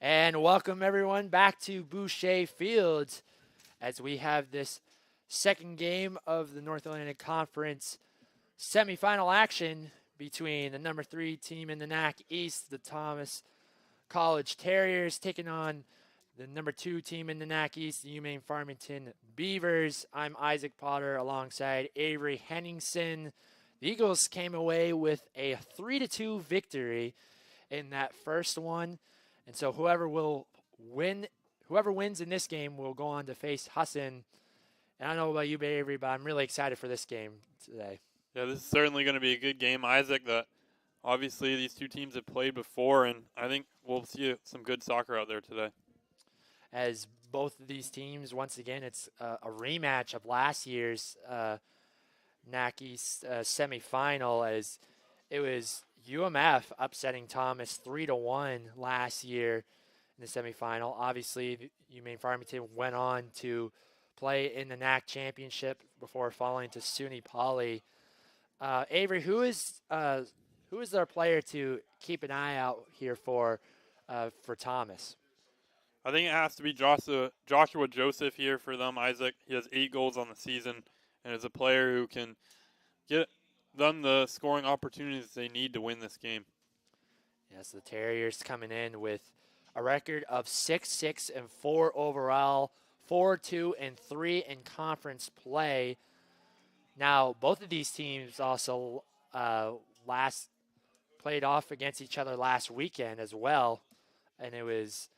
And welcome everyone back to Boucher Fields as we have this second game of the North Atlantic Conference semifinal action between the number 3 team in the NAC East, the Thomas College Terriers, taking on the number 2 team in the NAC East, the UMaine Farmington Beavers. I'm Isaac Potter alongside Avery Henningsen. The Eagles came away with a 3-2 victory in that first one. And so whoever wins in this game will go on to face Husson. And I don't know about you, Avery, but I'm really excited for this game today. Yeah, this is certainly going to be a good game, Isaac. That obviously these two teams have played before, and I think we'll see some good soccer out there today. As both of these teams, once again, it's a rematch of last year's NAC East semifinal, as it was UMF upsetting Thomas 3-1 last year in the semifinal. Obviously, UMaine Farmington went on to play in the NAC championship before falling to SUNY Poly. Avery, who is their player to keep an eye out here for Thomas? I think it has to be Joshua Joseph here for them, Isaac. He has 8 goals on the season and is a player who can get them the scoring opportunities they need to win this game. Yes, the Terriers coming in with a record of 6-6-4 overall, 4-2-3 in conference play. Now, both of these teams also played off against each other last weekend as well, and it was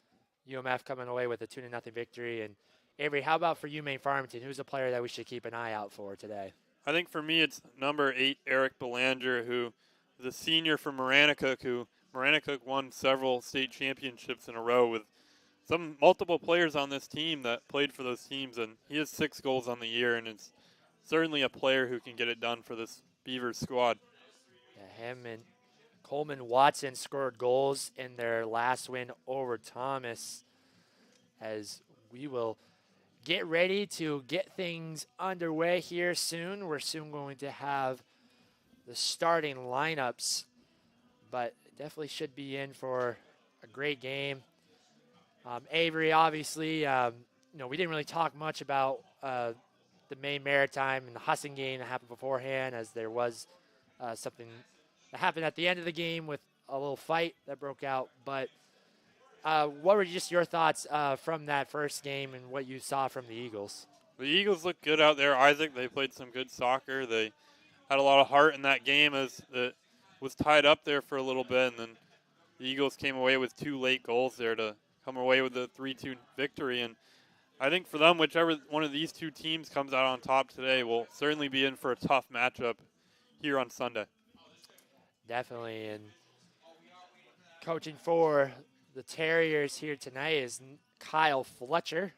UMF coming away with a 2-0 victory. And Avery, how about for UMaine Farmington? Who's a player that we should keep an eye out for today? I think for me it's number 8, Eric Belanger, who is a senior from Maranacook, who Maranacook won several state championships in a row with multiple players on this team that played for those teams, and he has 6 goals on the year, and is certainly a player who can get it done for this Beavers squad. Yeah, him and Coleman Watson scored goals in their last win over Thomas, as we will get ready to get things underway here soon. We're soon going to have the starting lineups, but definitely should be in for a great game. Avery, obviously, we didn't really talk much about the Maine Maritime and the Husson game that happened beforehand, as there was something that happened at the end of the game with a little fight that broke out. But what were just your thoughts from that first game and what you saw from the Eagles? The Eagles looked good out there, Isaac. They played some good soccer. They had a lot of heart in that game, as it was tied up there for a little bit, and then the Eagles came away with 2 late goals there to come away with a 3-2 victory. And I think for them, whichever one of these two teams comes out on top today will certainly be in for a tough matchup here on Sunday. Definitely, and coaching for the Terriers here tonight is Kyle Fletcher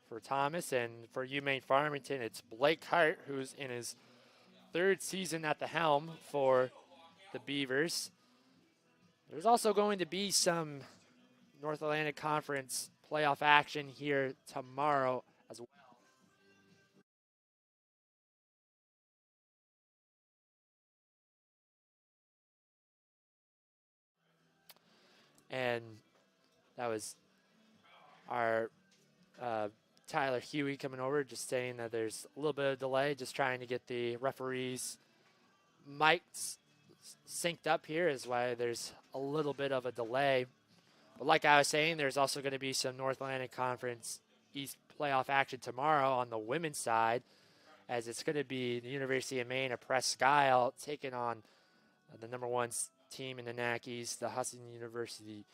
for Thomas, and for UMaine Farmington, it's Blake Hart, who's in his 3rd season at the helm for the Beavers. There's also going to be some North Atlantic Conference playoff action here tomorrow as well. And that was our Tyler Huey coming over, just saying that there's a little bit of delay, just trying to get the referees' mics synced up here is why there's a little bit of a delay. But like I was saying, there's also going to be some North Atlantic Conference East playoff action tomorrow on the women's side, as it's going to be the University of Maine of Presque Isle taking on the number 1 team in the NAC East, the Husson University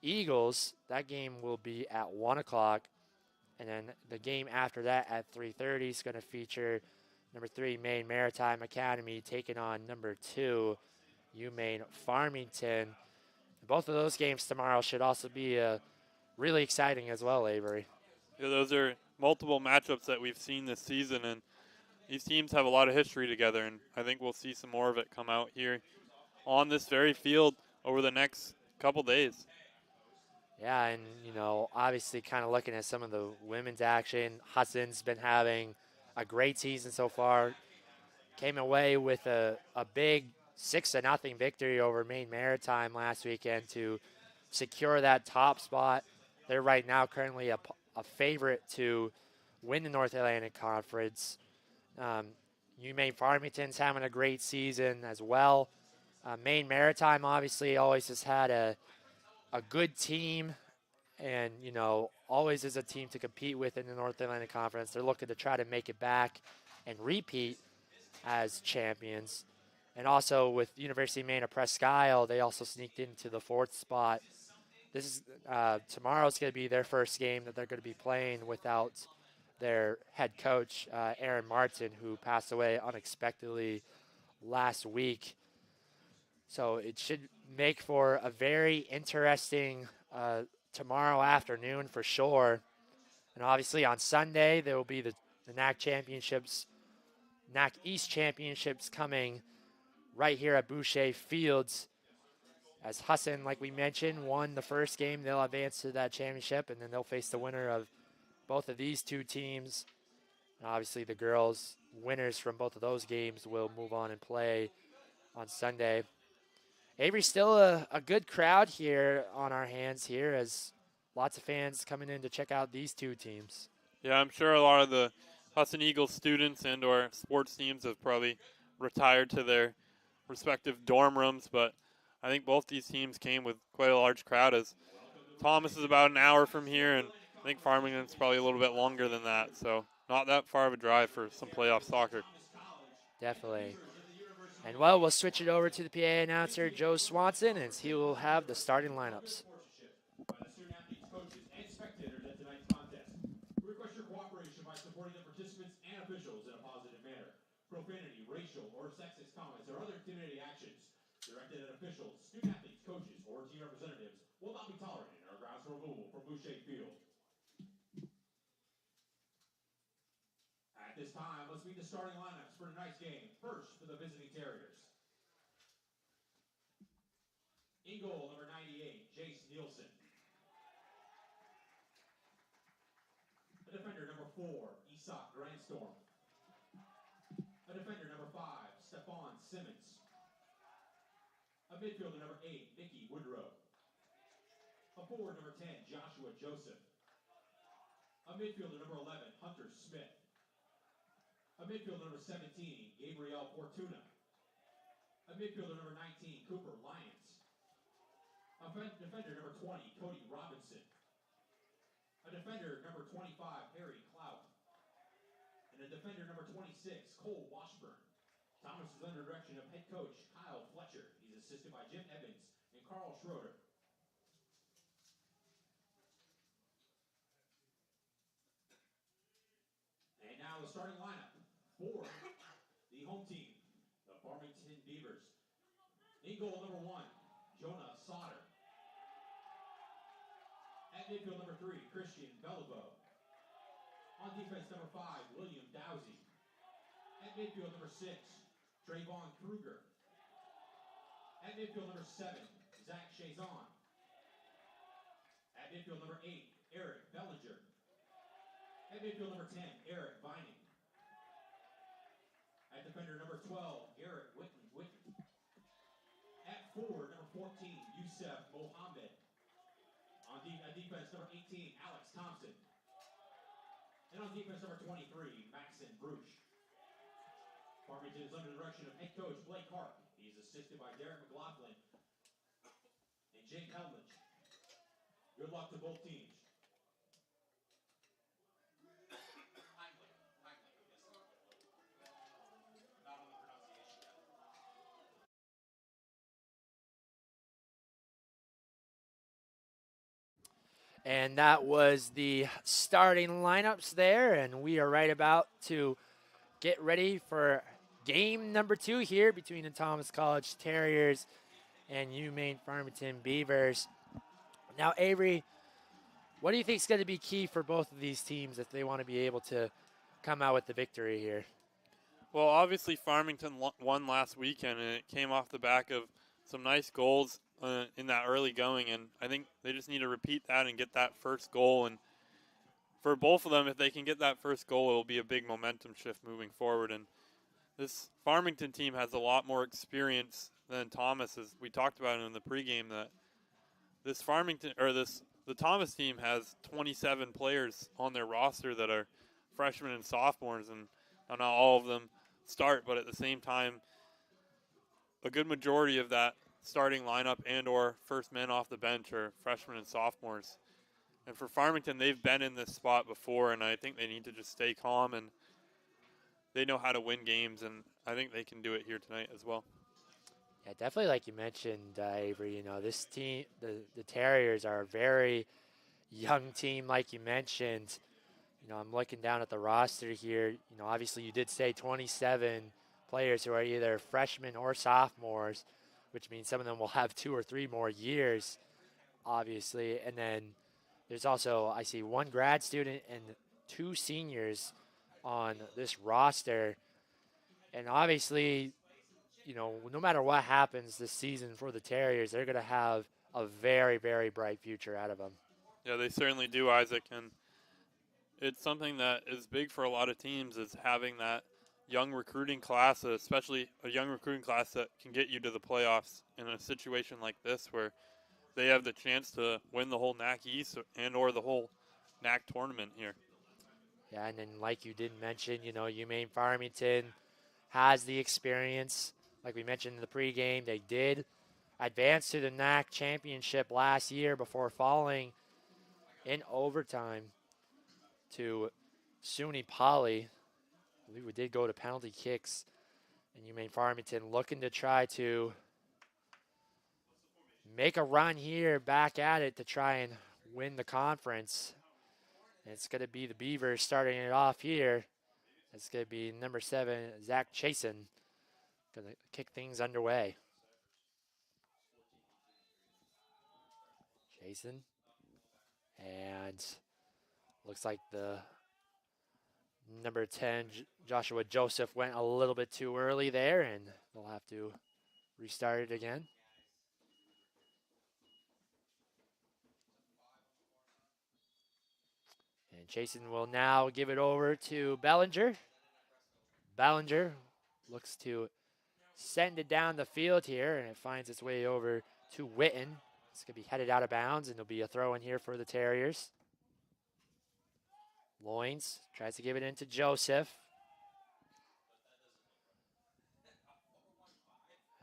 Eagles. That game will be at 1 o'clock. And then the game after that at 3:30 is going to feature number 3 Maine Maritime Academy taking on number 2 UMaine Farmington. Both of those games tomorrow should also be really exciting as well, Avery. Yeah, those are multiple matchups that we've seen this season, and these teams have a lot of history together, and I think we'll see some more of it come out here on this very field over the next couple days. Yeah, and, obviously kind of looking at some of the women's action, Husson's been having a great season so far. Came away with a big 6-0 victory over Maine Maritime last weekend to secure that top spot. They're right now currently a favorite to win the North Atlantic Conference. Um, Maine Farmington's having a great season as well. Maine Maritime obviously always has had a good team and, always is a team to compete with in the North Atlantic Conference. They're looking to try to make it back and repeat as champions. And also with University of Maine of Presque Isle, they also sneaked into the 4th spot. This is tomorrow's going to be their first game that they're going to be playing without their head coach, Aaron Martin, who passed away unexpectedly last week. So it should make for a very interesting tomorrow afternoon for sure. And obviously on Sunday, there will be the NAC Championships, NAC East Championships coming right here at Boucher Fields. As Husson, like we mentioned, won the first game, they'll advance to that championship, and then they'll face the winner of both of these two teams. And obviously the girls, winners from both of those games, will move on and play on Sunday. Avery, still a good crowd here on our hands here, as lots of fans coming in to check out these two teams. Yeah, I'm sure a lot of the Husson Eagles students and or sports teams have probably retired to their respective dorm rooms, but I think both these teams came with quite a large crowd, as Thomas is about an hour from here, and I think Farmington's probably a little bit longer than that, so not that far of a drive for some playoff soccer. Definitely. And, well, we'll switch it over to the PA announcer, Joe Swanson, as he will have the starting lineups. Profanity, racial, or sexist comments or other intimidating actions directed at officials, student athletes, coaches, or team representatives will not be tolerated and are grounds for removal from Boucher Field. At this time, let's meet the starting lineups for tonight's game. First, for the visiting Terriers. In goal, number 98, Jace Nielsen. A defender, number 4, Isak Grandstorm. A defender, number 5, Stephon Simmons. A midfielder, number 8, Mickey Woodrow. A forward, number 10, Joshua Joseph. A midfielder, number 11, Hunter Smith. A midfielder, number 17, Gabriel Fortuna. A midfielder, number 19, Cooper Lyons. A defender, number 20, Cody Robinson. A defender, number 25, Harry Clout. And a defender, number 26, Cole Washburn. Thomas is under direction of head coach Kyle Fletcher. He's assisted by Jim Evans and Carl Schroeder. And now the starting lineup for the home team, the Farmington Beavers. In goal, number 1, Jonah Sauter. At midfield, number 3, Christian Beliveau. On defense, number 5, William Dowsey. At midfield, number 6, Trayvon Kruger. At midfield, number 7, Zach Chazon. At midfield, number 8, Eric Bellinger. At midfield, number 10, Eric Vining. At defender, number 12, Eric Whitten. At forward, number 14, Youssef Mohammed. On defense, number 18, Alex Thompson. And on defense, number 23, Maxon Bruch. Farmington is under the direction of head coach Blake Harp. He is assisted by Derek McLaughlin and Jake Helmich. Good luck to both teams. And that was the starting lineups there, and we are right about to get ready for game number 2 here between the Thomas College Terriers and Maine Farmington Beavers. Now, Avery, what do you think is going to be key for both of these teams if they want to be able to come out with the victory here? Well, obviously Farmington won last weekend, and it came off the back of some nice goals in that early going, and I think they just need to repeat that and get that first goal. And for both of them, if they can get that first goal, it will be a big momentum shift moving forward. And this Farmington team has a lot more experience than Thomas, as we talked about in the pregame, that this Farmington or the Thomas team has 27 players on their roster that are freshmen and sophomores, and not all of them start, but at the same time, a good majority of that starting lineup and or first men off the bench are freshmen and sophomores. And for Farmington, they've been in this spot before, and I think they need to just stay calm, and they know how to win games, and I think they can do it here tonight as well. Yeah, definitely like you mentioned, Avery, this team, the Terriers are a very young team, like you mentioned. I'm looking down at the roster here. Obviously you did say 27 players who are either freshmen or sophomores, which means some of them will have 2 or 3 more years, obviously. And then there's also, I see 1 grad student and 2 seniors on this roster. And obviously, no matter what happens this season for the Terriers, they're going to have a very, very bright future out of them. Yeah, they certainly do, Isaac. And it's something that is big for a lot of teams is having that young recruiting class, especially a young recruiting class that can get you to the playoffs in a situation like this where they have the chance to win the whole NAC East and or the whole NAC tournament here. Yeah, and then like you did mention, UMaine Farmington has the experience. Like we mentioned in the pregame, they did advance to the NAC championship last year before falling in overtime to SUNY Poly. I believe we did go to penalty kicks, and UMaine Farmington looking to try to make a run here back at it to try and win the conference. And it's going to be the Beavers starting it off here. It's going to be number 7, Zach Chasen, going to kick things underway. Chasen. And looks like the number 10, Joshua Joseph, went a little bit too early there, and they'll have to restart it again. And Chasen will now give it over to Bellinger. Bellinger looks to send it down the field here, and it finds its way over to Witten. It's going to be headed out of bounds, and there'll be a throw in here for the Terriers. Loins tries to give it into Joseph.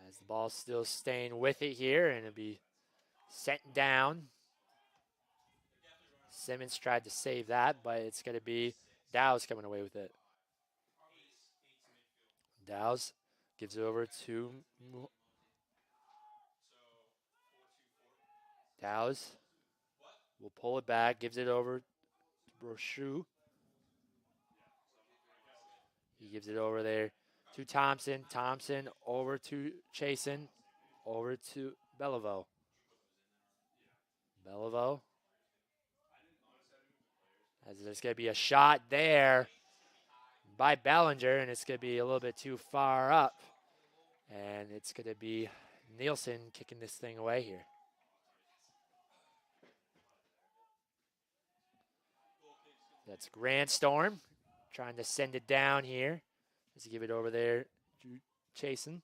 As the ball's still staying with it here, and it'll be sent down. Simmons tried to save that, but it's going to be Dow's coming away with it. Dow's gives it over to Dow's. Will pull it back, gives it over to Brochu. He gives it over there to Thompson. Thompson over to Chasen. Over to Beliveau. Beliveau. As there's going to be a shot there by Bellinger, and it's going to be a little bit too far up. And it's going to be Nielsen kicking this thing away here. That's Grand Storm trying to send it down here. Let's give it over there to Chasen.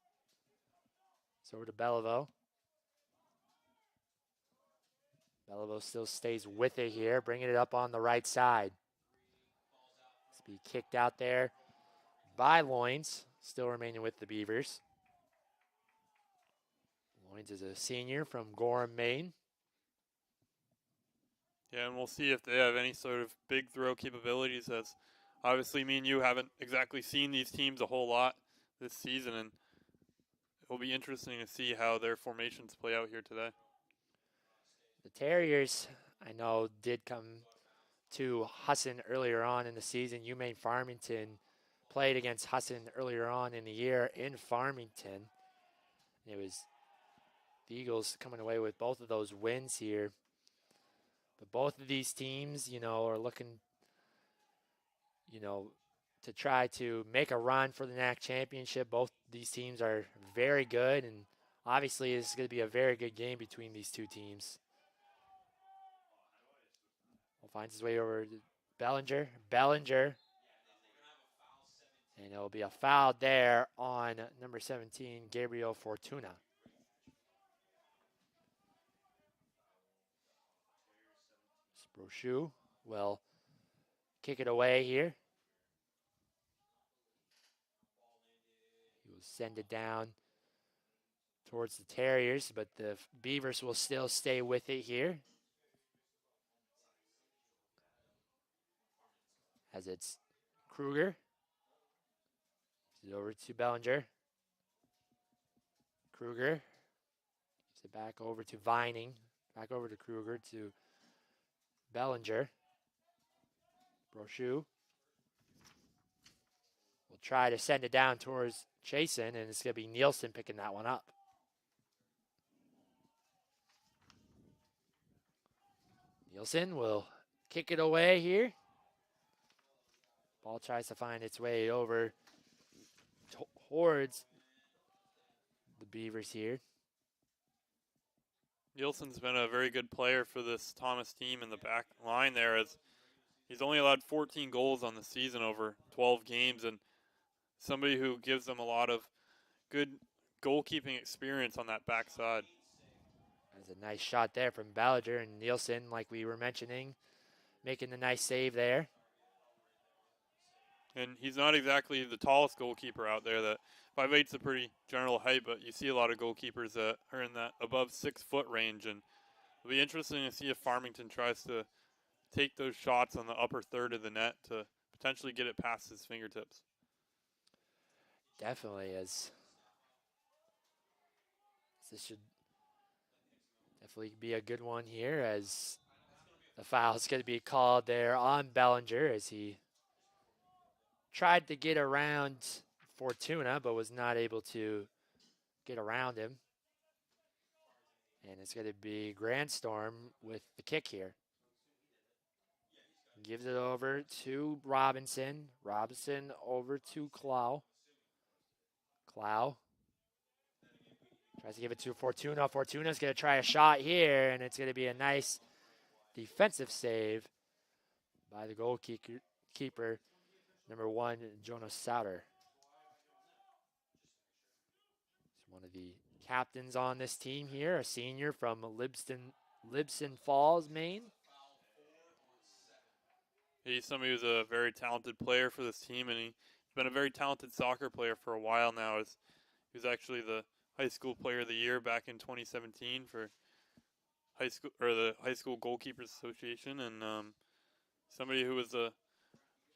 It's over to Beliveau. Beliveau still stays with it here, bringing it up on the right side. It's be kicked out there by Loins, still remaining with the Beavers. Loins is a senior from Gorham, Maine. Yeah, and we'll see if they have any sort of big throw capabilities, as obviously me and you haven't exactly seen these teams a whole lot this season, and it'll be interesting to see how their formations play out here today. The Terriers, I know, did come to Husson earlier on in the season. UMaine Farmington played against Husson earlier on in the year in Farmington. It was the Eagles coming away with both of those wins here. But both of these teams, are looking, to try to make a run for the NAC championship. Both these teams are very good, and obviously this is going to be a very good game between these two teams. Finds his way over to Bellinger. And it'll be a foul there on number 17, Gabriel Fortuna. Brochu will kick it away here. He will send it down towards the Terriers, but the Beavers will still stay with it here. As it's Kruger. Gives it over to Bellinger. Kruger. Gives it back over to Vining. Back over to Kruger to Bellinger. Brochu will try to send it down towards Chasen, and it's going to be Nielsen picking that one up. Nielsen will kick it away here. Ball tries to find its way over towards the Beavers here. Nielsen's been a very good player for this Thomas team in the back line there, as he's only allowed 14 goals on the season over 12 games, and somebody who gives them a lot of good goalkeeping experience on that backside. That's a nice shot there from Ballinger, and Nielsen, like we were mentioning, making the nice save there. And he's not exactly the tallest goalkeeper out there. That 5'8's a pretty general height, but you see a lot of goalkeepers that are in that above 6 foot range, and it'll be interesting to see if Farmington tries to take those shots on the upper third of the net to potentially get it past his fingertips. Definitely, as this should definitely be a good one here, as the foul is going to be called there on Bellinger as he tried to get around Fortuna, but was not able to get around him. And it's going to be Grandstorm with the kick here. Gives it over to Robinson. Robinson over to Clow. Clow tries to give it to Fortuna. Fortuna's going to try a shot here, and it's going to be a nice defensive save by the goalkeeper, number 1, Jonas Sauter. He's one of the captains on this team here, a senior from Libston Falls, Maine. He's somebody who's a very talented player for this team, and he's been a very talented soccer player for a while now. He was actually the high school player of the year back in 2017 for the High School Goalkeepers Association, and somebody who was the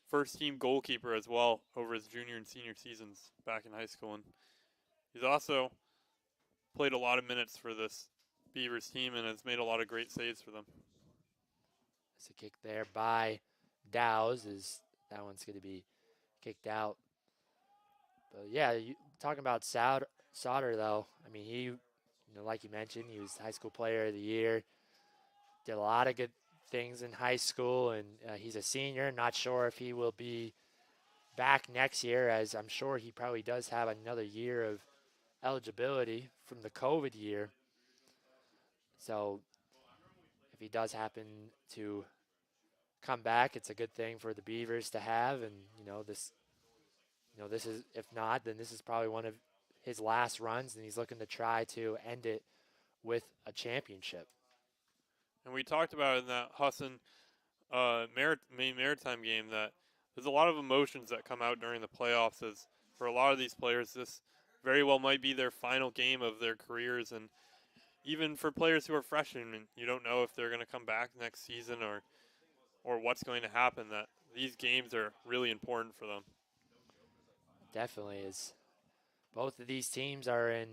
first team goalkeeper as well over his junior and senior seasons back in high school. And he's also played a lot of minutes for this Beavers team and has made a lot of great saves for them. It's a kick there by Dow's, as that one's going to be kicked out. But yeah, talking about Sauter though, I mean, he, like you mentioned, he was high school player of the year, did a lot of good things in high school, and he's a senior. Not sure if he will be back next year, as I'm sure he probably does have another year of eligibility from the COVID year. So if he does happen to come back, it's a good thing for the Beavers to have. And this is, if not, then this is probably one of his last runs, and he's looking to try to end it with a championship. And we talked about in that Husson Maine Maritime game that there's a lot of emotions that come out during the playoffs, as for a lot of these players, this very well might be their final game of their careers. And even for players who are freshmen, you don't know if they're going to come back next season or what's going to happen, that these games are really important for them. Definitely is. Both of these teams are in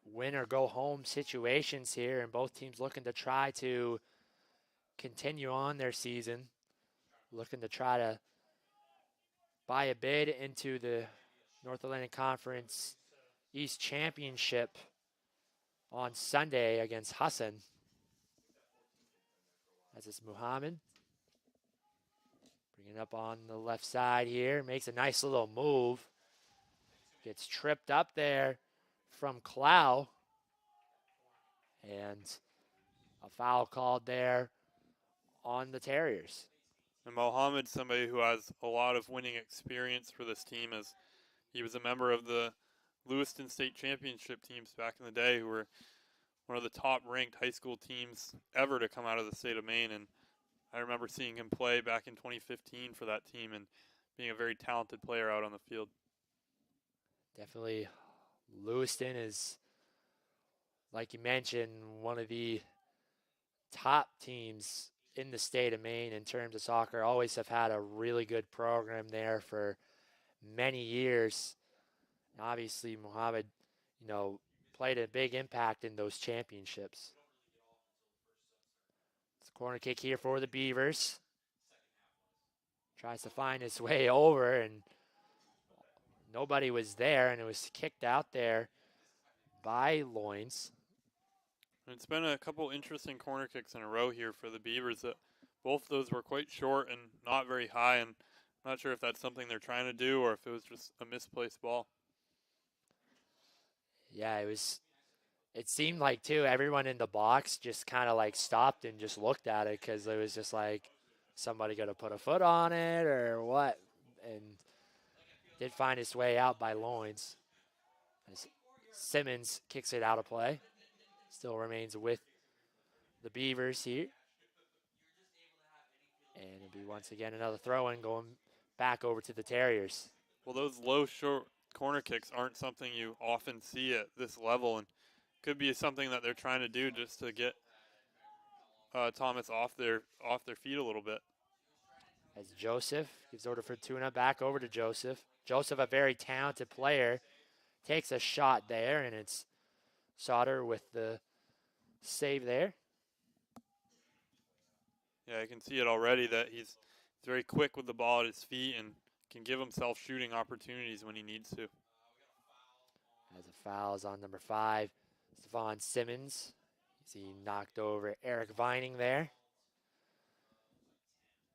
win or go home situations here, and both teams looking to try to continue on their season, looking to try to buy a bid into the North Atlantic Conference East Championship on Sunday against Husson. As it's Muhammad bringing up on the left side here, makes a nice little move. Gets tripped up there from Clow. And a foul called there on the Terriers. And Mohamed's somebody who has a lot of winning experience for this team, as he was a member of the Lewiston State Championship teams back in the day, who were one of the top-ranked high school teams ever to come out of the state of Maine. And I remember seeing him play back in 2015 for that team and being a very talented player out on the field. Definitely, Lewiston is, like you mentioned, one of the top teams in the state of Maine in terms of soccer. Always have had a really good program there for many years. And obviously, Muhammad, played a big impact in those championships. It's a corner kick here for the Beavers. Tries to find his way over, and nobody was there, and it was kicked out there by Loins. It's been a couple interesting corner kicks in a row here for the Beavers. Both of those were quite short and not very high, and I'm not sure if that's something they're trying to do or if it was just a misplaced ball. Yeah, it seemed like, too, everyone in the box just kind of like stopped and just looked at it because it was just like, somebody going to put a foot on it or what? And did find his way out by Loins. As Simmons kicks it out of play. Still remains with the Beavers here. And it'll be once again another throw-in going back over to the Terriers. Well, those low, short corner kicks aren't something you often see at this level, and could be something that they're trying to do just to get Thomas off their feet a little bit. As Joseph gives over to Fortuna, back over to Joseph. Joseph, a very talented player, takes a shot there, and it's Sauter with the save there. Yeah, I can see it already that he's very quick with the ball at his feet and can give himself shooting opportunities when he needs to. As a foul is on number 5, Stephon Simmons. He knocked over Eric Vining there.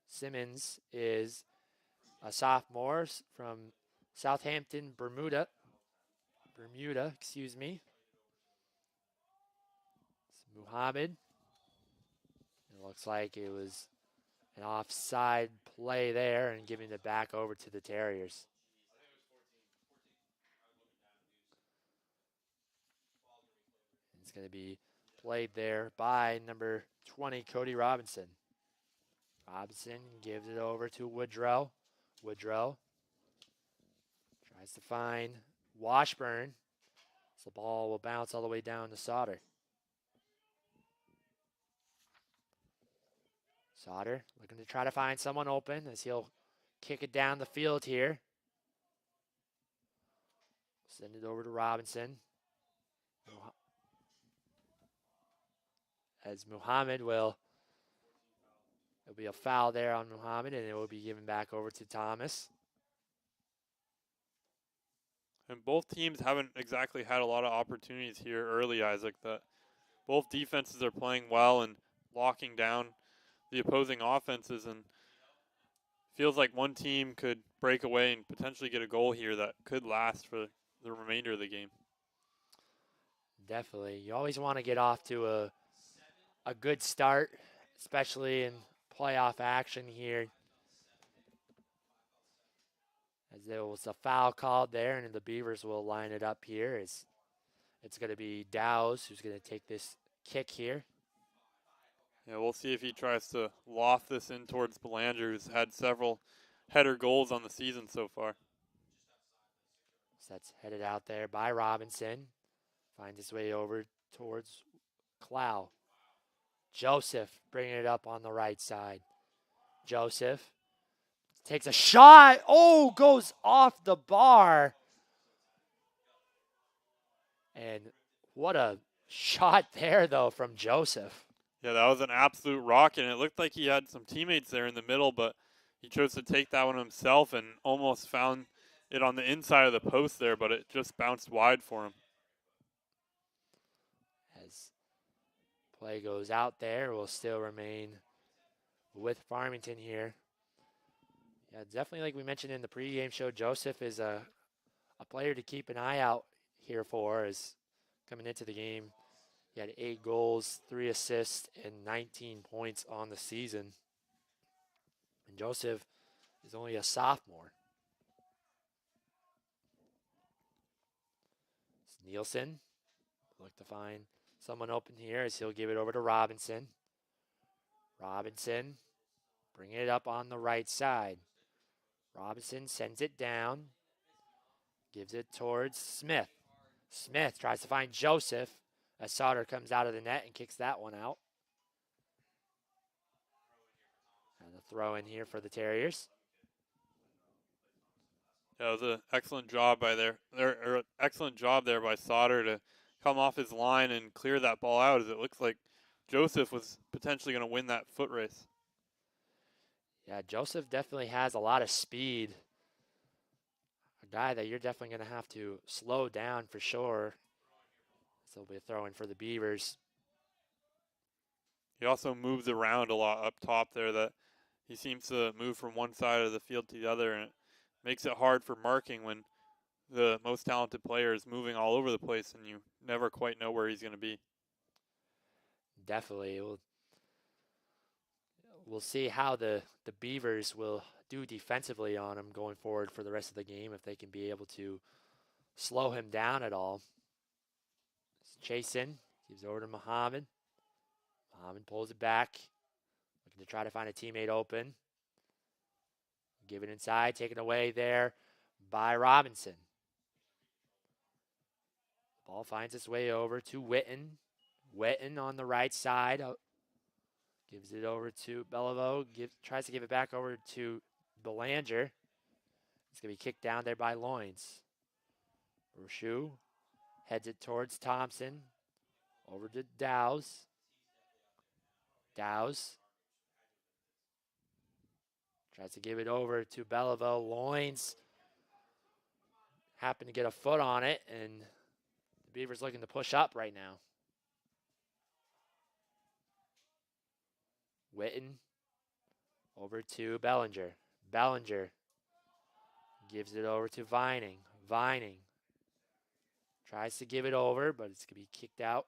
Simmons is a sophomore from Southampton, Bermuda, excuse me. It's Muhammad. It looks like it was an offside play there and giving it back over to the Terriers. It's going to be played there by number 20, Cody Robinson. Robinson gives it over to Woodrow. Woodrow tries to find Washburn. So the ball will bounce all the way down to Sauter. Sauter looking to try to find someone open as he'll kick it down the field here. Send it over to Robinson. As Muhammad will, there'll be a foul there on Muhammad, and it will be given back over to Thomas. And both teams haven't exactly had a lot of opportunities here early, Isaac. That both defenses are playing well and locking down the opposing offenses, and feels like one team could break away and potentially get a goal here that could last for the remainder of the game. Definitely. You always want to get off to a good start, especially in playoff action here. As there was a foul called there, and the Beavers will line it up here. It's going to be Dowes who's going to take this kick here. Yeah, we'll see if he tries to loft this in towards Belanger, who's had several header goals on the season so far. So that's headed out there by Robinson. Finds his way over towards Clow. Joseph bringing it up on the right side. Joseph takes a shot. Oh, goes off the bar. And what a shot there, though, from Joseph. Yeah, that was an absolute rocket, and it looked like he had some teammates there in the middle, but he chose to take that one himself and almost found it on the inside of the post there, but it just bounced wide for him. As play goes out there, will still remain with Farmington here. Yeah, definitely, like we mentioned in the pregame show, Joseph is a player to keep an eye out here for, as coming into the game. He had 8 goals, 3 assists, and 19 points on the season. And Joseph is only a sophomore. It's Nielsen. Look to find someone open here as he'll give it over to Robinson. Robinson Bring it up on the right side. Robinson sends it down. Gives it towards Smith. Smith tries to find Joseph as Sauter comes out of the net and kicks that one out. And a throw in here for the Terriers. Yeah, it was an excellent job by excellent job there by Sauter to come off his line and clear that ball out, as it looks like Joseph was potentially going to win that foot race. Yeah, Joseph definitely has a lot of speed. A guy that you're definitely going to have to slow down for sure. So it'll be a throw in for the Beavers. He also moves around a lot up top there. That he seems to move from one side of the field to the other, and it makes it hard for marking when the most talented player is moving all over the place and you never quite know where he's going to be. Definitely. We'll see how the Beavers will do defensively on him going forward for the rest of the game, if they can be able to slow him down at all. Chasen gives over to Muhammad. Muhammad pulls it back, looking to try to find a teammate open. Give it inside, taken away there by Robinson. Ball finds its way over to Witten. Witten on the right side. Gives it over to Beliveau. Tries to give it back over to Belanger. It's going to be kicked down there by Loins. Rochou heads it towards Thompson. Over to Dowse. Dowse tries to give it over to Beliveau. Loins happened to get a foot on it, and the Beavers looking to push up right now. Witten over to Bellinger. Bellinger gives it over to Vining. Vining tries to give it over, but it's going to be kicked out.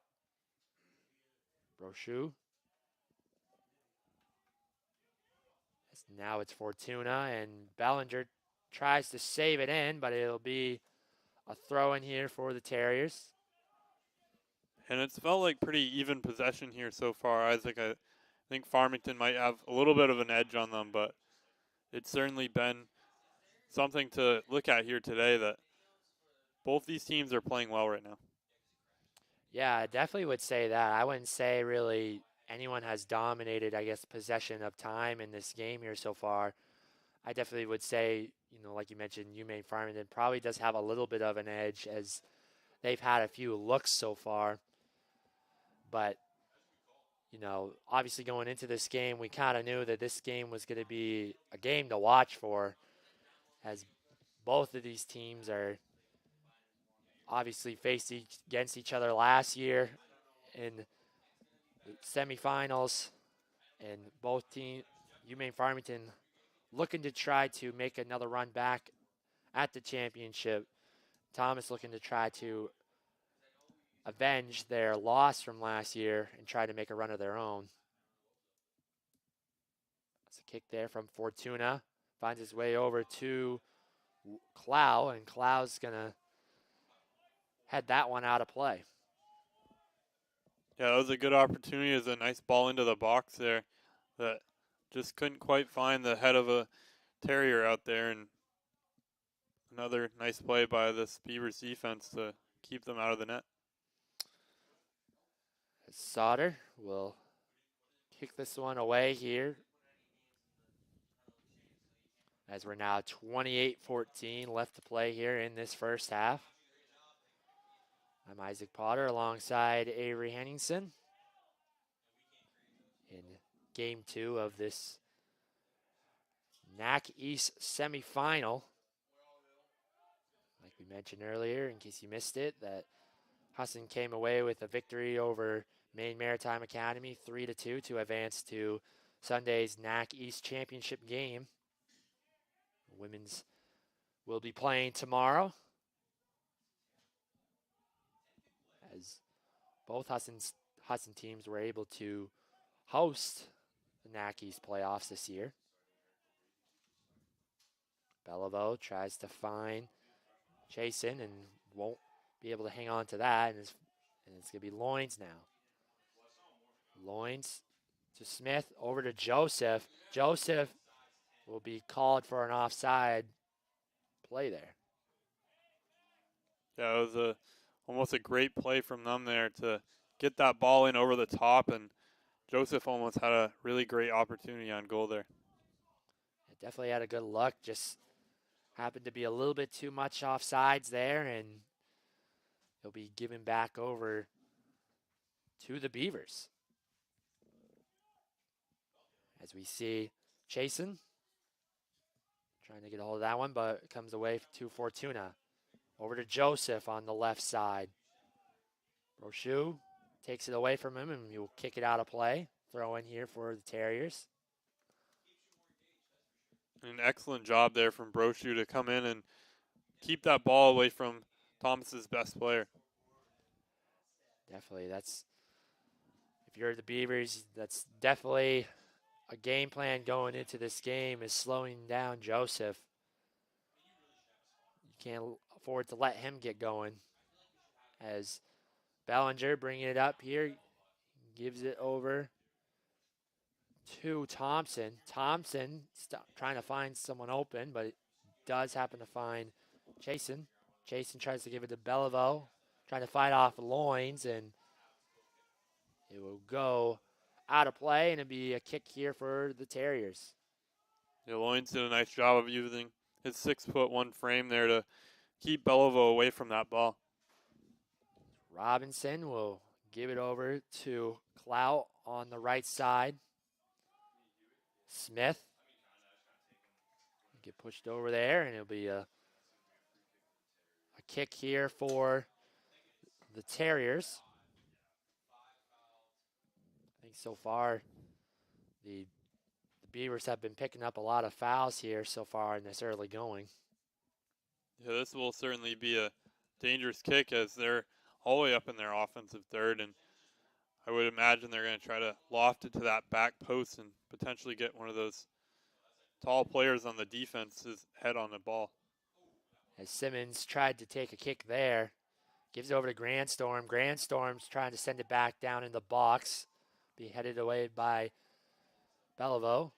Brochu. Now it's Fortuna, and Bellinger tries to save it in, but it'll be a throw in here for the Terriers. And it's felt like pretty even possession here so far, Isaac. I think Farmington might have a little bit of an edge on them, but it's certainly been something to look at here today, that both these teams are playing well right now. Yeah, I definitely would say that. I wouldn't say really anyone has dominated, I guess, possession of time in this game here so far. I definitely would say, like you mentioned, UMaine Farmington probably does have a little bit of an edge, as they've had a few looks so far. But, obviously going into this game, we kind of knew that this game was going to be a game to watch for, as both of these teams are obviously faced against each other last year in the semifinals, and both teams, UMaine Farmington, looking to try to make another run back at the championship. Thomas looking to try to avenge their loss from last year and try to make a run of their own. That's a kick there from Fortuna. Finds his way over to Clow, and Clow's going to head that one out of play. Yeah, that was a good opportunity. It was a nice ball into the box there that just couldn't quite find the head of a Terrier out there, and another nice play by this Beavers defense to keep them out of the net. Sauter will kick this one away here, as we're now 28-14 left to play here in this first half. I'm Isaac Potter alongside Avery Henningsen in game 2 of this NAC East semifinal. Like we mentioned earlier, in case you missed it, that Husson came away with a victory over Maine Maritime Academy 3-2 to advance to Sunday's NAC East championship game. Women's will be playing tomorrow, as both Husson teams were able to host the NAC East playoffs this year. Beliveau tries to find Chasen and won't be able to hang on to that, and it's going to be Loins now. Loins to Smith, over to Joseph. Joseph will be called for an offside play there. Yeah, it was almost a great play from them there to get that ball in over the top, and Joseph almost had a really great opportunity on goal there. It definitely had a good look, just happened to be a little bit too much offsides there, and he'll be given back over to the Beavers. As we see Chasen trying to get a hold of that one, but it comes away to Fortuna. Over to Joseph on the left side. Brochu takes it away from him, and he'll kick it out of play. Throw in here for the Terriers. An excellent job there from Brochu to come in and keep that ball away from Thomas's best player. Definitely, that's, if you're the Beavers, that's definitely a game plan going into this game, is slowing down Joseph. You can't afford to let him get going. As Bellinger bringing it up here, gives it over to Thompson. Thompson trying to find someone open, but it does happen to find Chasen. Chasen tries to give it to Beliveau, trying to fight off Loins, and it will go out of play, and it'll be a kick here for the Terriers. Yeah, Loins did a nice job of using his 6'1" frame there to keep Beliveau away from that ball. Robinson will give it over to Clout on the right side. Smith get pushed over there, and it'll be a kick here for the Terriers. I think so far the Beavers have been picking up a lot of fouls here so far in this early going. Yeah, this will certainly be a dangerous kick as they're all the way up in their offensive third, and I would imagine they're going to try to loft it to that back post and potentially get one of those tall players on the defense's head on the ball. As Simmons tried to take a kick there, gives it over to Grandstorm. Grandstorm's trying to send it back down in the box. Be headed away by Beliveau.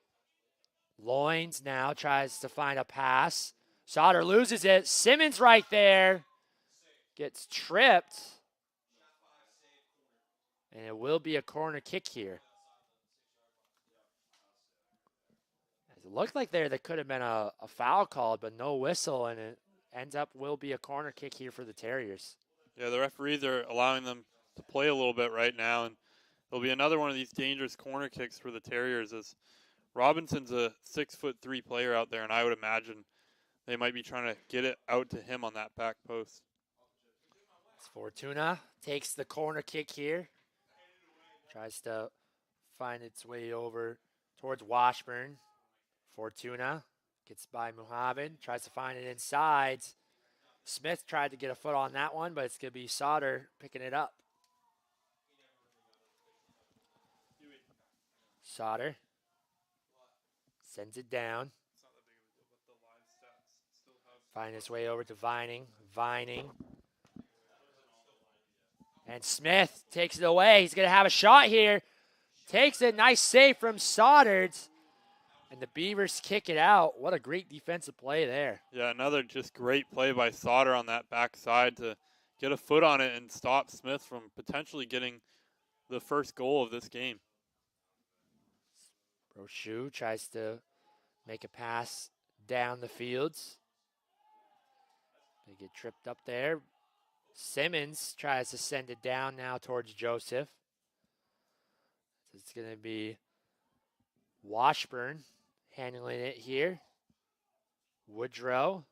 Loins now tries to find a pass. Sauter loses it. Simmons right there. Gets tripped. And it will be a corner kick here. As it looked like there could have been a foul called, but no whistle, and it ends up will be a corner kick here for the Terriers. Yeah, the referees are allowing them to play a little bit right now, and there'll be another one of these dangerous corner kicks for the Terriers as Robinson's a 6'3" player out there, and I would imagine they might be trying to get it out to him on that back post. Fortuna takes the corner kick here. Tries to find its way over towards Washburn. Fortuna gets by Muhammad. Tries to find it inside. Smith tried to get a foot on that one, but it's going to be Sauter picking it up. Sauter sends it down. Find his way over to Vining. Vining. And Smith takes it away. He's going to have a shot here. Takes it. Nice save from Sauter. And the Beavers kick it out. What a great defensive play there. Yeah, another just great play by Sauter on that backside to get a foot on it and stop Smith from potentially getting the first goal of this game. Brochu tries to make a pass down the fields. They get tripped up there. Simmons tries to send it down now towards Joseph. So it's going to be Washburn handling it here. Woodrow.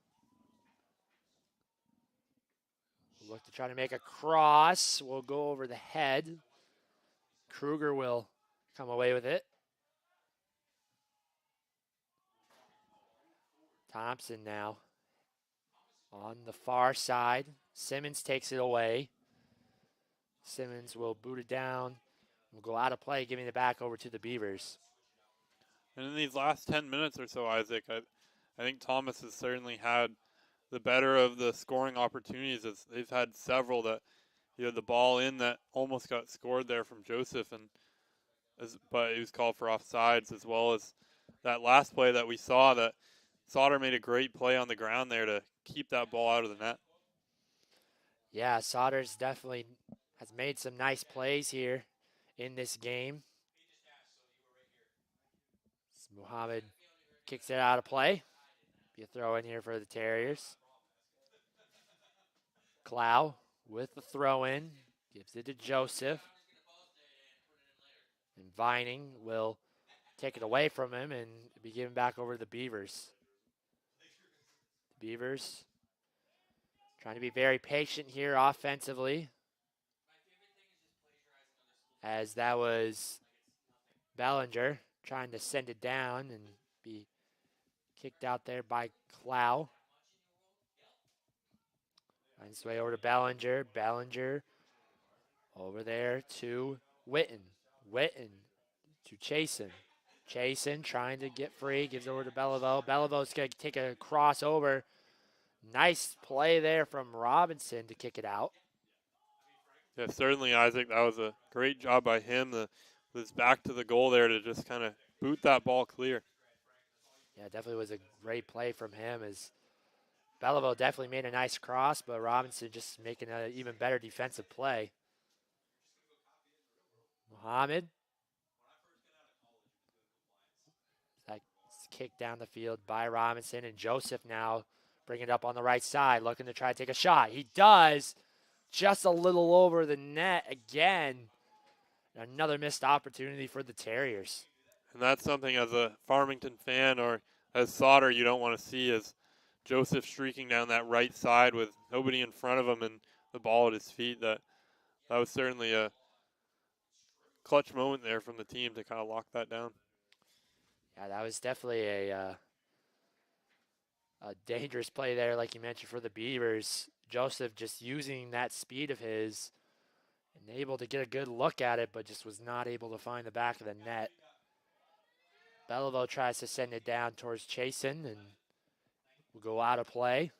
Look to try to make a cross. Will go over the head. Kruger will come away with it. Thompson now on the far side. Simmons takes it away. Simmons will boot it down. Will go out of play, giving it back over to the Beavers. And in these last 10 minutes or so, Isaac, I think Thomas has certainly had the better of the scoring opportunities. As they've had several that the ball in that almost got scored there from Joseph, but it was called for offsides, as well as that last play that we saw, that Sauter made a great play on the ground there to keep that ball out of the net. Yeah, Sauters definitely has made some nice plays here in this game. Muhammad kicks it out of play. Be a throw in here for the Terriers. Clow with the throw in. Gives it to Joseph. And Vining will take it away from him and be given back over to the Beavers. The Beavers trying to be very patient here offensively. As that was Bellinger trying to send it down and be kicked out there by Clow. Finds his way over to Bellinger. Bellinger over there to Witten. Witten to Chasen. Chasen trying to get free. Gives over to Beliveau. Beliveau's going to take a crossover. Nice play there from Robinson to kick it out. Yeah, certainly, Isaac. That was a great job by him. With his back to the goal there to just kind of boot that ball clear. Yeah, definitely was a great play from him as Beliveau definitely made a nice cross, but Robinson just making an even better defensive play. Muhammad. That's kicked down the field by Robinson, and Joseph now bringing it up on the right side, looking to try to take a shot. He does, just a little over the net again. Another missed opportunity for the Terriers. And that's something as a Farmington fan or as Sauter you don't want to see, is Joseph streaking down that right side with nobody in front of him and the ball at his feet. That was certainly a clutch moment there from the team to kind of lock that down. Yeah, that was definitely a dangerous play there, like you mentioned, for the Beavers. Joseph just using that speed of his and able to get a good look at it, but just was not able to find the back of the net. Beliveau tries to send it down towards Chasen and will go out of play.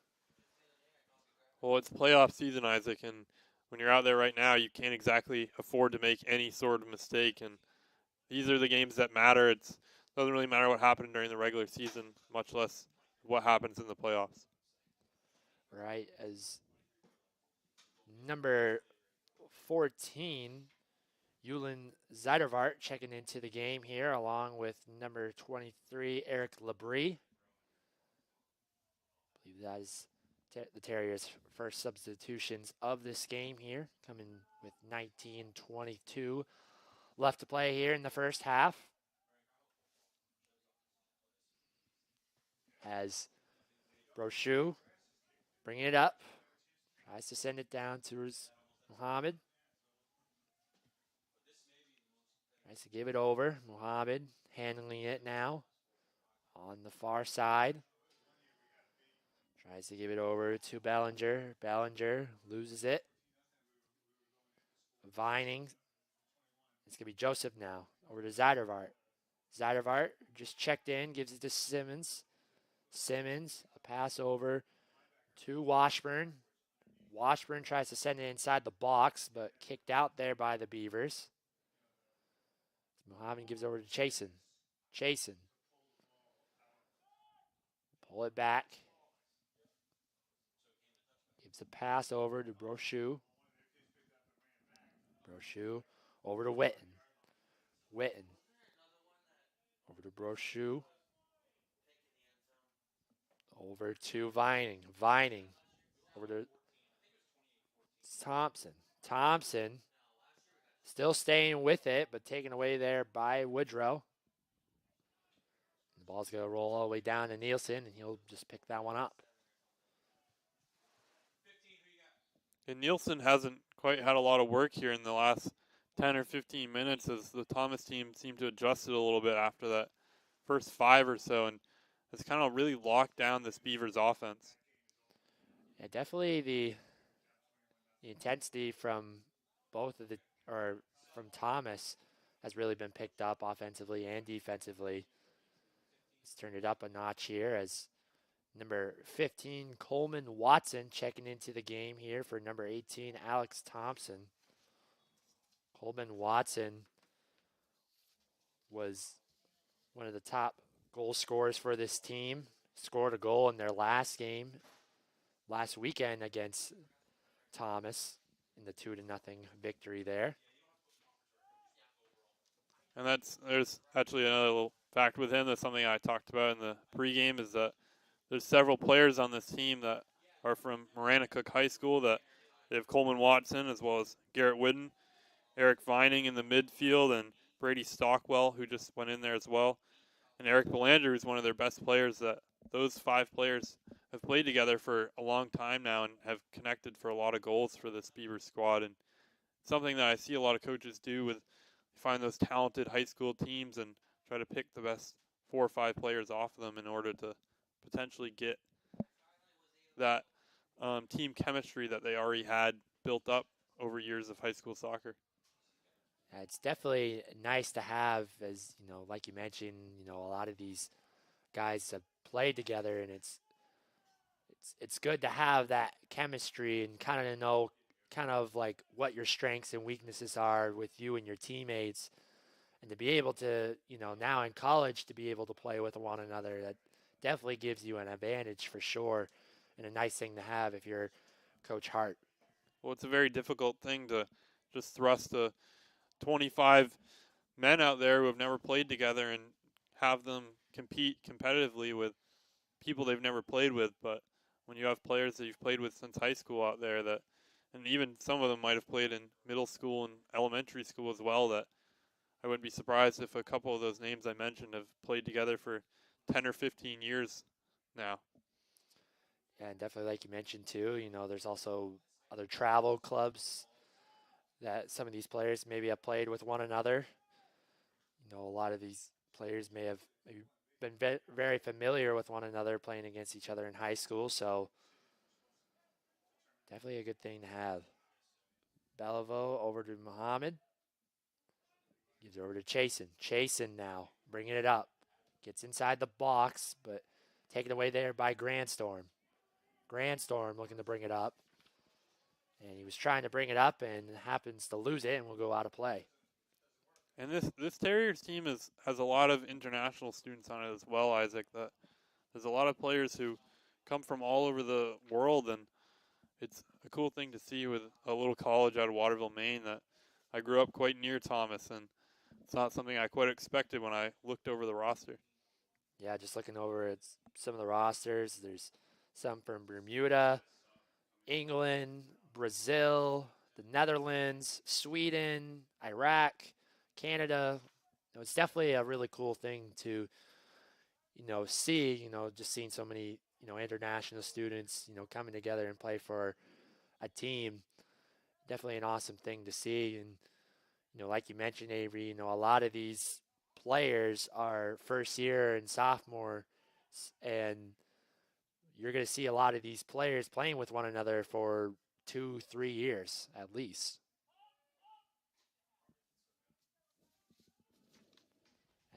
Well, it's playoff season, Isaac, and when you're out there right now, you can't exactly afford to make any sort of mistake. And these are the games that matter. It doesn't really matter what happened during the regular season, much less what happens in the playoffs. Right, as number 14, Yulin Zeidervart checking into the game here, along with number 23, Eric Labrie. I believe that is the Terriers' first substitutions of this game here, coming with 19:22 left to play here in the first half. As Brochu bringing it up, tries to send it down towards Muhammad. Tries to give it over. Muhammad handling it now on the far side. Tries to give it over to Bellinger. Bellinger loses it. Vining. It's going to be Joseph now. Over to Zeidervart. Zeidervart just checked in. Gives it to Simmons. Simmons, a pass over to Washburn. Washburn tries to send it inside the box, but kicked out there by the Beavers. Muhammad gives over to Chasen. Chasen. Pull it back. Gives a pass over to Brochu. Brochu over to Witten. Witten. Over to Brochu. Over to Vining. Vining. Over to Thompson. Thompson still staying with it, but taken away there by Woodrow. The ball's going to roll all the way down to Nielsen, and he'll just pick that one up. And Nielsen hasn't quite had a lot of work here in the last 10 or 15 minutes as the Thomas team seemed to adjust it a little bit after that first 5 or so, and it's kind of really locked down this Beavers offense. Yeah, definitely the intensity from from Thomas has really been picked up offensively and defensively. Let's turn it up a notch here as number 15, Coleman Watson, checking into the game here for number 18, Alex Thompson. Coleman Watson was one of the top goal scorers for this team. Scored a goal in their last game, last weekend against Thomas in the 2-0 victory there. And there's actually another little fact with him. That's something I talked about in the pregame, is that there's several players on this team that are from Maranacook High School. That they have Coleman Watson as well as Garrett Whidden, Eric Vining in the midfield, and Brady Stockwell, who just went in there as well. And Eric Belanger, who's one of their best players. That those 5 players have played together for a long time now and have connected for a lot of goals for this Beaver squad. And something that I see a lot of coaches do with find those talented high school teams and try to pick the best 4 or 5 players off of them in order to potentially get that team chemistry that they already had built up over years of high school soccer. It's definitely nice to have, as like you mentioned, a lot of these guys have played together, and it's good to have that chemistry and kind of know like what your strengths and weaknesses are with you and your teammates, and to be able to now in college to be able to play with one another, that definitely gives you an advantage for sure, and a nice thing to have if you're Coach Hart. Well, it's a very difficult thing to just thrust 25 men out there who have never played together and have them compete competitively with people they've never played with. But when you have players that you've played with since high school out there, that, and even some of them might have played in middle school and elementary school as well, that I wouldn't be surprised if a couple of those names I mentioned have played together for 10 or 15 years now. Yeah, and definitely like you mentioned too, there's also other travel clubs that some of these players maybe have played with one another. A lot of these players may have maybe been very familiar with one another playing against each other in high school, so definitely a good thing to have. Beliveau over to Muhammad. Gives it over to Chasen. Chasen now bringing it up. Gets inside the box, but taken away there by Grandstorm. Grandstorm looking to bring it up. And he was trying to bring it up and happens to lose it and will go out of play. And this Terriers team has a lot of international students on it as well, Isaac. That there's a lot of players who come from all over the world, and it's a cool thing to see with a little college out of Waterville, Maine. That I grew up quite near Thomas, and it's not something I quite expected when I looked over the roster. Yeah, just looking over at some of the rosters, there's some from Bermuda, England, Brazil, the Netherlands, Sweden, Iraq, Canada. It's definitely a really cool thing to, see, just seeing so many, international students, coming together and play for a team. Definitely an awesome thing to see. And, like you mentioned, Avery, a lot of these players are first year and sophomore, and you're going to see a lot of these players playing with one another for 2-3 years at least.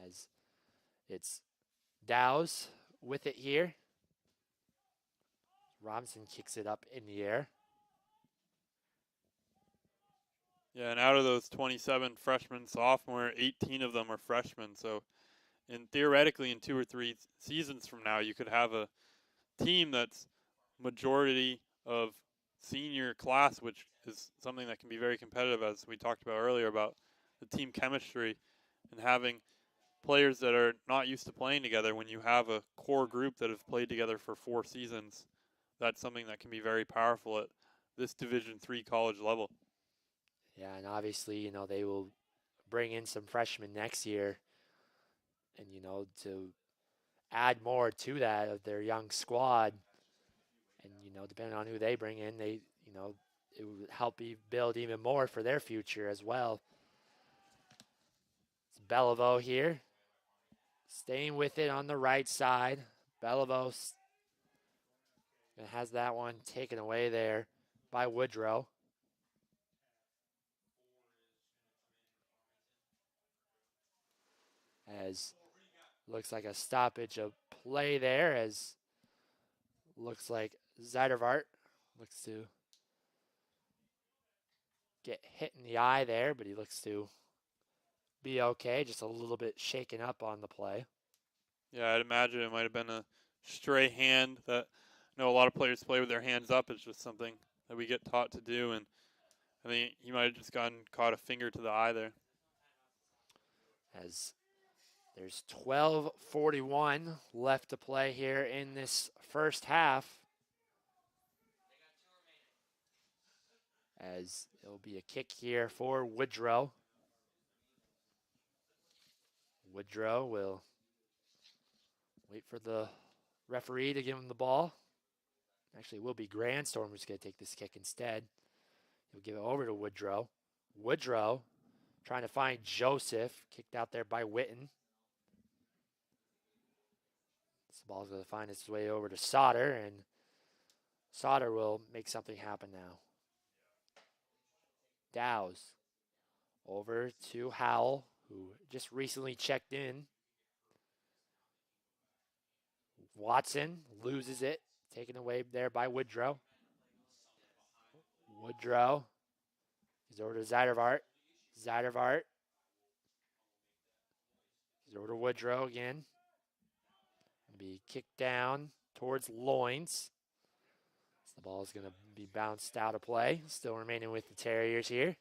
As it's Dows with it here. Robinson kicks it up in the air. Yeah, and out of those 27 freshmen, sophomore, 18 of them are freshmen. So, theoretically, in 2 or 3 seasons from now, you could have a team that's majority of senior class, which is something that can be very competitive, as we talked about earlier about the team chemistry and having players that are not used to playing together. When you have a core group that have played together for 4 seasons, that's something that can be very powerful at this Division III college level. Yeah, and obviously, they will bring in some freshmen next year and, to add more to that of their young squad. And, depending on who they bring in, it would help build even more for their future as well. It's Beliveau here, staying with it on the right side. Beliveau has that one taken away there by Woodrow. As looks like a stoppage of play there, as looks like Zeidervart looks to get hit in the eye there, but he looks to be okay, just a little bit shaken up on the play. Yeah, I'd imagine it might have been a stray hand that I know a lot of players play with their hands up. It's just something that we get taught to do, and I think he might have just caught a finger to the eye there. As there's 12:41 left to play here in this first half. As it'll be a kick here for Woodrow. Woodrow will wait for the referee to give him the ball. Actually, it will be Grandstorm who's going to take this kick instead. He'll give it over to Woodrow. Woodrow trying to find Joseph. Kicked out there by Witten. This ball's going to find its way over to Sauter, and Sauter will make something happen now. Dowes over to Howell, who just recently checked in. Watson loses it, taken away there by Woodrow. Woodrow is over to Zeidervart. Zeidervart is over to Woodrow again. Be kicked down towards Loins. So the ball is going to be bounced out of play. Still remaining with the Terriers here.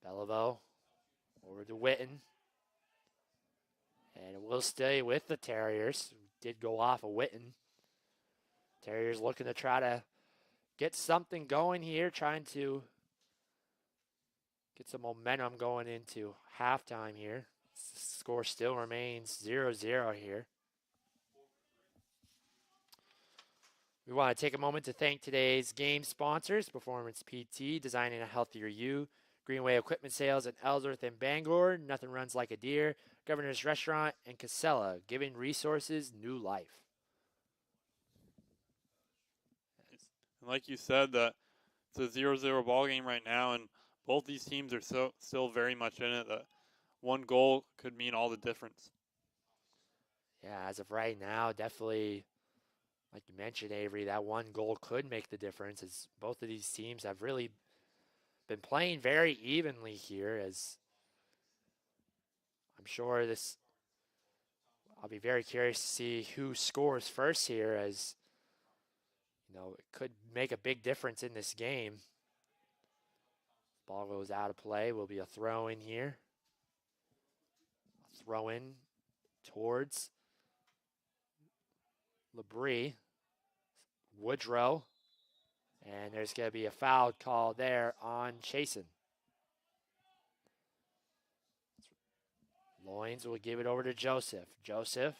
Beliveau over to Witten. And it will stay with the Terriers. Did go off of Witten. Terriers looking to try to get something going here, trying to get some momentum going into halftime here. The score still remains 0-0 here. We want to take a moment to thank today's game sponsors, Performance PT, Designing a Healthier You, Greenway Equipment Sales in Ellsworth and Bangor, Nothing Runs Like a Deer, Governor's Restaurant, and Casella, giving resources new life. And like you said, that it's a 0-0 ball game right now, and both these teams are still very much in it. That one goal could mean all the difference. Yeah, as of right now, definitely, like you mentioned, Avery, that one goal could make the difference, as both of these teams have really been playing very evenly here. As I'm sure I'll be very curious to see who scores first here, as you know, it could make a big difference in this game. Ball goes out of play. Will be a throw in here. A throw in towards Labrie. Woodrow. And there's going to be a foul call there on Chasen. Loins will give it over to Joseph. Joseph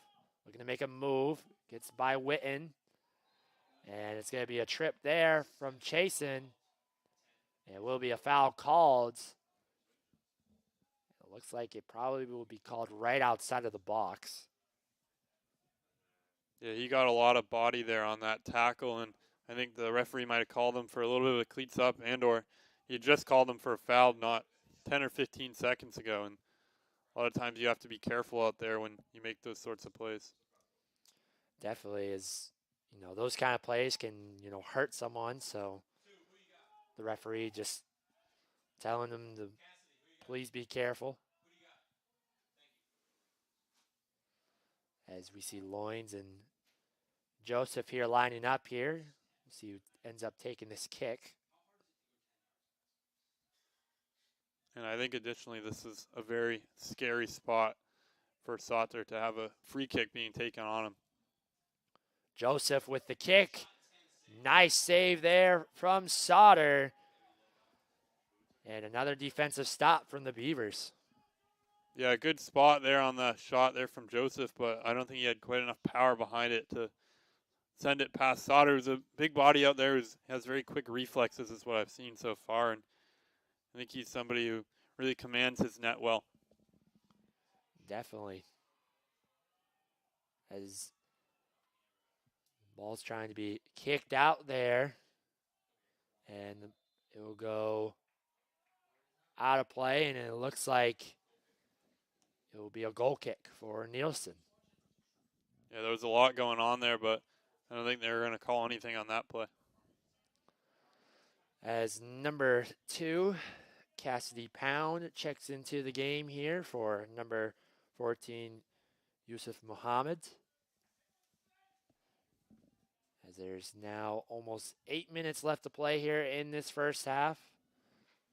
looking to make a move. Gets by Witten. And it's going to be a trip there from Chasen. It will be a foul called. It looks like it probably will be called right outside of the box. Yeah, he got a lot of body there on that tackle, and I think the referee might have called him for a little bit of a cleats up, and/or he just called him for a foul not 10 or 15 seconds ago. And a lot of times you have to be careful out there when you make those sorts of plays. Definitely is, those kind of plays can, hurt someone. So the referee just telling them to please be careful. As we see Loins and Joseph here lining up here. We'll see who ends up taking this kick. And I think additionally this is a very scary spot for Sauter to have a free kick being taken on him. Joseph with the kick. Nice save there from Sauter. And another defensive stop from the Beavers. Yeah, good spot there on the shot there from Joseph, but I don't think he had quite enough power behind it to send it past Sauter. Who's a big body out there, has very quick reflexes is what I've seen so far. And I think he's somebody who really commands his net well. Definitely. As ball's trying to be kicked out there. And it will go out of play, and it looks like it will be a goal kick for Nielsen. Yeah, there was a lot going on there, but I don't think they were going to call anything on that play. As number 2, Cassidy Pound checks into the game here for number 14, Yusuf Muhammad. As there's now almost 8 minutes left to play here in this first half.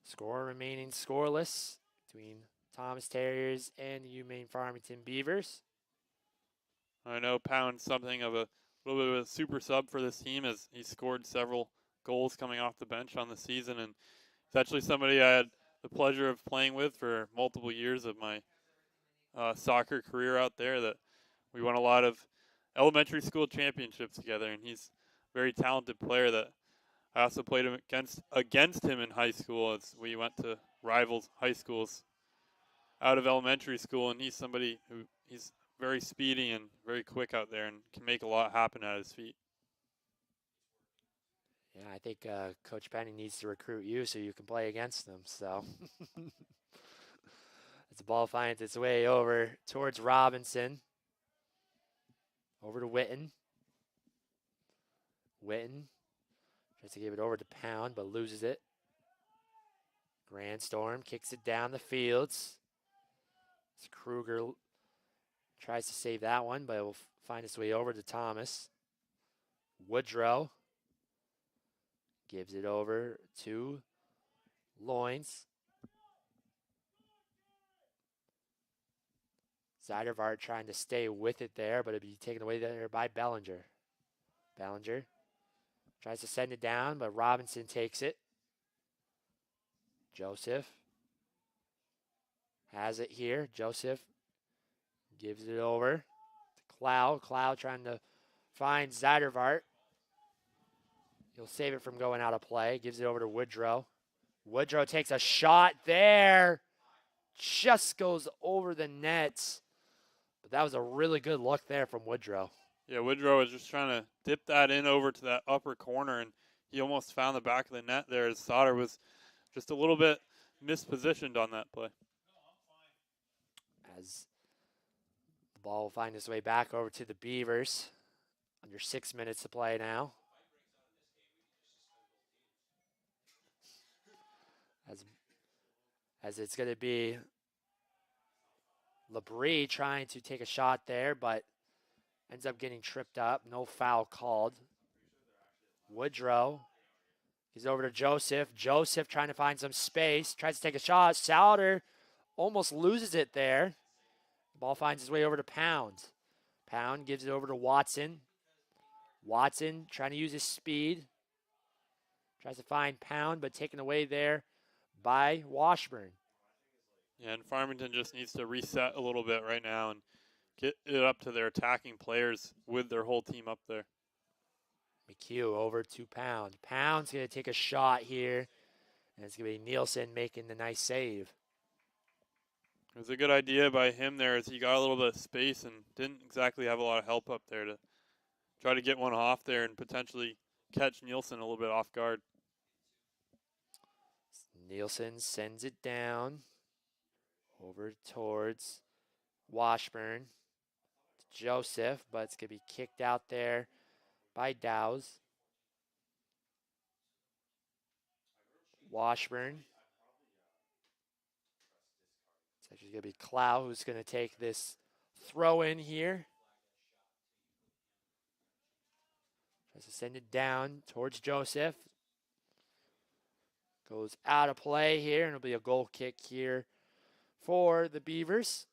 Score remaining scoreless between Thomas Terriers and the UMaine Farmington Beavers. I know Pound's something of a little bit of a super sub for this team, as he scored several goals coming off the bench on the season, and he's actually somebody I had the pleasure of playing with for multiple years of my soccer career out there. That we won a lot of elementary school championships together, and he's a very talented player that I also played against him in high school, as we went to rivals high schools out of elementary school, and he's somebody who he's very speedy and very quick out there and can make a lot happen at his feet. Yeah, I think Coach Penny needs to recruit you so you can play against them. So as the ball finds its way over towards Robinson. Over to Witten. Witten tries to give it over to Pound, but loses it. Grandstorm kicks it down the fields. As Kruger tries to save that one, but it will find its way over to Thomas. Woodrow gives it over to Loins. Zeidervart trying to stay with it there, but it'll be taken away there by Bellinger. Bellinger tries to send it down, but Robinson takes it. Joseph has it here. Joseph gives it over to Cloud. Cloud trying to find Zeidervart. He'll save it from going out of play. Gives it over to Woodrow. Woodrow takes a shot there. Just goes over the net. But that was a really good look there from Woodrow. Yeah, Woodrow was just trying to dip that in over to that upper corner, and he almost found the back of the net there, as Sauter was just a little bit mispositioned on that play. As the ball will find its way back over to the Beavers. Under 6 minutes to play now. As it's going to be Labrie trying to take a shot there, but ends up getting tripped up. No foul called. Woodrow gives over to Joseph. Joseph trying to find some space. Tries to take a shot. Sauter almost loses it there. Ball finds its way over to Pound. Pound gives it over to Watson. Watson trying to use his speed. Tries to find Pound, but taken away there by Washburn. Yeah, and Farmington just needs to reset a little bit right now and get it up to their attacking players with their whole team up there. McHugh over to Pound. Pound's going to take a shot here, and it's going to be Nielsen making the nice save. It was a good idea by him there, as he got a little bit of space and didn't exactly have a lot of help up there to try to get one off there and potentially catch Nielsen a little bit off guard. Nielsen sends it down over towards Washburn. Joseph, but it's going to be kicked out there by Dowes. Washburn. It's actually going to be Clow who's going to take this throw in here. Tries to send it down towards Joseph. Goes out of play here, and it'll be a goal kick here for the Beavers.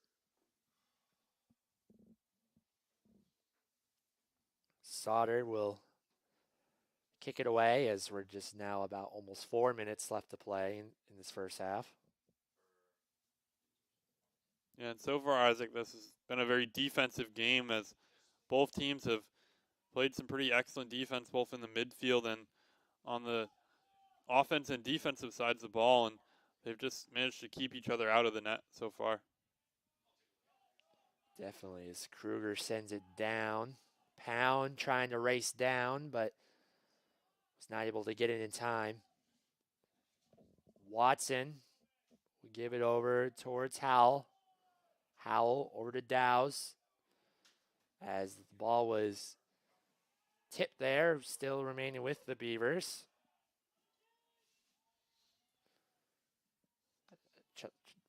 Sauter will kick it away, as we're just now about almost 4 minutes left to play in this first half. Yeah, and so far, Isaac, this has been a very defensive game, as both teams have played some pretty excellent defense, both in the midfield and on the offense and defensive sides of the ball, and they've just managed to keep each other out of the net so far. Definitely, as Kruger sends it down. Pound trying to race down, but was not able to get it in time. Watson will give it over towards Howell. Howell over to Dowes, as the ball was tipped there, still remaining with the Beavers.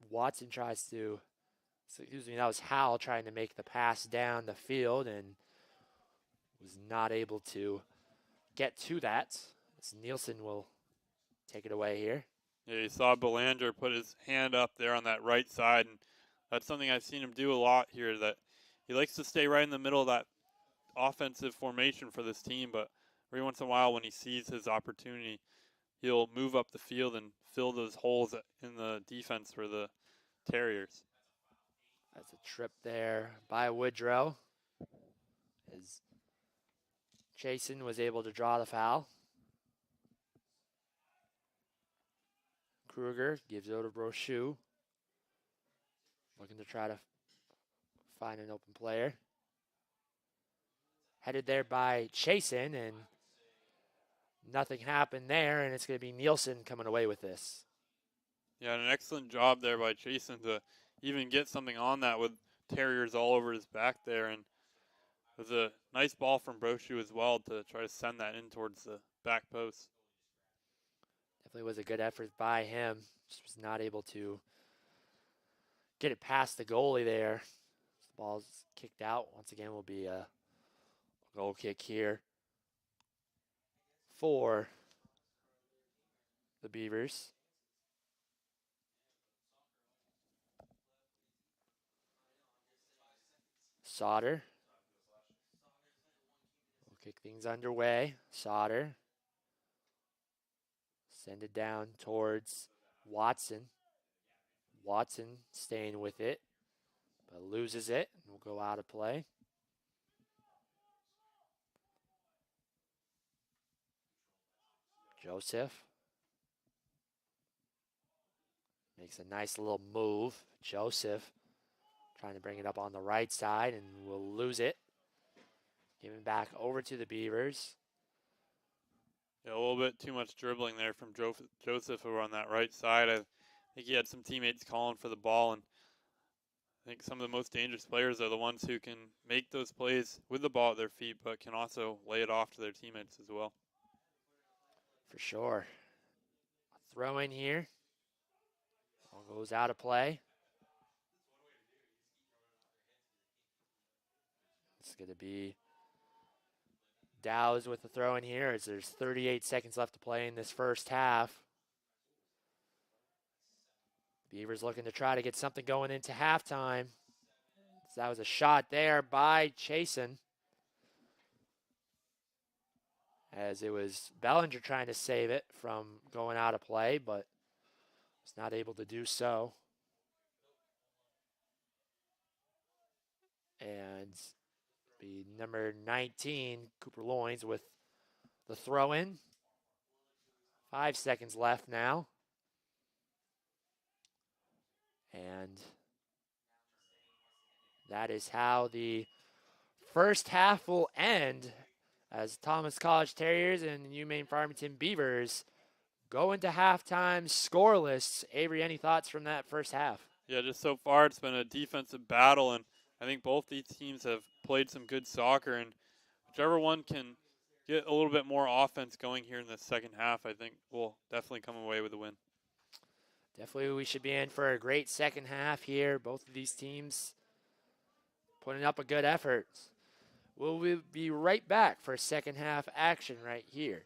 Watson tries to, excuse me, that was Howell trying to make the pass down the field and was not able to get to that. As Nielsen will take it away here. Yeah, you saw Belanger put his hand up there on that right side, and that's something I've seen him do a lot here, that he likes to stay right in the middle of that offensive formation for this team, but every once in a while when he sees his opportunity, he'll move up the field and fill those holes in the defense for the Terriers. That's a trip there by Woodrow, as Jason was able to draw the foul. Kruger gives it over to Brochu, looking to try to find an open player. Headed there by Chasen, and nothing happened there, and it's going to be Nielsen coming away with this. Yeah, an excellent job there by Jason to even get something on that with Terriers all over his back there, and it was a nice ball from Brochu as well to try to send that in towards the back post. Definitely was a good effort by him. Just was not able to get it past the goalie there. The ball's kicked out. Once again, will be a goal kick here for the Beavers. Sauter will kick things underway. Sauter send it down towards Watson. Watson staying with it, but loses it and will go out of play. Joseph makes a nice little move. Joseph trying to bring it up on the right side and will lose it. Giving back over to the Beavers. Yeah, a little bit too much dribbling there from Joseph over on that right side. I think he had some teammates calling for the ball, and I think some of the most dangerous players are the ones who can make those plays with the ball at their feet, but can also lay it off to their teammates as well. For sure. A throw in here. Ball goes out of play. It's going to be Dow's with the throw in here as there's 38 seconds left to play in this first half. Beavers looking to try to get something going into halftime. So that was a shot there by Chasen, as it was Bellinger trying to save it from going out of play, but was not able to do so. And be number 19, Cooper Loins, with the throw in. 5 seconds left now. And that is how the first half will end, as Thomas College Terriers and UMaine Farmington Beavers go into halftime scoreless. Avery, any thoughts from that first half? Yeah, just so far it's been a defensive battle, and I think both these teams have played some good soccer, and whichever one can get a little bit more offense going here in the second half, I think will definitely come away with a win. Definitely we should be in for a great second half here. Both of these teams putting up a good effort. We'll be right back for second half action right here.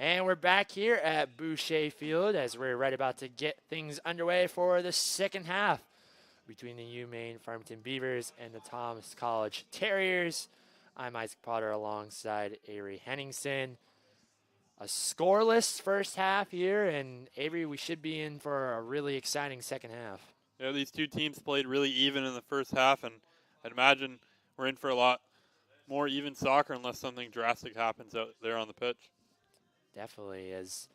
And we're back here at Boucher Field as we're right about to get things underway for the second half between the UMaine Farmington Beavers and the Thomas College Terriers. I'm Isaac Potter alongside Avery Henningsen. A scoreless first half here, and Avery, we should be in for a really exciting second half. Yeah, these two teams played really even in the first half, and I'd imagine we're in for a lot more even soccer unless something drastic happens out there on the pitch. Definitely, as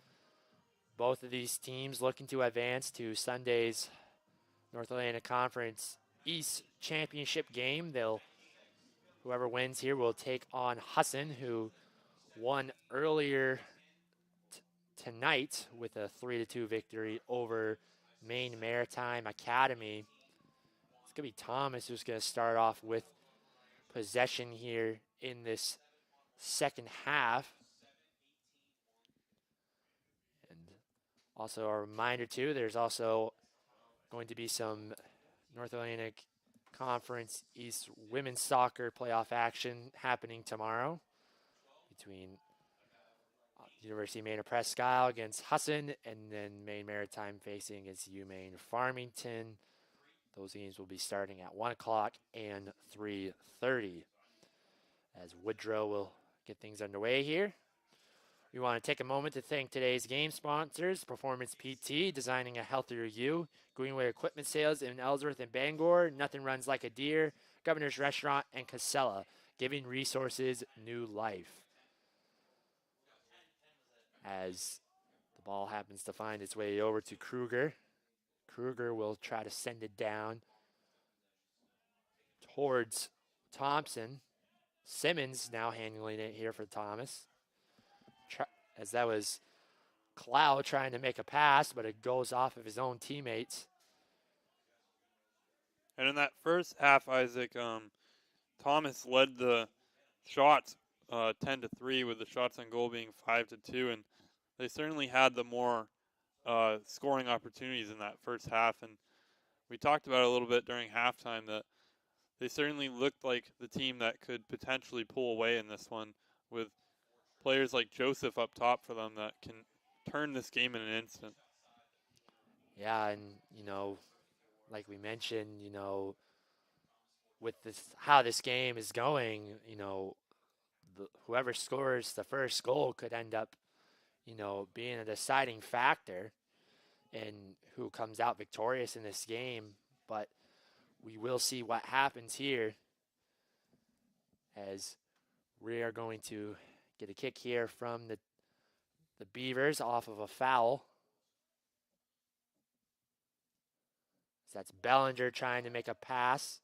both of these teams looking to advance to Sunday's North Atlantic Conference East Championship game. Whoever wins here will take on Husson, who won earlier tonight with a 3-2 victory over Maine Maritime Academy. It's going to be Thomas who's going to start off with possession here in this second half. And also a reminder, too, there's also going to be some North Atlantic Conference East women's soccer playoff action happening tomorrow between University of Maine of Presque Isle against Husson, and then Maine Maritime facing against UMaine Farmington. Those games will be starting at 1 o'clock and 3:30. As Woodrow will get things underway here. We want to take a moment to thank today's game sponsors, Performance PT, designing a healthier you, Greenway Equipment Sales in Ellsworth and Bangor, Nothing Runs Like a Deer, Governor's Restaurant, and Casella, giving resources new life. As the ball happens to find its way over to Kruger. Kruger will try to send it down towards Thompson. Simmons now handling it here for Thomas. As that was Cloud trying to make a pass, but it goes off of his own teammates. And in that first half, Isaac, Thomas led the shots 10-3, with the shots on goal being 5-2, and they certainly had the more scoring opportunities in that first half. And we talked about it a little bit during halftime that they certainly looked like the team that could potentially pull away in this one, with players like Joseph up top for them that can turn this game in an instant. Yeah, and, like we mentioned, with how this game is going, whoever scores the first goal could end up, being a deciding factor in who comes out victorious in this game. But we will see what happens here, as we are going to get a kick here from the Beavers off of a foul. So that's Bellinger trying to make a pass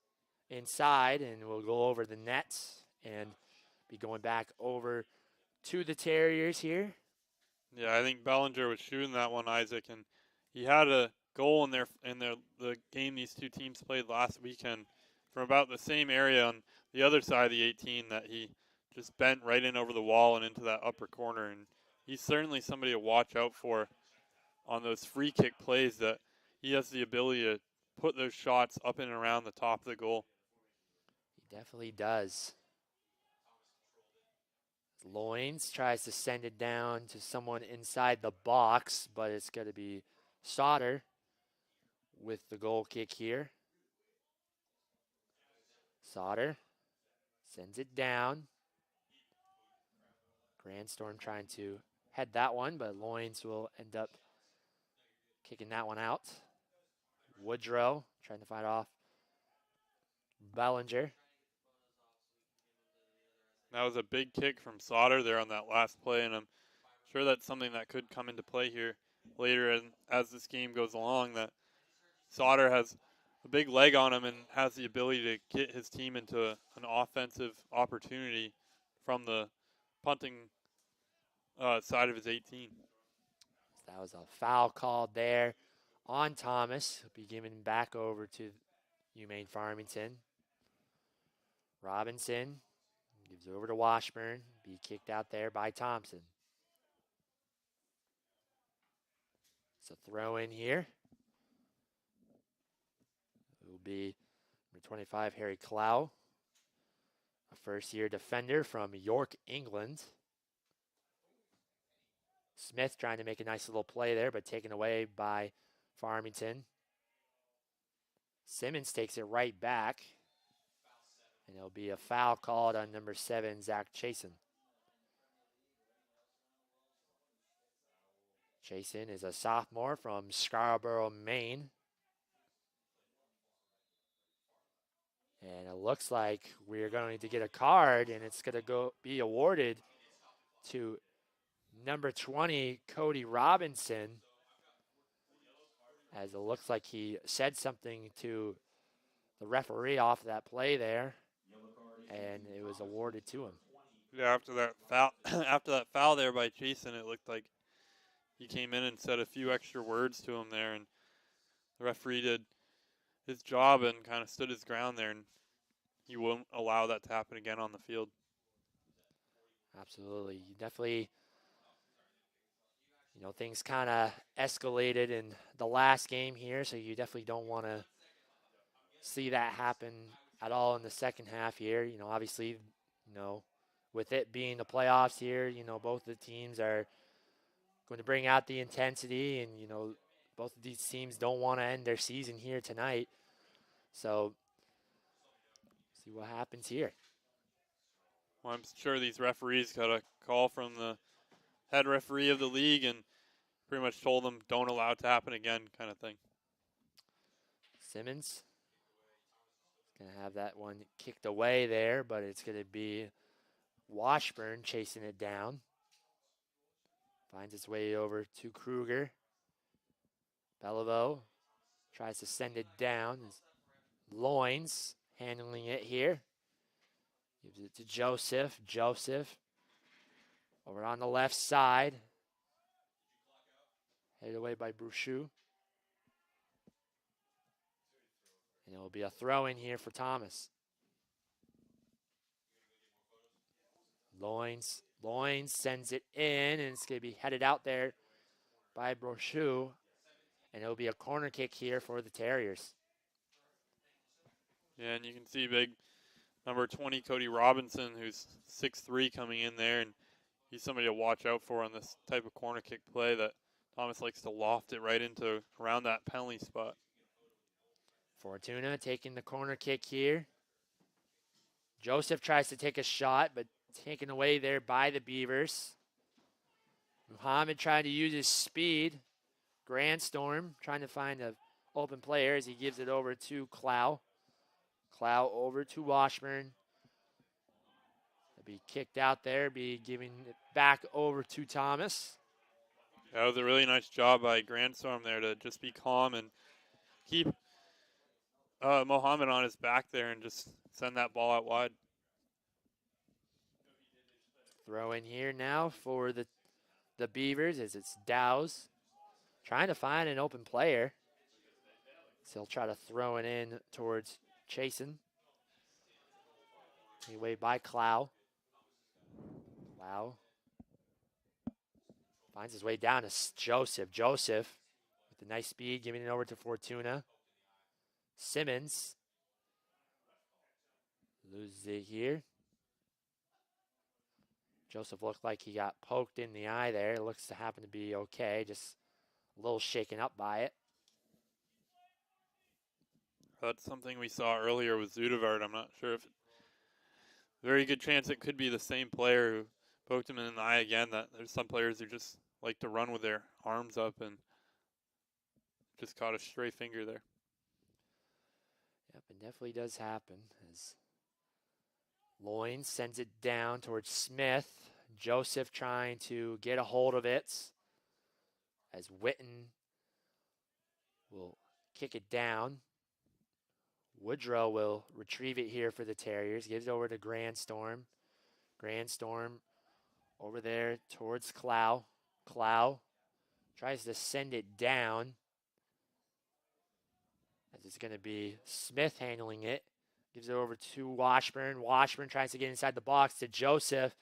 inside, and will go over the net and be going back over to the Terriers here. Yeah, I think Bellinger was shooting that one, Isaac, and he had a goal in the game these two teams played last weekend from about the same area on the other side of the 18 that he just bent right in over the wall and into that upper corner. And he's certainly somebody to watch out for on those free kick plays, that he has the ability to put those shots up and around the top of the goal. He definitely does. Loins tries to send it down to someone inside the box, but it's going to be Sauter with the goal kick here. Sauter sends it down. Grandstorm trying to head that one, but Loins will end up kicking that one out. Woodrow trying to fight off Bellinger. That was a big kick from Sauter there on that last play, and I'm sure that's something that could come into play here later as this game goes along, that Sauter has a big leg on him and has the ability to get his team into an offensive opportunity from the punting side of his 18. That was a foul called there on Thomas. He'll be given back over to UMaine Farmington. Robinson gives it over to Washburn. Be kicked out there by Thompson. It's a throw in here. It will be number 25, Harry Clow, a first-year defender from York, England. Smith trying to make a nice little play there, but taken away by Farmington. Simmons takes it right back. And it'll be a foul called on number 7, Zach Chasen. Chasen is a sophomore from Scarborough, Maine. And it looks like we're going to get a card, and it's going to be awarded to number 20, Cody Robinson, as it looks like he said something to the referee off that play there, and it was awarded to him. Yeah, after that foul, after that foul there by Jason, it looked like he came in and said a few extra words to him there, and the referee did his job and kind of stood his ground there, and he won't allow that to happen again on the field. Absolutely. You definitely, things kind of escalated in the last game here, so you definitely don't want to see that happen at all in the second half here. Obviously, with it being the playoffs here, both the teams are going to bring out the intensity, and, both of these teams don't want to end their season here tonight. So, see what happens here. Well, I'm sure these referees got a call from the head referee of the league and pretty much told them don't allow it to happen again, kind of thing. Simmons is going to have that one kicked away there, but it's going to be Washburn chasing it down. Finds its way over to Kruger. Beliveau tries to send it down. Loins handling it here. Gives it to Joseph. Joseph over on the left side. Headed away by Bruchou. And it will be a throw in here for Thomas. Loins sends it in, and it's going to be headed out there by Bruchou. And it'll be a corner kick here for the Terriers. Yeah, and you can see big number 20, Cody Robinson, who's 6'3", coming in there, and he's somebody to watch out for on this type of corner kick play that Thomas likes to loft it right into around that penalty spot. Fortuna taking the corner kick here. Joseph tries to take a shot, but taken away there by the Beavers. Muhammad trying to use his speed. Grandstorm trying to find an open player as he gives it over to Clow. Clow over to Washburn. He'll be kicked out there, be giving it back over to Thomas. That was a really nice job by Grandstorm there to just be calm and keep Mohammed on his back there and just send that ball out wide. Throw in here now for the Beavers as it's Dow's trying to find an open player. So he'll try to throw it in towards Chasen. Anyway, by Clow. Clow finds his way down to Joseph. Joseph with the nice speed, giving it over to Fortuna. Simmons loses it here. Joseph looked like he got poked in the eye there. It looks to happen to be okay, just a little shaken up by it. That's something we saw earlier with Zudevard. I'm not sure if very good chance it could be the same player who poked him in the eye again. That there's some players who just like to run with their arms up and just caught a stray finger there. Yep, it definitely does happen. As Loins sends it down towards Smith. Joseph trying to get a hold of it as Witten will kick it down. Woodrow will retrieve it here for the Terriers. Gives it over to Grandstorm. Grandstorm over there towards Clow. Clow tries to send it down. As it's going to be Smith handling it. Gives it over to Washburn. Washburn tries to get inside the box to Joseph.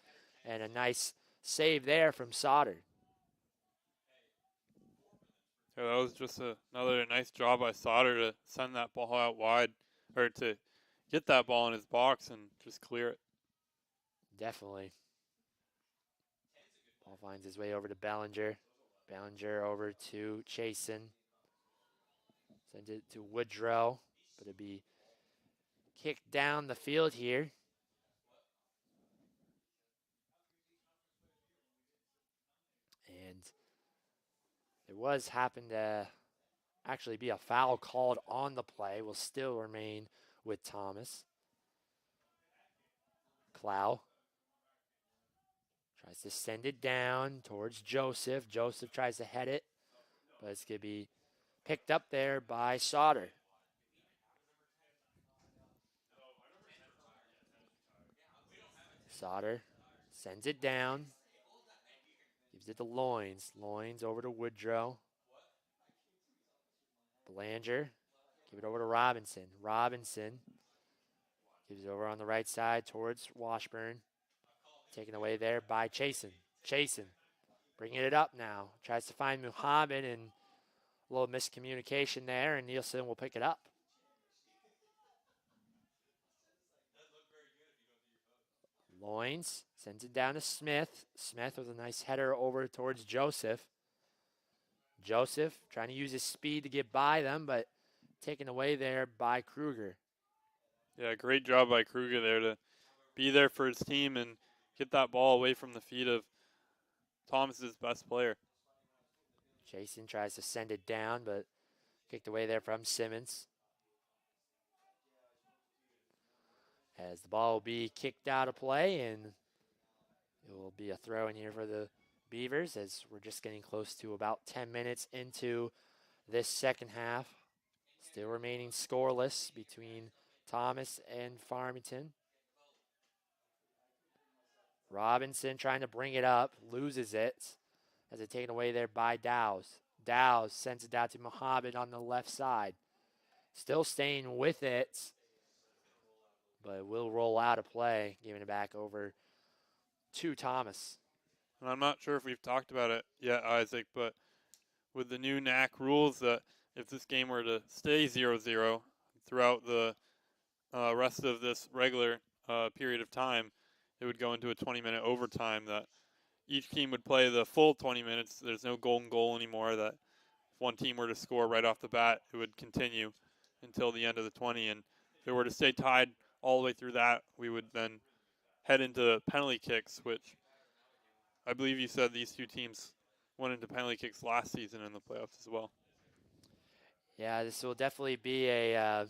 And a nice save there from Sauter. Yeah, that was just another nice job by Sauter to send that ball out wide, or to get that ball in his box and just clear it. Definitely. Ball finds his way over to Bellinger. Bellinger over to Chasen. Sends it to Woodrow, but it'd be kicked down the field here. And it happened to actually be a foul called on the play. Will still remain with Thomas. Clow tries to send it down towards Joseph. Joseph tries to head it, but it's going to be picked up there by Sauter. Sauter sends it down. Gives it to Loins. Loins over to Woodrow. Belanger. Give it over to Robinson. Robinson gives it over on the right side towards Washburn. Taken away there by Chasen. Chasen bringing it up now. Tries to find Muhammad, and a little miscommunication there, and Nielsen will pick it up. Loins sends it down to Smith. Smith with a nice header over towards Joseph. Joseph trying to use his speed to get by them, but taken away there by Kruger. Yeah, great job by Kruger there to be there for his team and get that ball away from the feet of Thomas's best player. Jason tries to send it down, but kicked away there from Simmons. As the ball will be kicked out of play, and it will be a throw in here for the Beavers, as we're just getting close to about 10 minutes into this second half. Still remaining scoreless between Thomas and Farmington. Robinson trying to bring it up, loses it, as it's taken away there by Dowse. Dowse sends it down to Muhammad on the left side. Still staying with it, but will roll out of play, giving it back over to Thomas. And I'm not sure if we've talked about it yet, Isaac, but with the new NAC rules, that if this game were to stay 0-0 throughout the rest of this regular period of time, it would go into a 20-minute overtime that each team would play the full 20 minutes. There's no golden goal anymore, that if one team were to score right off the bat, it would continue until the end of the 20. And if it were to stay tied all the way through that, we would then head into penalty kicks, which I believe you said these two teams went into penalty kicks last season in the playoffs as well. Yeah, this will definitely be an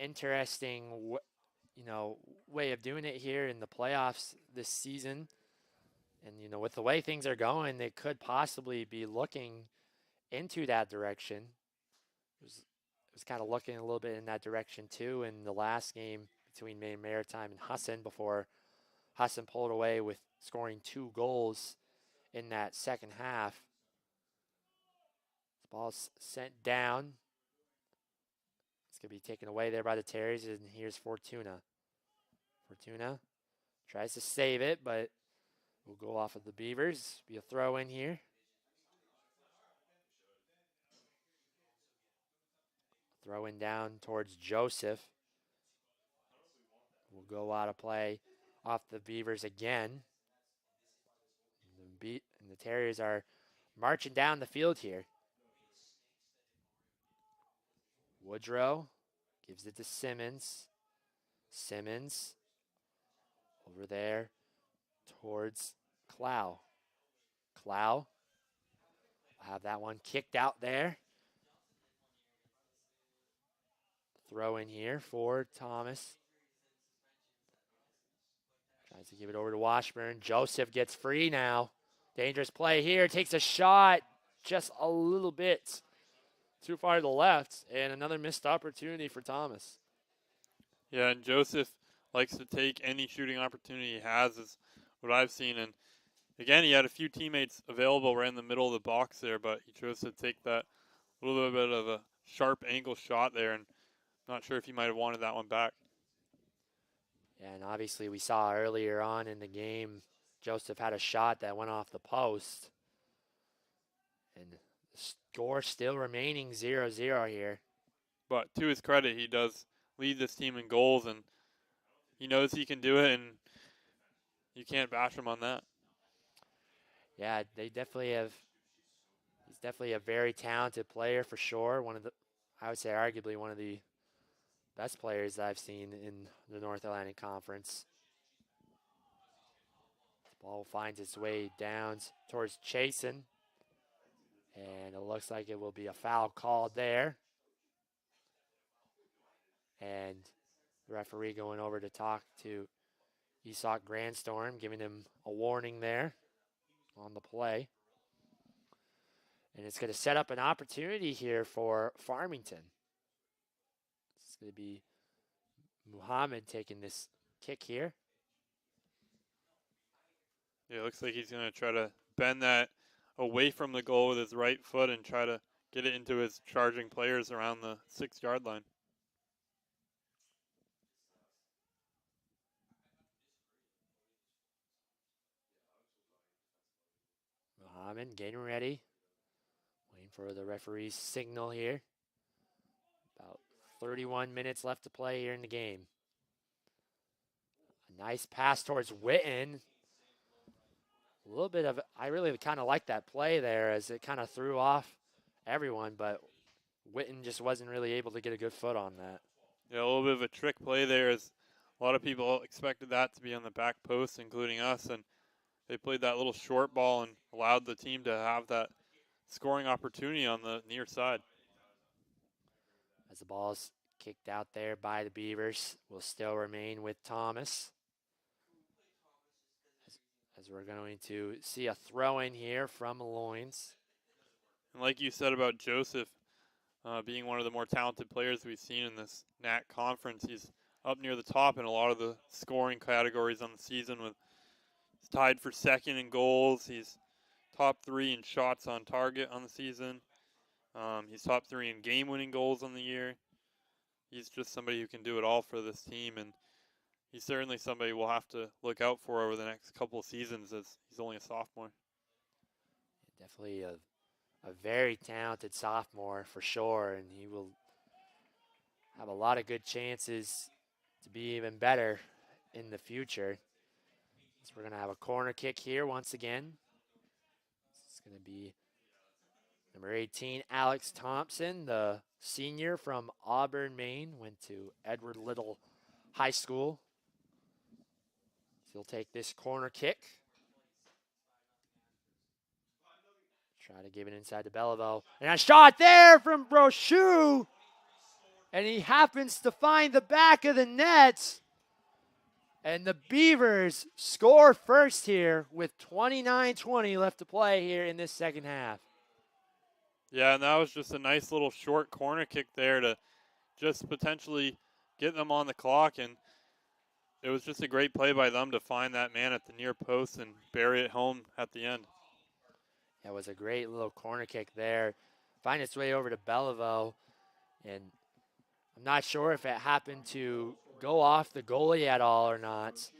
interesting way of doing it here in the playoffs this season. And, with the way things are going, they could possibly be looking into that direction. It was kind of looking a little bit in that direction, too, in the last game between Maine Maritime and Husson, before Husson pulled away with scoring 2 goals in that second half. The ball's sent down. It's going to be taken away there by the Terriers, and here's Fortuna. Fortuna tries to save it, but will go off of the Beavers. Be a throw in here. Throw in down towards Joseph. Will go out of play off the Beavers again. And the Terriers are marching down the field here. Woodrow gives it to Simmons. Simmons over there towards Clow. Clow will have that one kicked out there. Throw in here for Thomas. Tries to give it over to Washburn. Joseph gets free now. Dangerous play here. Takes a shot just a little bit too far to the left. And another missed opportunity for Thomas. Yeah, and Joseph likes to take any shooting opportunity he has, is what I've seen. And again, he had a few teammates available right in the middle of the box there, but he chose to take that little bit of a sharp angle shot there, and not sure if he might have wanted that one back. Yeah, and obviously we saw earlier on in the game, Joseph had a shot that went off the post. And the score still remaining 0-0 here. But to his credit, he does lead this team in goals, and he knows he can do it, and you can't bash him on that. Yeah, they definitely have. He's definitely a very talented player for sure. I would say arguably one of the best players I've seen in the North Atlantic Conference. The ball finds its way down towards Chasen. And it looks like it will be a foul called there. And the referee going over to talk to Esoc Grandstorm, giving him a warning there on the play. And it's going to set up an opportunity here for Farmington. It's going to be Muhammad taking this kick here. Yeah, it looks like he's going to try to bend that away from the goal with his right foot and try to get it into his charging players around the 6-yard line. Muhammad getting ready. Waiting for the referee's signal here. About 31 minutes left to play here in the game. A nice pass towards Witten. A little bit of, I really kind of like that play there as it kind of threw off everyone, but Witten just wasn't really able to get a good foot on that. Yeah, a little bit of a trick play there, as a lot of people expected that to be on the back post, including us, and they played that little short ball and allowed the team to have that scoring opportunity on the near side. As the ball's kicked out there by the Beavers, will still remain with Thomas. As we're going to see a throw in here from Loins. And like you said about Joseph being one of the more talented players we've seen in this NAC conference, he's up near the top in a lot of the scoring categories on the season. He's tied for second in goals. He's top 3 in shots on target on the season. He's top 3 in game-winning goals on the year. He's just somebody who can do it all for this team, and he's certainly somebody we'll have to look out for over the next couple of seasons, as he's only a sophomore. Definitely a very talented sophomore for sure, and he will have a lot of good chances to be even better in the future. So we're going to have a corner kick here once again. It's going to be number 18, Alex Thompson, the senior from Auburn, Maine, went to Edward Little High School. So he'll take this corner kick. Try to give it inside to Belleville. And a shot there from Brochu. And he happens to find the back of the net. And the Beavers score first here with 29:20 left to play here in this second half. Yeah, and that was just a nice little short corner kick there to just potentially get them on the clock. And it was just a great play by them to find that man at the near post and bury it home at the end. That was a great little corner kick there. Find its way over to Belleville. And I'm not sure if it happened to go off the goalie at all or not,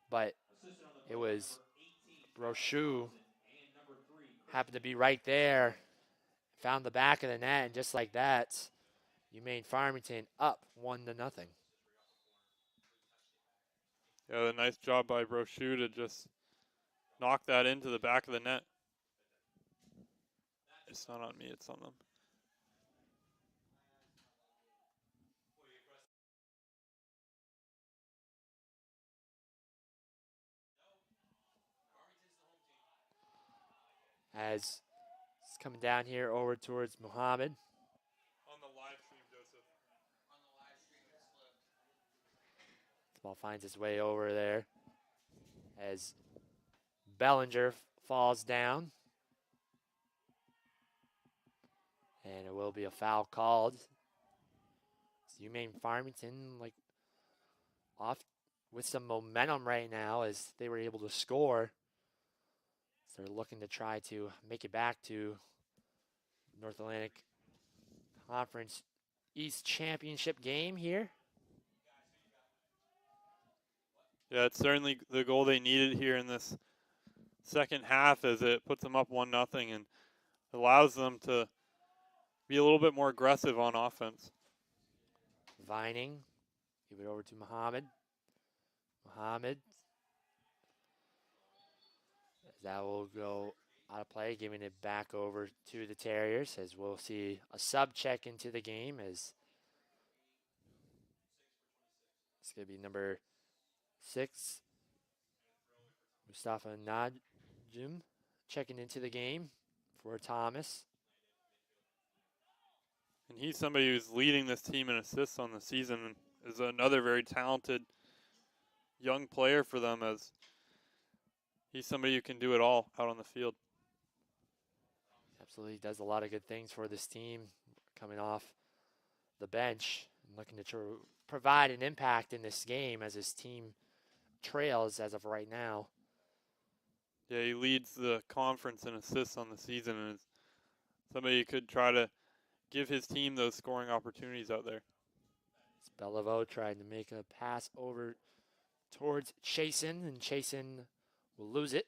but it was Brochu happened to be right there, found the back of the net, and just like that, UMaine Farmington up 1-0. Yeah, a nice job by Brochu to just knock that into the back of the net. It's not on me, it's on them. As it's coming down here over towards Muhammad. On the live stream, Joseph. The ball finds its way over there as Bellinger falls down. And it will be a foul called. So UMaine Farmington off with some momentum right now as they were able to score. So they're looking to try to make it back to North Atlantic Conference East Championship game here. Yeah, it's certainly the goal they needed here in this second half, as it puts them up 1-0 and allows them to be a little bit more aggressive on offense. Vining, give it over to Muhammad. Muhammad. That will go Out of play, giving it back over to the Terriers as we'll see a sub check into the game as it's going to be number 6, Mustafa Najim, checking into the game for Thomas. And he's somebody who's leading this team in assists on the season and is another very talented young player for them, as he's somebody who can do it all out on the field. Absolutely does a lot of good things for this team coming off the bench and looking to provide an impact in this game as his team trails as of right now. Yeah, he leads the conference in assists on the season and is somebody who could try to give his team those scoring opportunities out there. It's Beliveau trying to make a pass over towards Chasen, and Chasen will lose it.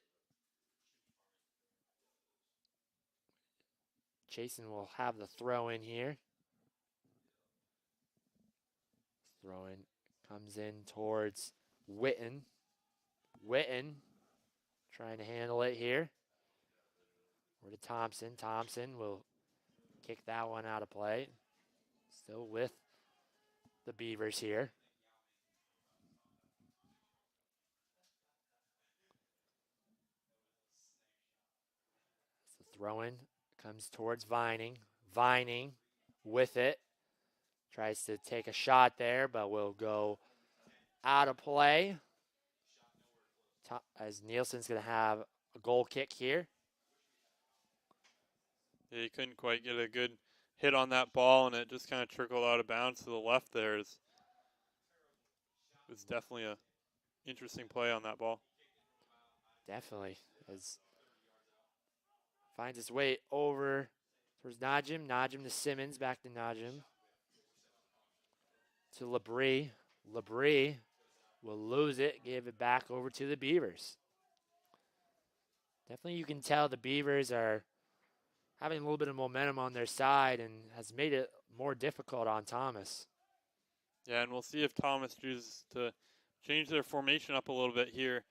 Chasen will have the throw in here. Throw in comes in towards Witten. Witten trying to handle it here. Over to Thompson. Thompson will kick that one out of play. Still with the Beavers here. The throw-in comes towards Vining. Vining with it. Tries to take a shot there, but will go out of play. As Nielsen's going to have a goal kick here. Yeah, he couldn't quite get a good hit on that ball, and it just kind of trickled out of bounds to the left there. It was definitely a interesting play on that ball. Definitely. As finds his way over towards Najim. Najim to Simmons. Back to Najim. To Labrie. Labrie will lose it. Give it back over to the Beavers. Definitely you can tell the Beavers are having a little bit of momentum on their side and has made it more difficult on Thomas. Yeah, and we'll see if Thomas chooses to change their formation up a little bit here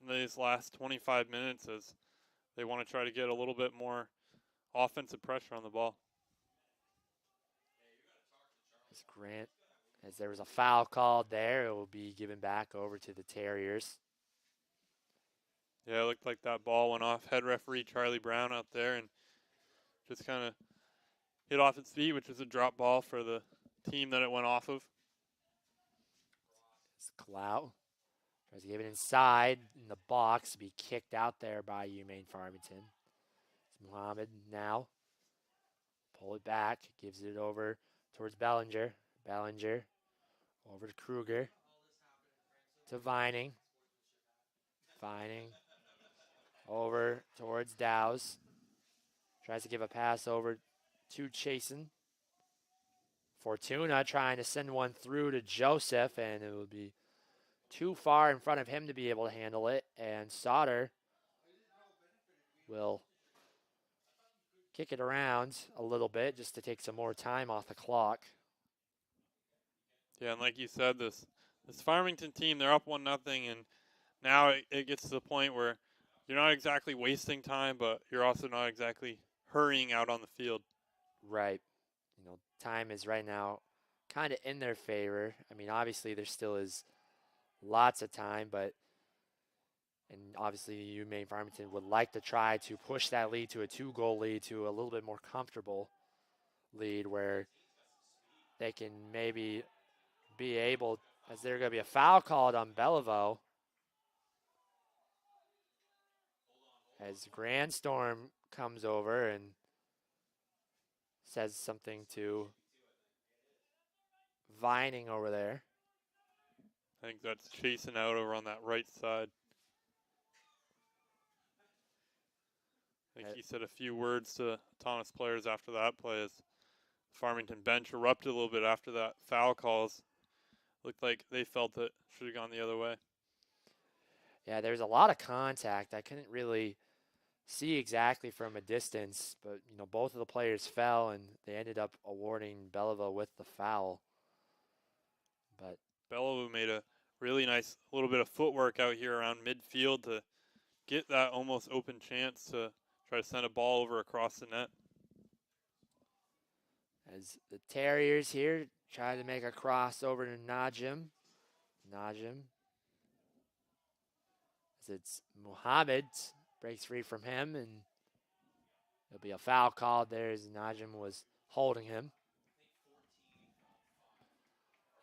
in these last 25 minutes as they want to try to get a little bit more offensive pressure on the ball. As there was a foul called there, it will be given back over to the Terriers. Yeah, it looked like that ball went off head referee Charlie Brown out there and just kind of hit off its feet, which is a drop ball for the team that it went off of. It's Clout. Tries to give it inside in the box, be kicked out there by UMaine Farmington. It's Muhammad now. Pull it back, gives it over towards Bellinger. Bellinger over to Kruger. To Vining. Vining over towards Dowse. Tries to give a pass over to Chasen. Fortuna trying to send one through to Joseph, and it will be too far in front of him to be able to handle it. And Sauter will kick it around a little bit just to take some more time off the clock. Yeah, and like you said, this Farmington team, they're up 1-0, and now it gets to the point where you're not exactly wasting time, but you're also not exactly hurrying out on the field. Right. You know, time is right now kind of in their favor. I mean, obviously there still is lots of time, and obviously UMaine Farmington would like to try to push that lead to a 2-goal lead to a little bit more comfortable lead where they can maybe be able, as there's going to be a foul called on Beliveau. As Grandstorm comes over and says something to Vining over there. I think that's chasing out over on that right side. I think he said a few words to Thomas players after that play as Farmington bench erupted a little bit after that foul calls. Looked like they felt it should have gone the other way. Yeah, there's a lot of contact. I couldn't really see exactly from a distance, but you know, both of the players fell and they ended up awarding Beliveau with the foul. But Beliveau made a really nice little bit of footwork out here around midfield to get that almost open chance to try to send a ball over across the net. As the Terriers here try to make a crossover to Najim. Najim. As it's Muhammad breaks free from him, and there'll be a foul called there as Najim was holding him.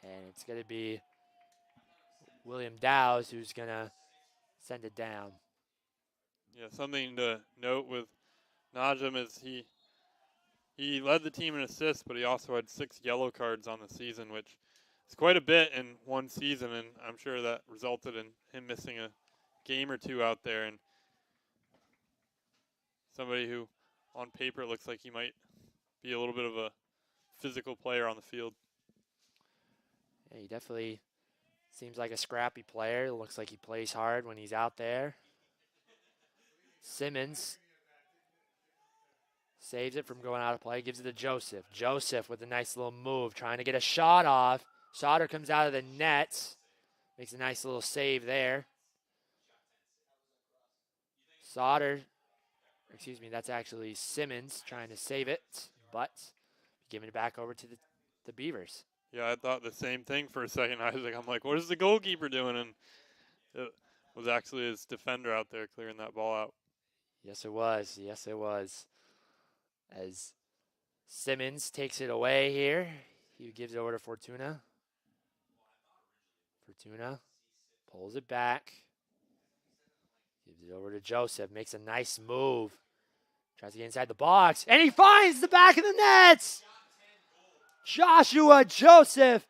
And it's going to be William Dowes who's going to send it down. Yeah, something to note with Najim is he led the team in assists, but he also had 6 yellow cards on the season, which is quite a bit in one season, and I'm sure that resulted in him missing a game or two out there. And somebody who, on paper, looks like he might be a little bit of a physical player on the field. Yeah, he definitely seems like a scrappy player. Looks like he plays hard when he's out there. Simmons saves it from going out of play, gives it to Joseph. Joseph with a nice little move, trying to get a shot off. Sauter comes out of the net, makes a nice little save there. Sauter, excuse me, that's actually Simmons trying to save it, but giving it back over to the Beavers. Yeah, I thought the same thing for a second, Isaac. I'm like, what is the goalkeeper doing? And it was actually his defender out there clearing that ball out. Yes, it was. Yes, it was. As Simmons takes it away here, he gives it over to Fortuna. Fortuna pulls it back. Gives it over to Joseph. Makes a nice move. Tries to get inside the box. And he finds the back of the net. Joshua Joseph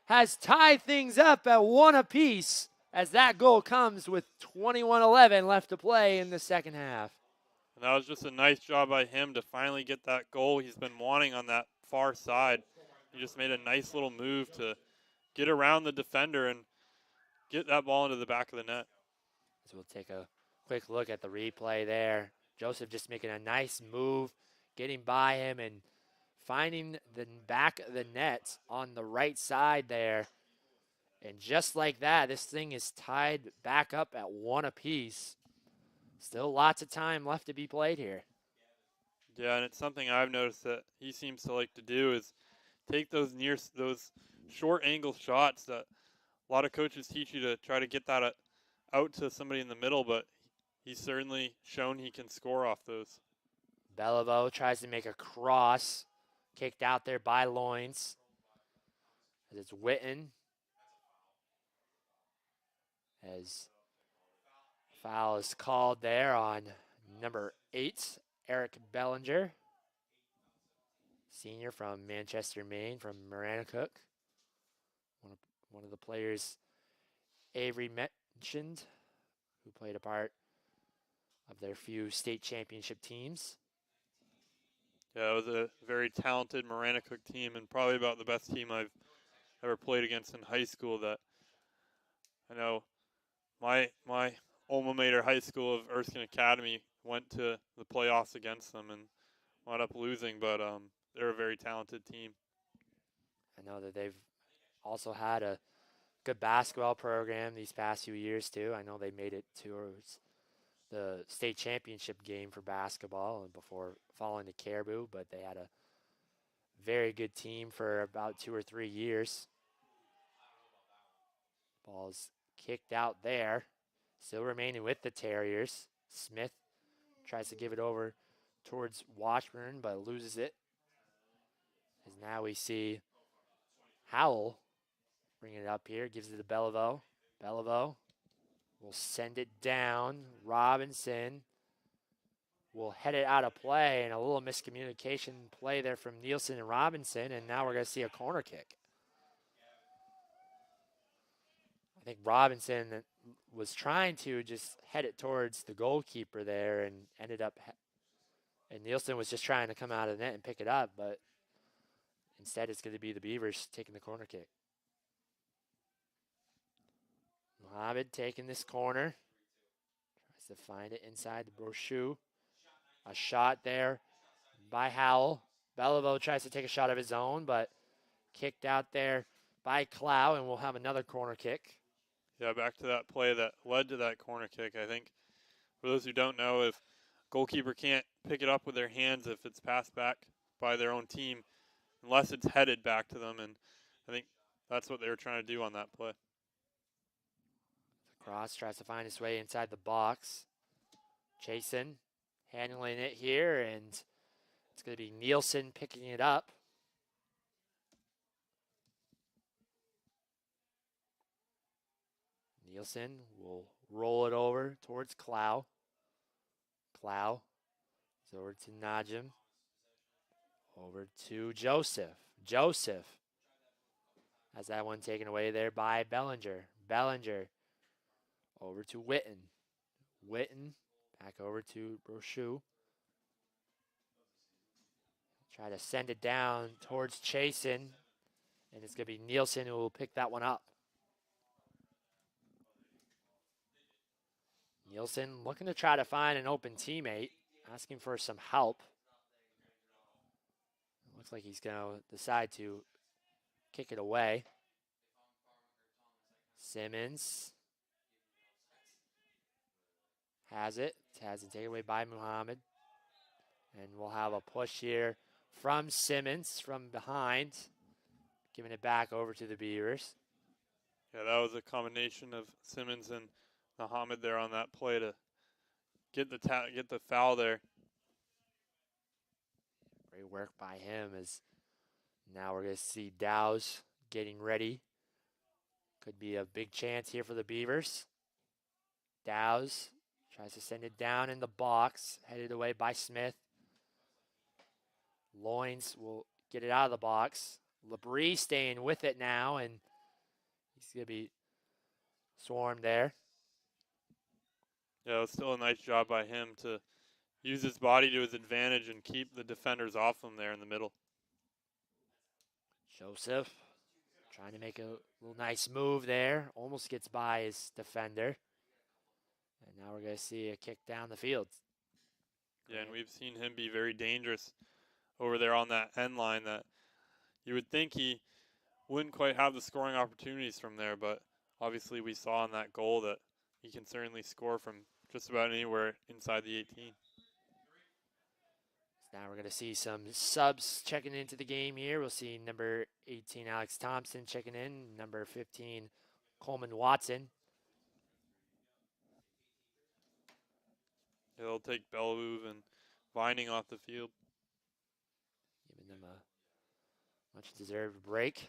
has tied things up at 1 apiece as that goal comes with 21:11 left to play in the second half. And that was just a nice job by him to finally get that goal he's been wanting on that far side. He just made a nice little move to get around the defender and get that ball into the back of the net. So we'll take a quick look at the replay there. Joseph just making a nice move, getting by him and finding the back of the net on the right side there. And just like that, this thing is tied back up at 1 apiece. Still lots of time left to be played here. Yeah, and it's something I've noticed that he seems to like to do is take those short angle shots that a lot of coaches teach you to try to get that out to somebody in the middle, but he's certainly shown he can score off those. Beliveau tries to make a cross, kicked out there by Loins. As it's Witten. As foul is called there on number 8, Eric Bellinger, senior from Manchester, Maine, from Maranacook. One of the players Avery mentioned, who played a part of their few state championship teams. Yeah, it was a very talented Maranacook team and probably about the best team I've ever played against in high school. That I know my alma mater high school of Erskine Academy went to the playoffs against them and wound up losing, but they're a very talented team. I know that they've also had a good basketball program these past few years too. I know they made it to the state championship game for basketball and before falling to Caribou, but they had a very good team for about 2 or 3 years. Ball's kicked out there. Still remaining with the Terriers. Smith tries to give it over towards Washburn, but loses it. As now we see Howell bringing it up here. Gives it to Beliveau. Beliveau will send it down. Robinson will head it out of play, and a little miscommunication play there from Nielsen and Robinson, and now we're going to see a corner kick. I think Robinson was trying to just head it towards the goalkeeper there and ended up, and Nielsen was just trying to come out of the net and pick it up, but instead it's going to be the Beavers taking the corner kick. Mohamed taking this corner. Tries to find it inside the Brochu. A shot there by Howell. Beliveau tries to take a shot of his own, but kicked out there by Clow, and we'll have another corner kick. Yeah, back to that play that led to that corner kick. I think for those who don't know, if goalkeeper can't pick it up with their hands if it's passed back by their own team unless it's headed back to them, and I think that's what they were trying to do on that play. Cross tries to find his way inside the box. Jason handling it here, and it's going to be Nielsen picking it up. Nielsen will roll it over towards Clow. Clow is over to Najim. Over to Joseph. Joseph has that one taken away there by Bellinger. Bellinger over to Witten. Witten back over to Brochu. Try to send it down towards Chasen, and it's going to be Nielsen who will pick that one up. Nielsen looking to try to find an open teammate, asking for some help. Looks like he's going to decide to kick it away. Simmons has it. Has it taken away by Muhammad. And we'll have a push here from Simmons from behind, giving it back over to the Beavers. Yeah, that was a combination of Simmons and Muhammad there on that play to get the foul there. Great work by him, as now we're going to see Dow's getting ready. Could be a big chance here for the Beavers. Dow's tries to send it down in the box, headed away by Smith. Loins will get it out of the box. Labrie staying with it now, and he's going to be swarmed there. Yeah, it was still a nice job by him to use his body to his advantage and keep the defenders off him there in the middle. Joseph trying to make a little nice move there. Almost gets by his defender. And now we're going to see a kick down the field. Yeah, and we've seen him be very dangerous over there on that end line that you would think he wouldn't quite have the scoring opportunities from there, but obviously we saw in that goal that he can certainly score from just about anywhere inside the 18. Now we're going to see some subs checking into the game here. We'll see number 18, Alex Thompson, checking in. Number 15, Coleman Watson. They'll take Bellevue and Vining off the field. Giving them a much-deserved break.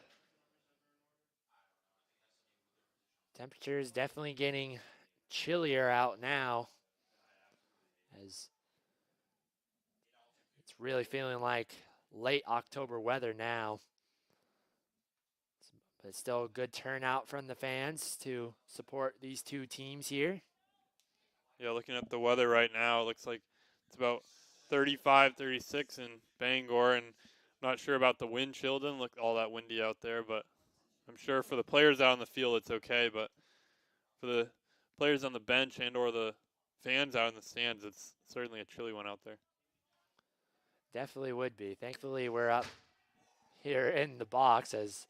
Temperature is definitely getting chillier out now, as it's really feeling like late October weather now. But it's still a good turnout from the fans to support these two teams here. Yeah, looking at the weather right now, it looks like it's about 35, 36 in Bangor, and I'm not sure about the wind chill. Doesn't look all that windy out there, but I'm sure for the players out on the field it's okay, but for the players on the bench and or the fans out in the stands, it's certainly a chilly one out there. Definitely would be. Thankfully, we're up here in the box as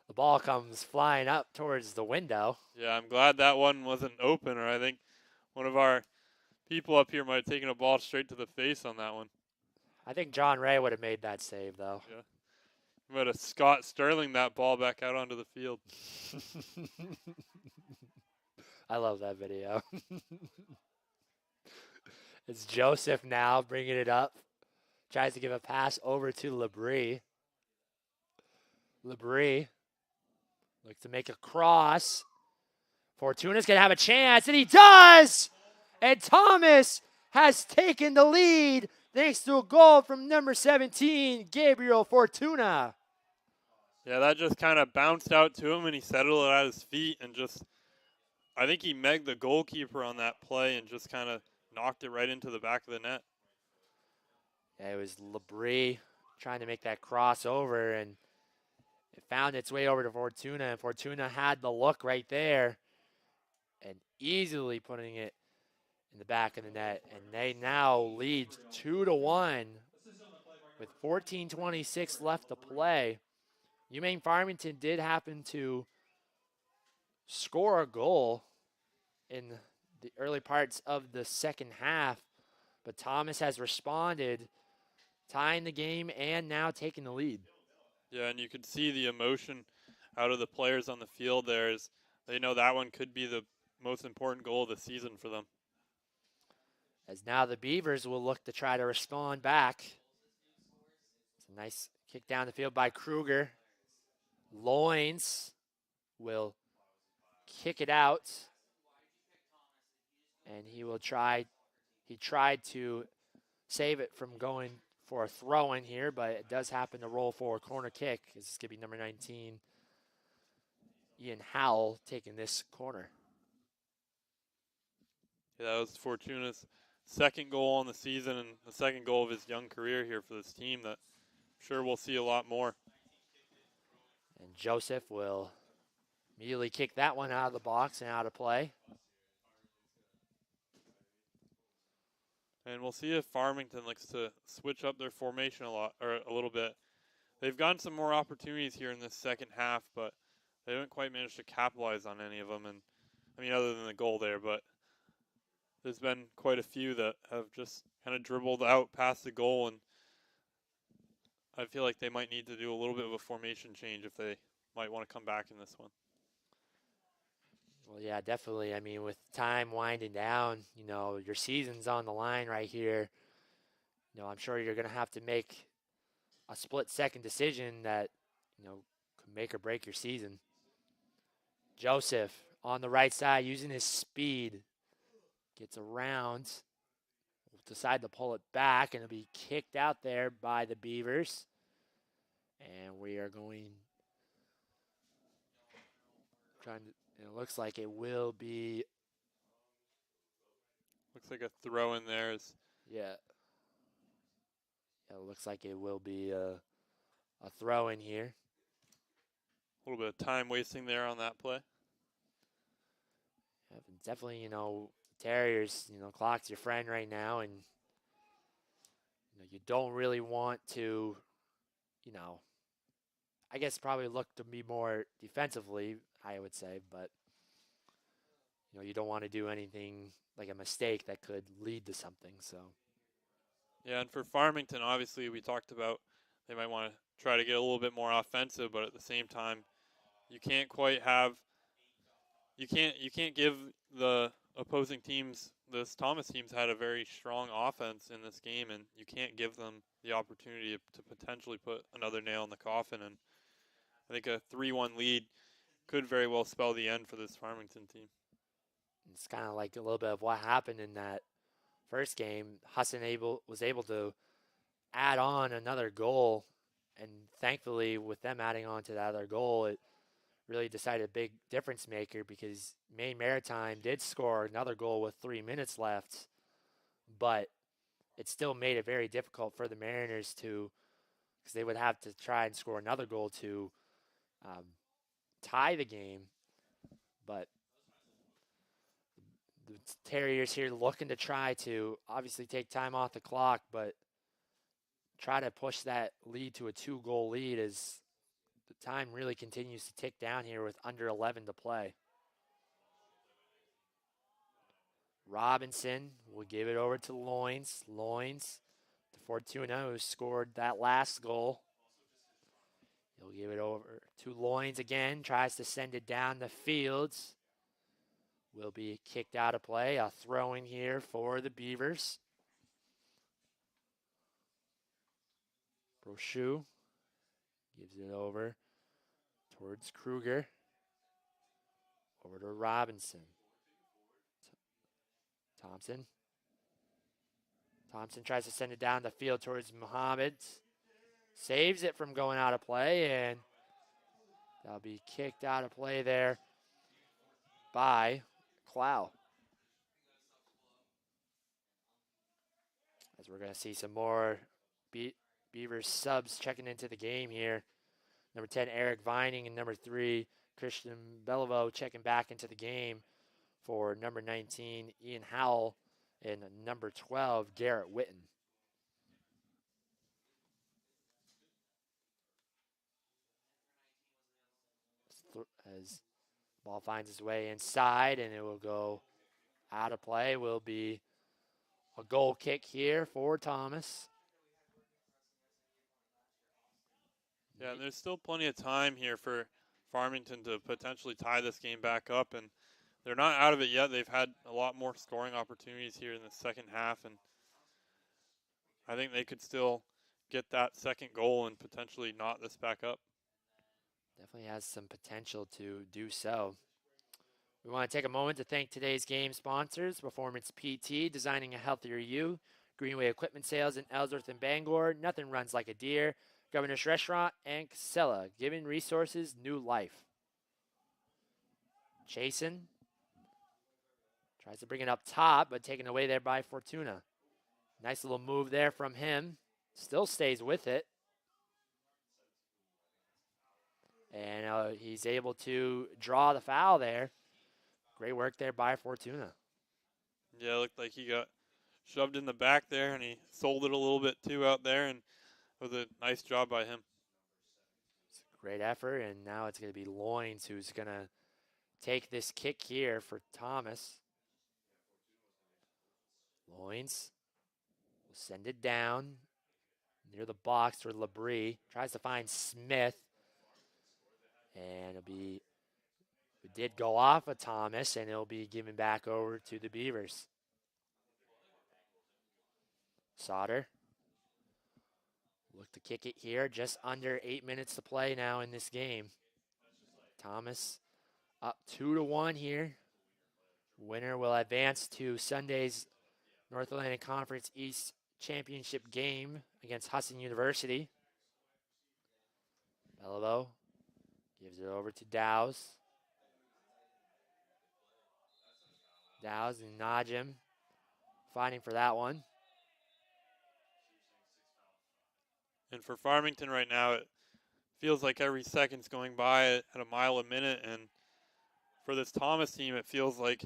the ball comes flying up towards the window. Yeah, I'm glad that one wasn't open, or I think one of our people up here might have taken a ball straight to the face on that one. I think John Ray would have made that save, though. Yeah. Might have Scott Sterling that ball back out onto the field. I love that video. It's Joseph now bringing it up. Tries to give a pass over to Labrie. Labrie looks to make a cross. Fortuna's going to have a chance, and he does! And Thomas has taken the lead thanks to a goal from number 17, Gabriel Fortuna. Yeah, that just kind of bounced out to him, and he settled it at his feet, and just, I think he megged the goalkeeper on that play and just kind of knocked it right into the back of the net. Yeah, it was Labrie trying to make that crossover, and it found its way over to Fortuna, and Fortuna had the look right there and easily putting it in the back of the net. And they now lead 2-1 with 14:26 left to play. UMaine Farmington did happen to score a goal in the early parts of the second half, But Thomas has responded, tying the game and now taking the lead. Yeah, and you could see the emotion out of the players on the field there as they know that one could be the most important goal of the season for them. As now the Beavers will look to try to respond back. It's a nice kick down the field by Kruger. Loins will kick it out. And he tried to save it from going for a throw-in here, but it does happen to roll for a corner kick. This is going to be number 19, Ian Howell, taking this corner. Yeah, that was Fortuna's second goal on the season and the second goal of his young career here for this team that I'm sure we'll see a lot more. And Joseph will immediately kick that one out of the box and out of play. And we'll see if Farmington likes to switch up their formation a little bit. They've gotten some more opportunities here in this second half, but they haven't quite managed to capitalize on any of them. And I mean, other than the goal there, but there's been quite a few that have just kind of dribbled out past the goal, and I feel like they might need to do a little bit of a formation change if they might want to come back in this one. Well, yeah, definitely. I mean, with time winding down, your season's on the line right here. I'm sure you're going to have to make a split-second decision that, could make or break your season. Joseph on the right side using his speed. Gets around. Will decide to pull it back, and it'll be kicked out there by the Beavers. And we are it looks like it will be. Looks like a throw in there is. Yeah. It looks like it will be a throw in here. A little bit of time wasting there on that play. Yeah, definitely, Terriers, clock's your friend right now, and you don't really want to, I guess probably look to be more defensively, I would say, but you don't want to do anything like a mistake that could lead to something. So yeah, and for Farmington, obviously we talked about they might want to try to get a little bit more offensive, but at the same time, you can't quite have you can't give the opposing teams. This Thomas team's had a very strong offense in this game, and you can't give them the opportunity to potentially put another nail in the coffin. And I think a 3-1 lead could very well spell the end for this Farmington team. It's kind of like a little bit of what happened in that first game. Husson was able to add on another goal, and thankfully with them adding on to that other goal, it really decided a big difference maker because Maine Maritime did score another goal with 3 minutes left, but it still made it very difficult for the Mariners because they would have to try and score another goal to tie the game. But the Terriers here looking to try to obviously take time off the clock, but try to push that lead to a 2-goal lead as the time really continues to tick down here with under 11 to play. Robinson will give it over to Loins. Loins, the Fortuna, who scored that last goal. He'll give it over to Loins again. Tries to send it down the field. Will be kicked out of play. A throw in here for the Beavers. Brochu gives it over towards Kruger. Over to Robinson. Thompson. Thompson tries to send it down the field towards Muhammad. Saves it from going out of play, and that'll be kicked out of play there by Clow. As we're going to see some more Beavers subs checking into the game here. Number 10, Eric Vining, and number 3, Christian Beliveau checking back into the game for number 19, Ian Howell, and number 12, Garrett Witten. As ball finds its way inside, and it will go out of play, will be A goal kick here for Thomas. Yeah, and there's still plenty of time here for Farmington to potentially tie this game back up, and they're not out of it yet. They've had a lot more scoring opportunities here in the second half, and I think they could still get that second goal and potentially knot this back up. Definitely has some potential to do so. We want to take a moment to thank today's game sponsors, Performance PT, Designing a Healthier You, Greenway Equipment Sales in Ellsworth and Bangor, Nothing Runs Like a Deer, Governor's Restaurant, and Casella, giving resources new life. Chasen tries to bring it up top, but taken away there by Fortuna. Nice little move there from him. Still stays with it. And he's able to draw the foul there. Great work there by Fortuna. Yeah, it looked like he got shoved in the back there, and he sold it a little bit too out there, and it was a nice job by him. It's a great effort, and now it's going to be Loins who's going to take this kick here for Thomas. Loins will send it down near the box toward Labrie. Tries to find Smith. And it did go off of Thomas, and it'll be given back over to the Beavers. Sauter. Look to kick it here. Just under 8 minutes to play now in this game. Thomas up 2-1 here. Winner will advance to Sunday's North Atlantic Conference East Championship game against Husson University. Beliveau gives it over to Dowes. Dowes and Najim fighting for that one. And for Farmington right now, it feels like every second's going by at a mile a minute. And for this Thomas team, it feels like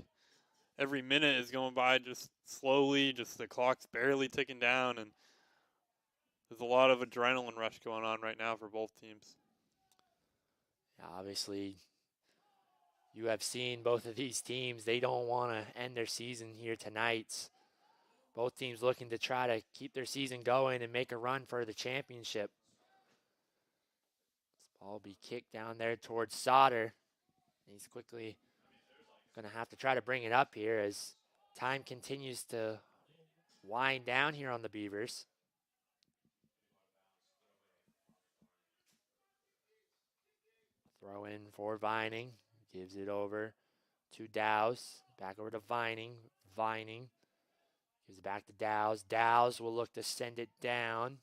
every minute is going by just slowly, just the clock's barely ticking down. And there's a lot of adrenaline rush going on right now for both teams. Yeah, obviously, you have seen both of these teams. They don't want to end their season here tonight. Both teams looking to try to keep their season going and make a run for the championship. This ball will be kicked down there towards Sauter. He's quickly going to have to try to bring it up here as time continues to wind down here on the Beavers. Throw in for Vining. Gives it over to Dowes. Back over to Vining. Vining gives it back to Dowes. Dowes will look to send it down.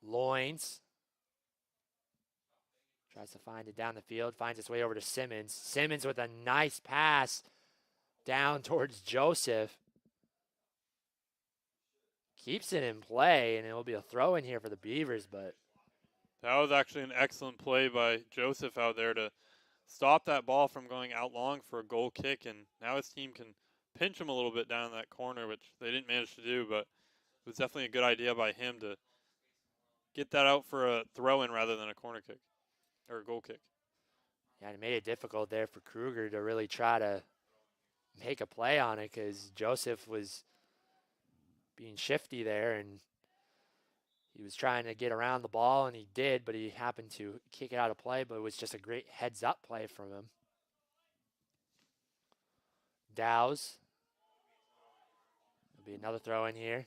Loins tries to find it down the field. Finds its way over to Simmons. Simmons with a nice pass down towards Joseph. Keeps it in play, and it will be a throw in here for the Beavers, but that was actually an excellent play by Joseph out there to stop that ball from going out long for a goal kick, and now his team can pinch him a little bit down in that corner, which they didn't manage to do, but it was definitely a good idea by him to get that out for a throw-in rather than a corner kick or a goal kick. Yeah, it made it difficult there for Kruger to really try to make a play on it because Joseph was being shifty there, and he was trying to get around the ball, and he did, but he happened to kick it out of play, but it was just a great heads-up play from him. Dowes. There'll be another throw in here.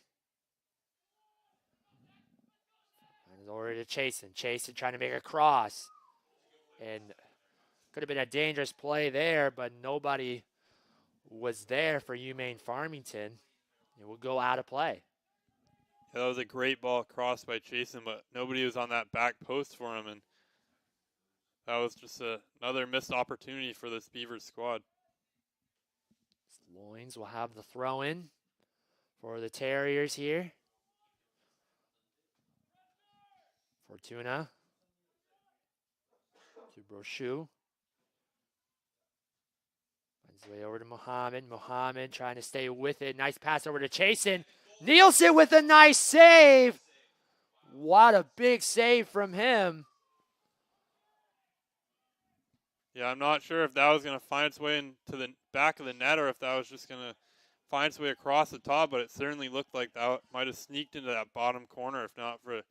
And it's over to Chasen. Chasen trying to make a cross. And could have been a dangerous play there, but nobody was there for UMaine Farmington. It will go out of play. Yeah, that was a great ball crossed by Chasen, but nobody was on that back post for him, and that was just another missed opportunity for this Beavers squad. Loins will have the throw in for the Terriers here. Fortuna to Brochu. Finds his way over to Muhammad. Muhammad trying to stay with it. Nice pass over to Chasen. Nielsen with a nice save. What a big save from him. Yeah, I'm not sure if that was going to find its way into the back of the net or if that was just going to find its way across the top, but it certainly looked like that might have sneaked into that bottom corner if not for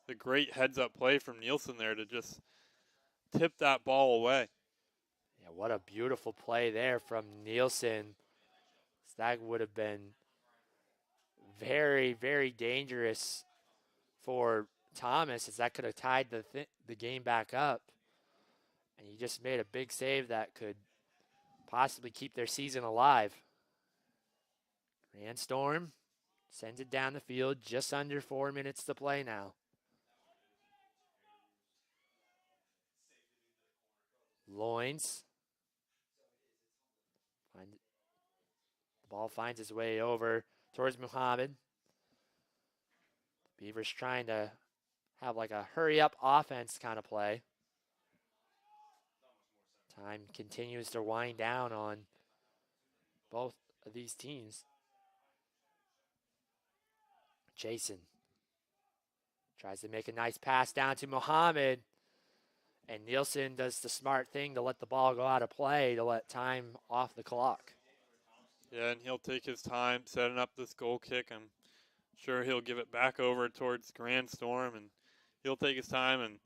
the great heads-up play from Nielsen there to just tip that ball away. Yeah, what a beautiful play there from Nielsen. That would have been very, very dangerous for Thomas, as that could have tied the game back up. And he just made a big save that could possibly keep their season alive. Randstorm sends it down the field, just under 4 minutes to play now. Loins. The ball finds its way over towards Muhammad. Beavers trying to have like a hurry-up offense kind of play. Time continues to wind down on both of these teams. Jason tries to make a nice pass down to Muhammad. And Nielsen does the smart thing to let the ball go out of play to let time off the clock. Yeah, and he'll take his time setting up this goal kick. I'm sure he'll give it back over towards Grand Storm, and he'll take his time, and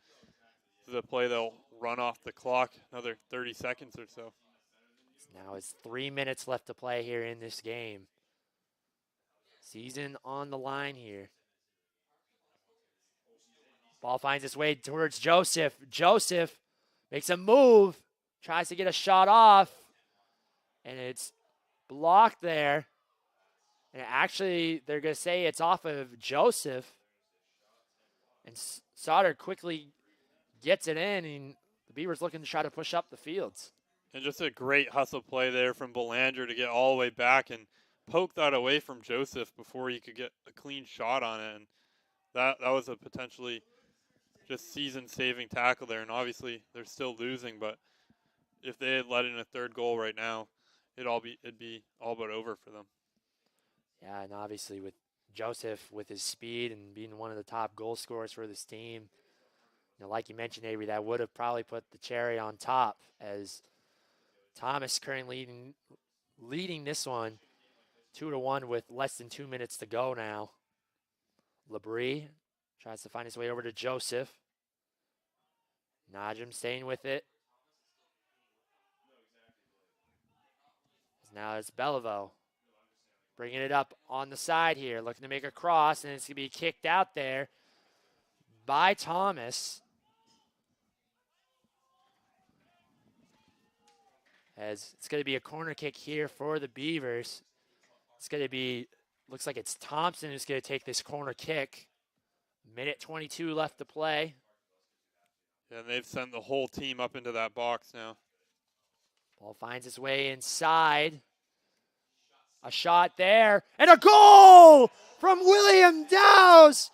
the play they'll run off the clock another 30 seconds or so. Now it's 3 minutes left to play here in this game. Season on the line here. Ball finds its way towards Joseph. Joseph makes a move, tries to get a shot off, and it's blocked there. And actually, they're going to say it's off of Joseph. And Sauter quickly gets it in, and the Beavers looking to try to push up the fields. And just a great hustle play there from Belanger to get all the way back and poke that away from Joseph before he could get a clean shot on it. And that was a potentially just season-saving tackle there. And obviously, they're still losing, but if they had let in a third goal right now, it'd be all but over for them. Yeah, and obviously with Joseph, with his speed and being one of the top goal scorers for this team, like you mentioned, Avery, that would have probably put the cherry on top, as Thomas currently leading this one 2-1 with less than 2 minutes to go now. Labrie tries to find his way over to Joseph. Najim staying with it. Now it's Bellevaux bringing it up on the side here, looking to make a cross, and it's going to be kicked out there by Thomas. As it's going to be a corner kick here for the Beavers. It's going to be, looks like it's Thompson who's going to take this corner kick. Minute 22 left to play. Yeah, and they've sent the whole team up into that box now. Ball finds its way inside. A shot there, and a goal from William Dowse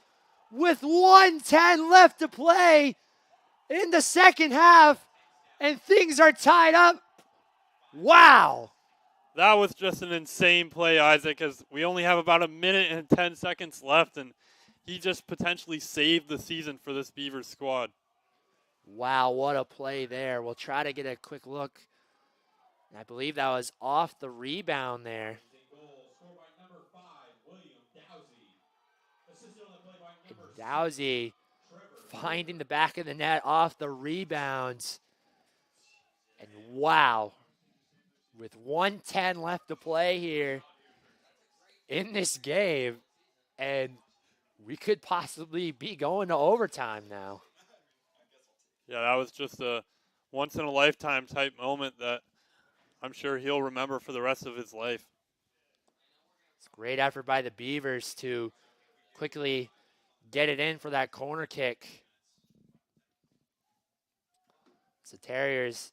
with 1:10 left to play in the second half, and things are tied up. Wow. That was just an insane play, Isaac, because we only have about a minute and 10 seconds left, and he just potentially saved the season for this Beavers squad. Wow, what a play there. We'll try to get a quick look. I believe that was off the rebound there. Dowsey finding the back of the net off the rebounds. And wow, with 1:10 left to play here in this game, and we could possibly be going to overtime now. Yeah, that was just a once-in-a-lifetime type moment that I'm sure he'll remember for the rest of his life. It's a great effort by the Beavers to quickly get it in for that corner kick. So Terriers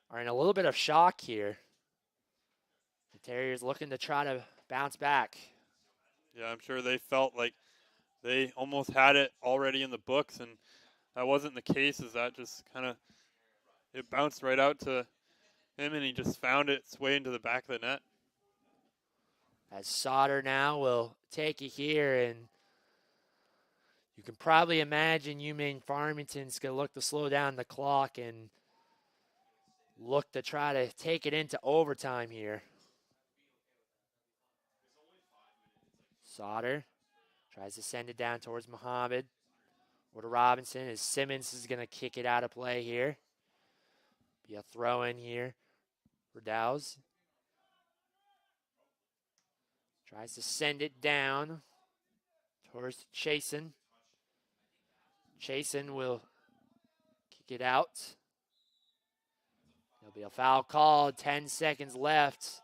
are in a little bit of shock here. The Terriers looking to try to bounce back. Yeah, I'm sure they felt like they almost had it already in the books, and that wasn't the case. Is that just kind of, it bounced right out to him, and he just found its way into the back of the net. As Sauter now will take it here, and you can probably imagine UMaine Farmington's going to look to slow down the clock and look to try to take it into overtime here. Sauter tries to send it down towards Muhammad or to Robinson as Simmons is going to kick it out of play here. Be a throw in here for Dow's. Tries to send it down towards Chasen. Chasen will kick it out. There'll be a foul called. 10 seconds left.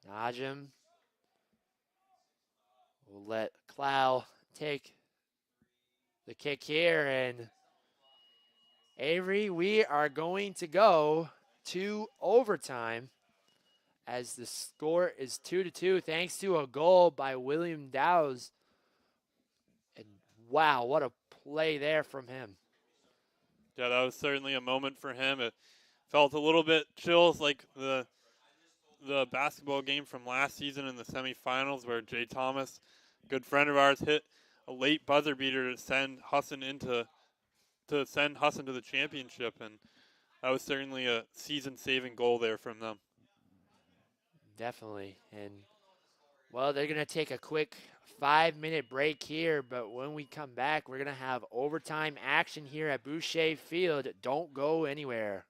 Najim will let Clow take the kick here. And Avery, we are going to go to overtime as the score is 2-2 thanks to a goal by William Dow's. And wow, what a play there from him. Yeah, that was certainly a moment for him. It felt a little bit chills like the basketball game from last season in the semifinals where Jay Thomas, good friend of ours, hit a late buzzer beater to send Husson to the championship, and that was certainly a season-saving goal there from them. Definitely. And, well, they're going to take a quick 5-minute break here, but when we come back, we're going to have overtime action here at Boucher Field. Don't go anywhere.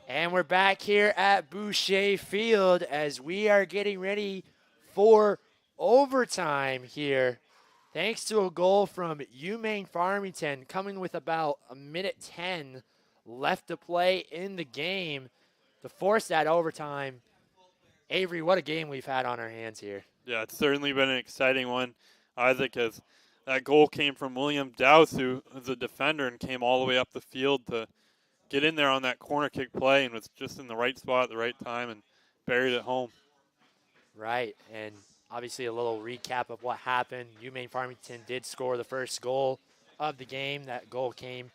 And we're back here at Boucher Field as we are getting ready for overtime here. Thanks to a goal from UMaine Farmington coming with about a minute 10 left to play in the game to force that overtime. Avery, what a game we've had on our hands here. Yeah, it's certainly been an exciting one, Isaac, as that goal came from William Dowse, who is a defender and came all the way up the field to get in there on that corner kick play and was just in the right spot at the right time and buried it home. Right, and obviously a little recap of what happened. UMaine Farmington did score the first goal of the game. That goal came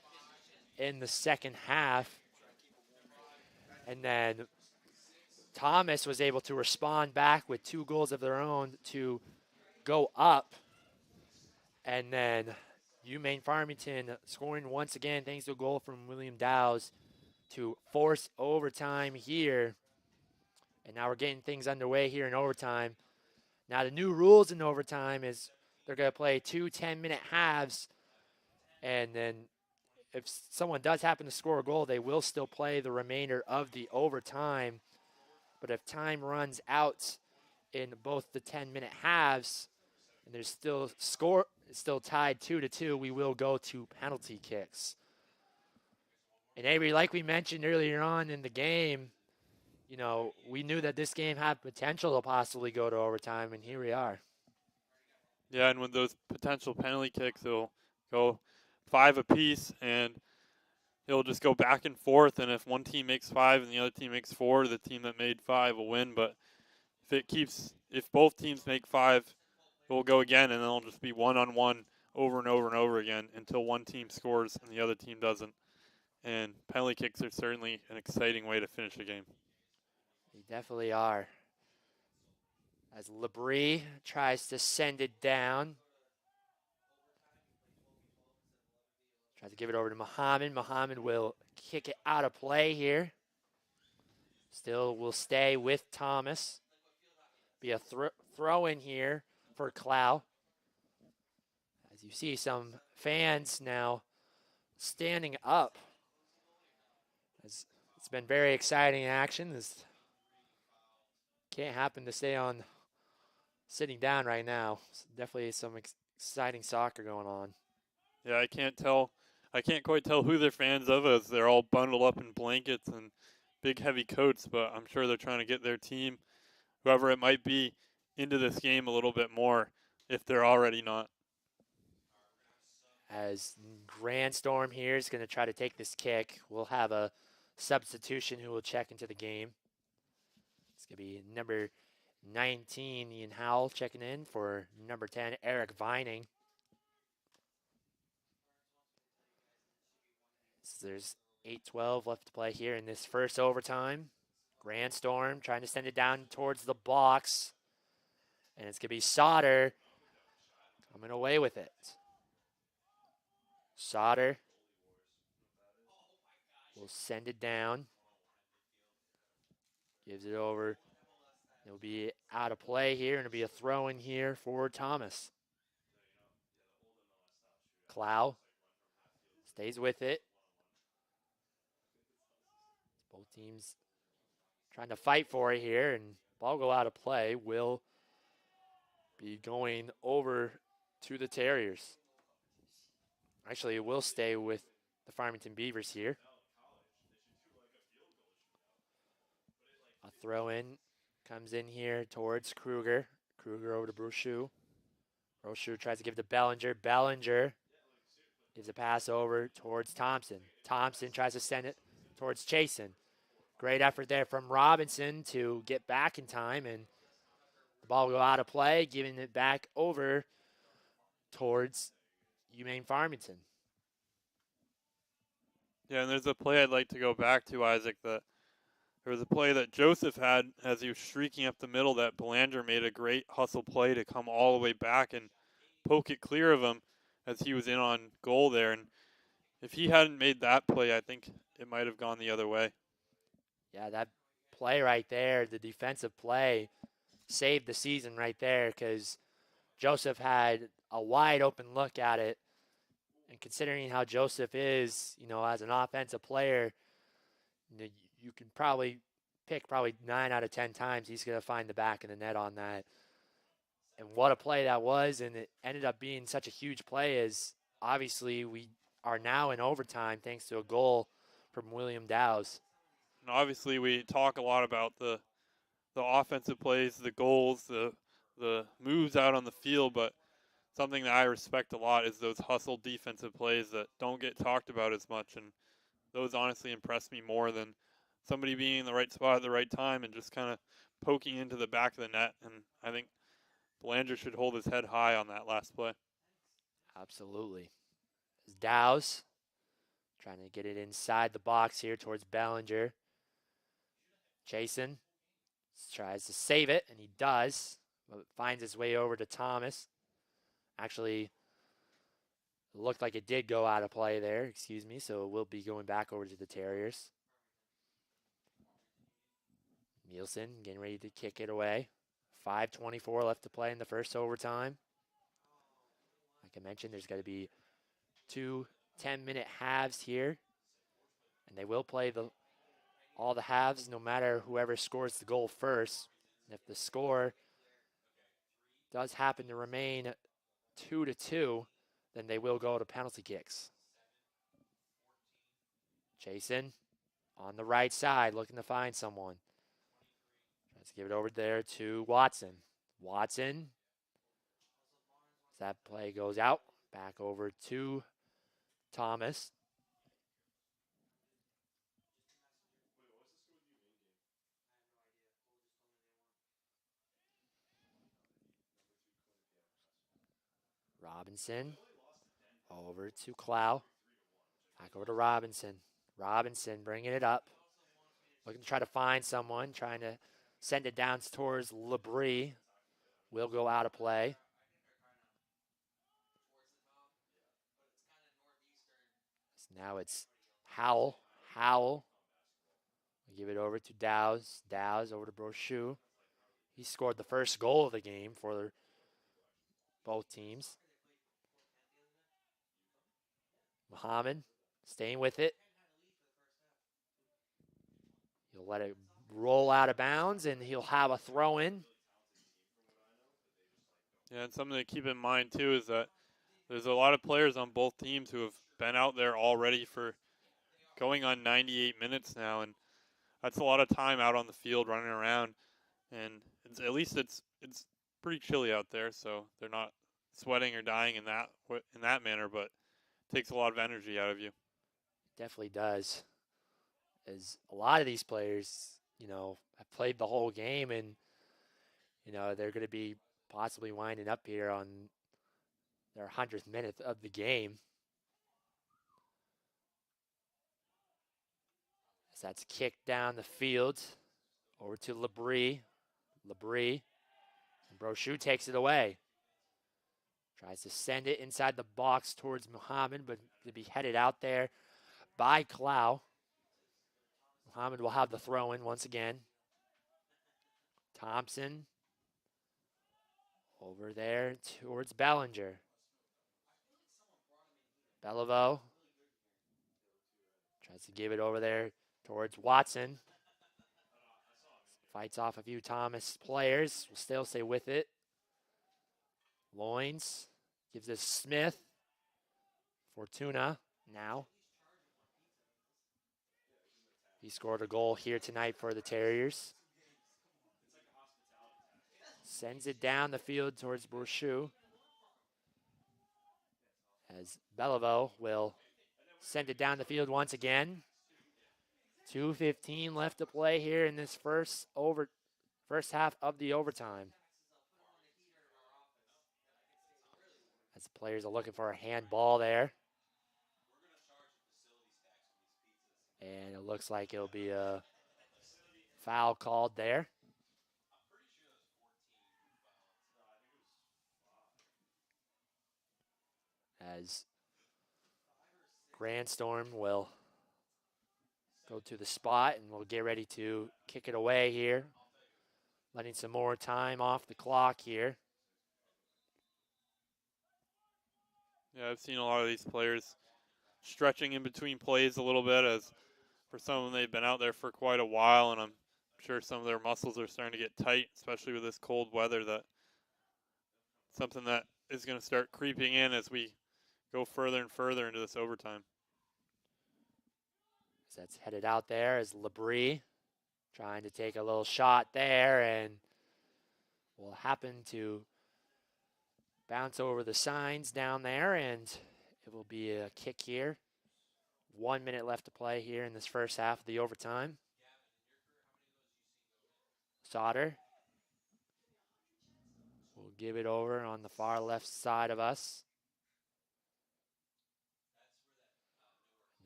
in the second half. And then Thomas was able to respond back with 2 goals of their own to go up. And then UMaine Farmington scoring once again thanks to a goal from William Dowse to force overtime here. And now we're getting things underway here in overtime. Now the new rules in overtime is they're going to play 2 10-minute halves. And then if someone does happen to score a goal, they will still play the remainder of the overtime. But if time runs out in both the 10-minute halves and there's still tied 2-2, we will go to penalty kicks. And Avery, like we mentioned earlier on in the game, you know, we knew that this game had potential to possibly go to overtime, and here we are. Yeah, and with those potential penalty kicks, it'll go 5 apiece, and it'll just go back and forth. And if one team makes 5 and the other team makes 4, the team that made 5 will win. But if both teams make 5, it will go again, and then it'll just be 1-on-1 over and over and over again until one team scores and the other team doesn't. And penalty kicks are certainly an exciting way to finish a game. They definitely are. As Labrie tries to send it down. Tries to give it over to Muhammad. Muhammad will kick it out of play here. Still will stay with Thomas. Be a throw in here for Clow. As you see some fans now standing up. As it's been very exciting action. This can't happen to stay on sitting down right now. It's definitely some exciting soccer going on. Yeah, I can't quite tell who they're fans of, as they're all bundled up in blankets and big heavy coats, but I'm sure they're trying to get their team, whoever it might be, into this game a little bit more if they're already not. As Grandstorm here is going to try to take this kick. We'll have a substitution who will check into the game. It's going to be number 19, Ian Howell, checking in for number 10, Eric Vining. So there's 8:12 left to play here in this first overtime. Grandstorm trying to send it down towards the box. And it's going to be Sauter coming away with it. Sauter will send it down. Gives it over. It'll be out of play here, and it'll be a throw in here for Thomas. Clow stays with it. Both teams trying to fight for it here, and ball go out of play. Will be going over to the Terriers. Actually, it will stay with the Farmington Beavers here. A throw in comes in here towards Kruger. Kruger over to Brochu. Brochu tries to give it to Bellinger. Bellinger gives a pass over towards Thompson. Thompson tries to send it towards Chasen. Great effort there from Robinson to get back in time, and the ball will go out of play, giving it back over towards UMaine Farmington. Yeah, and there's a play I'd like to go back to, Isaac, that there was a play that Joseph had as he was streaking up the middle that Belanger made a great hustle play to come all the way back and poke it clear of him as he was in on goal there. And if he hadn't made that play, I think it might have gone the other way. Yeah, that play right there, the defensive play, saved the season right there because Joseph had a wide open look at it. And considering how Joseph is, you know, as an offensive player, you can probably pick 9 out of 10 times he's going to find the back of the net on that. And what a play that was, and it ended up being such a huge play as obviously we are now in overtime thanks to a goal from William Dowse. And obviously, we talk a lot about the offensive plays, the goals, the moves out on the field, but something that I respect a lot is those hustle defensive plays that don't get talked about as much, and those honestly impress me more than somebody being in the right spot at the right time and just kind of poking into the back of the net. And I think Belanger should hold his head high on that last play. Absolutely. Dowse trying to get it inside the box here towards Bellinger. Jason tries to save it, and he does, but finds his way over to Thomas. Actually, it looked like it did go out of play there, excuse me, so it will be going back over to the Terriers. Nielsen getting ready to kick it away. 5:24 left to play in the first overtime. Like I mentioned, there's got to be 2 10-minute halves here, and they will play all the halves no matter whoever scores the goal first. And if the score does happen to remain 2-2, then they will go to penalty kicks. Jason on the right side looking to find someone. Tries to give it over there to Watson. Watson, as that play goes out, back over to Thomas. Robinson over to Clow. Back over to Robinson. Robinson bringing it up. Looking to try to find someone. Trying to send it down towards Labrie. Will go out of play. So now it's Howell. Howell. We give it over to Dowse. Dowse over to Brochu. He scored the first goal of the game for both teams. Muhammad staying with it. He'll let it roll out of bounds, and he'll have a throw in. Yeah, and something to keep in mind, too, is that there's a lot of players on both teams who have been out there already for going on 98 minutes now, and that's a lot of time out on the field running around. And at least it's pretty chilly out there, so they're not sweating or dying in that manner, but it takes a lot of energy out of you. Definitely does. As a lot of these players, have played the whole game, and they're going to be possibly winding up here on their 100th minute of the game. As that's kicked down the field over to Labrie. Labrie. And Brochu takes it away. Tries to send it inside the box towards Muhammad, but to be headed out there by Clow. Muhammad will have the throw in once again. Thompson over there towards Bellinger. Beliveau tries to give it over there towards Watson. Fights off a few Thomas players. Will still stay with it. Loins gives it Smith. Fortuna now. He scored a goal here tonight for the Terriers. Sends it down the field towards Brochu. As Beliveau will send it down the field once again. 2:15 left to play here in this first half of the overtime. As the players are looking for a handball there. And it looks like it'll be a foul called there. As Grandstorm will go to the spot, and we'll get ready to kick it away here. Letting some more time off the clock here. Yeah, I've seen a lot of these players stretching in between plays a little bit as for some of them, they've been out there for quite a while, and I'm sure some of their muscles are starting to get tight, especially with this cold weather. That something that is going to start creeping in as we go further and further into this overtime. So that's headed out there as Labrie trying to take a little shot there and will happen to bounce over the signs down there, and it will be a kick here. 1 minute left to play here in this first half of the overtime. Sauter will give it over on the far left side of us.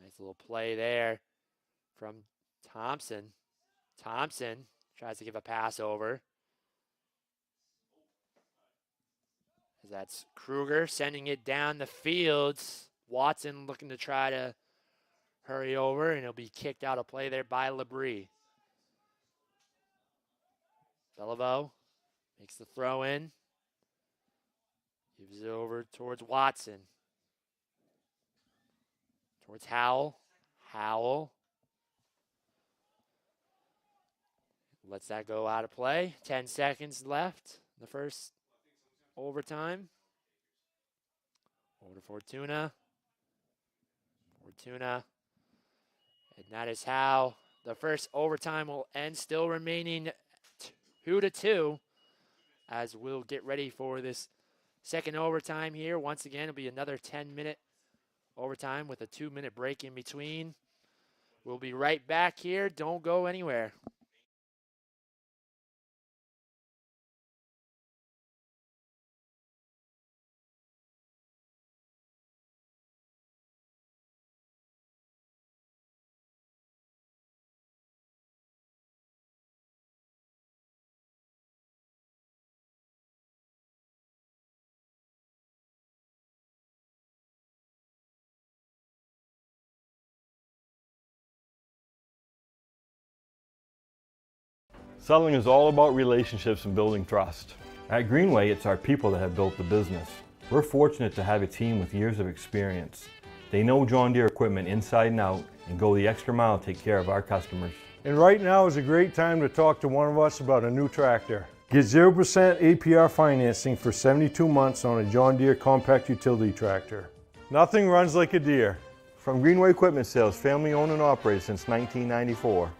Nice little play there from Thompson. Thompson tries to give a pass over. As that's Kruger sending it down the field. Watson looking to try to hurry over, and it'll be kicked out of play there by Labrie. Beliveau makes the throw in. Gives it over towards Watson. Towards Howell. Howell lets that go out of play. 10 seconds left in the first overtime. Over to Fortuna. Fortuna. And that is how the first overtime will end. Still remaining 2-2 as we'll get ready for this second overtime here. Once again, it'll be another 10-minute overtime with a 2-minute break in between. We'll be right back here. Don't go anywhere. Selling is all about relationships and building trust. At Greenway, it's our people that have built the business. We're fortunate to have a team with years of experience. They know John Deere equipment inside and out and go the extra mile to take care of our customers. And right now is a great time to talk to one of us about a new tractor. Get 0% APR financing for 72 months on a John Deere compact utility tractor. Nothing runs like a Deere. From Greenway Equipment Sales, family owned and operated since 1994.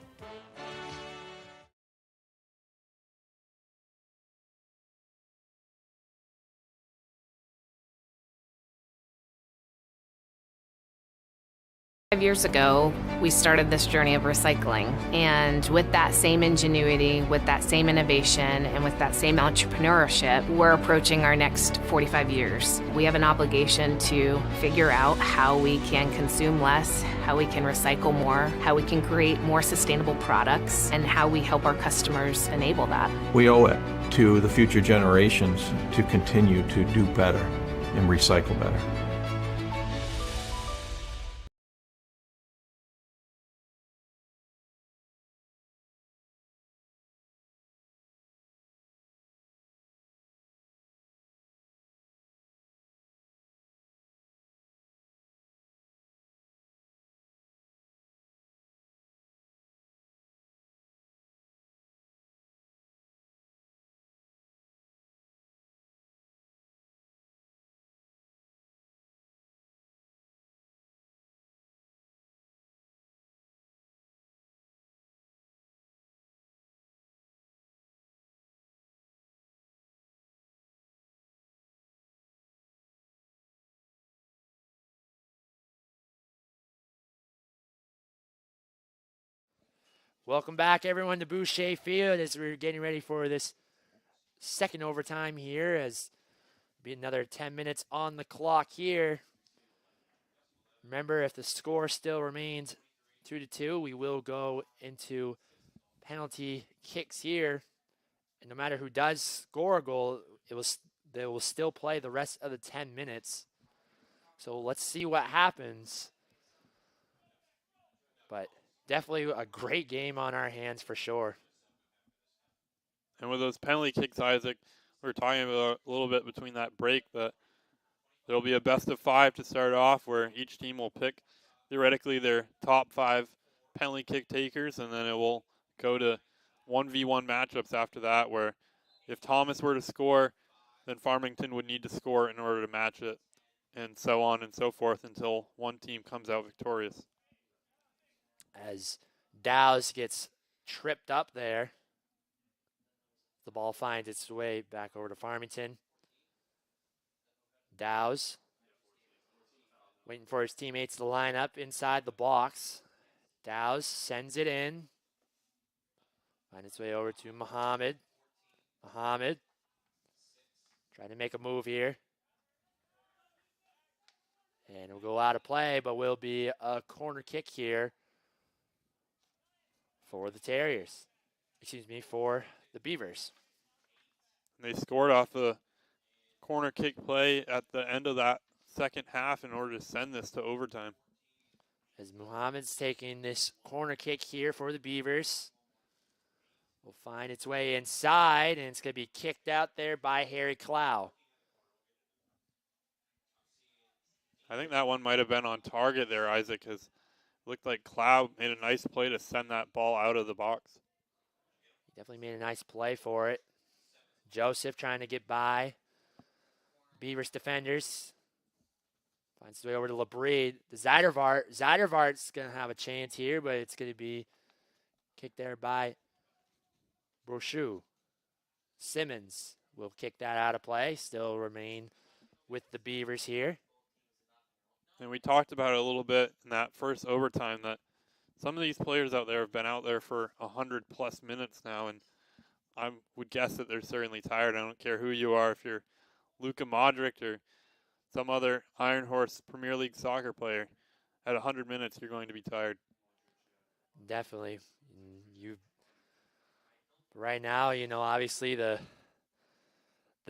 Years ago, we started this journey of recycling, and with that same ingenuity, with that same innovation, and with that same entrepreneurship, we're approaching our next 45 years. We have an obligation to figure out how we can consume less, how we can recycle more, how we can create more sustainable products, and how we help our customers enable that. We owe it to the future generations to continue to do better and recycle better. Welcome back, everyone, to Boucher Field as we're getting ready for this second overtime here. As be another 10 minutes on the clock here. Remember, if the score still remains 2-2, we will go into penalty kicks here. And no matter who does score a goal, they will still play the rest of the 10 minutes. So let's see what happens. But definitely a great game on our hands for sure. And with those penalty kicks, Isaac, we were talking about a little bit between that break that there'll be a best of 5 to start off where each team will pick theoretically their top 5 penalty kick takers, and then it will go to 1v1 matchups after that, where if Thomas were to score, then Farmington would need to score in order to match it, and so on and so forth until one team comes out victorious. As Dow's gets tripped up there, the ball finds its way back over to Farmington. Dow's waiting for his teammates to line up inside the box. Dow's sends it in. Find its way over to Muhammad. Muhammad trying to make a move here. And it'll go out of play, but will be a corner kick here for the Terriers. Excuse me, for the Beavers. And they scored off a corner kick play at the end of that second half in order to send this to overtime. As Muhammad's taking this corner kick here for the Beavers. Will find its way inside, and it's going to be kicked out there by Harry Clow. I think that one might have been on target there, Isaac, because it looked like Clow made a nice play to send that ball out of the box. He definitely made a nice play for it. Joseph trying to get by Beavers defenders. Finds his way over to LeBrie. The Zeidervart's going to have a chance here, but it's going to be kicked there by Brochu. Simmons will kick that out of play. Still remain with the Beavers here. And we talked about it a little bit in that first overtime that some of these players out there have been out there for 100-plus minutes now, and I would guess that they're certainly tired. I don't care who you are, if you're Luka Modric or some other Iron Horse Premier League soccer player. At 100 minutes, you're going to be tired. Definitely. Right now, obviously the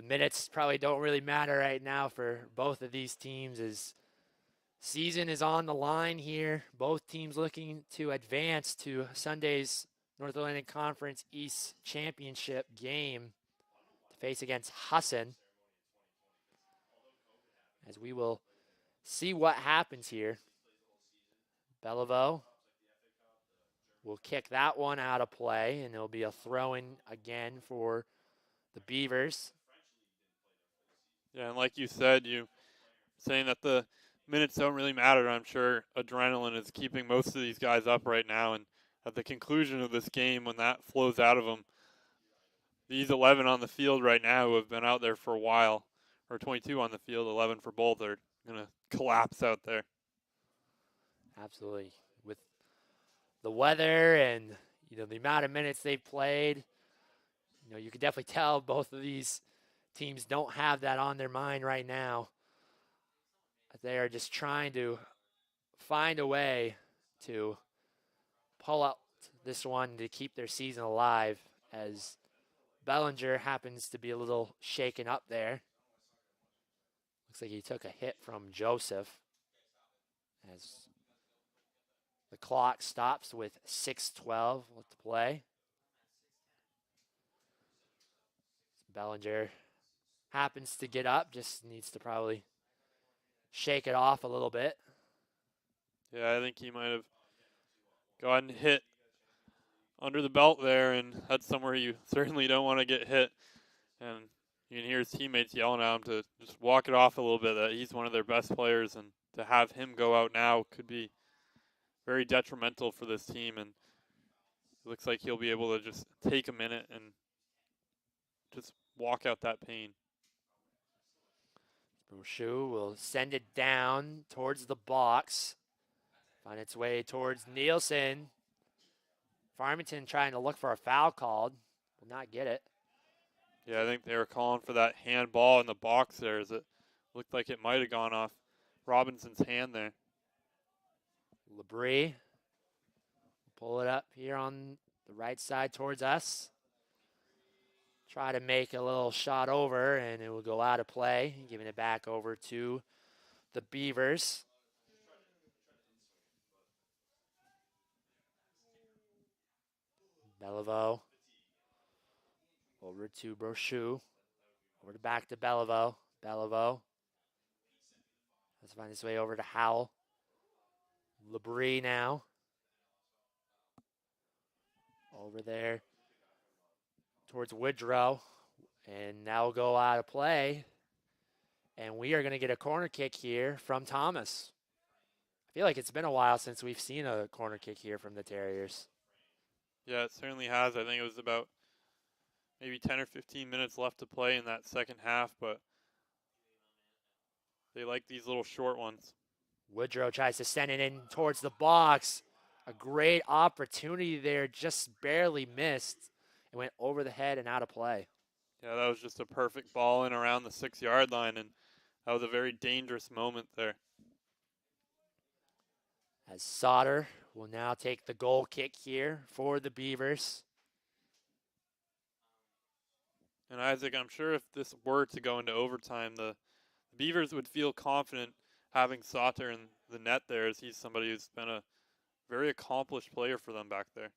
minutes probably don't really matter right now for both of these teams, as season is on the line here. Both teams looking to advance to Sunday's North Atlantic Conference East Championship game to face against Husson. As we will see what happens here. Bellevue will kick that one out of play, and it'll be a throw-in again for the Beavers. Yeah, and like you said, you saying that the minutes don't really matter. I'm sure adrenaline is keeping most of these guys up right now, and at the conclusion of this game, when that flows out of them, these 11 on the field right now who have been out there for a while, or 22 on the field, 11 for both, are going to collapse out there. Absolutely. With the weather and the amount of minutes they've played, you can definitely tell both of these teams don't have that on their mind right now. They are just trying to find a way to pull out this one to keep their season alive, as Bellinger happens to be a little shaken up there. Looks like he took a hit from Joseph, as the clock stops with 6:12 left to play. Bellinger happens to get up, just needs to probably shake it off a little bit. Yeah, I think he might have gone and hit under the belt there, and that's somewhere you certainly don't want to get hit. And you can hear his teammates yelling at him to just walk it off a little bit, that he's one of their best players, and to have him go out now could be very detrimental for this team. And it looks like he'll be able to just take a minute and just walk out that pain. Brochu will send it down towards the box. Find its way towards Nielsen. Farmington trying to look for a foul called. Will not get it. Yeah, I think they were calling for that handball in the box there, as it looked like it might have gone off Robinson's hand there. LeBrie. Pull it up here on the right side towards us. Try to make a little shot over, and it will go out of play, giving it back over to the Beavers. Bellevue. Over to Brochu. Back to Bellevue. Bellevue. Let's find his way over to Howell. LeBrie now. over there towards Woodrow. And now will go out of play. And we are going to get a corner kick here from Thomas. I feel like it's been a while since we've seen a corner kick here from the Terriers. Yeah, it certainly has. I think it was about maybe 10 or 15 minutes left to play in that second half, but they like these little short ones. Woodrow tries to send it in towards the box. A great opportunity there, just barely missed. It went over the head and out of play. Yeah, that was just a perfect ball in around the 6-yard line, and that was a very dangerous moment there. As Sauter will now take the goal kick here for the Beavers. And Isaac, I'm sure if this were to go into overtime, the Beavers would feel confident having Sauter in the net there, as he's somebody who's been a very accomplished player for them back there.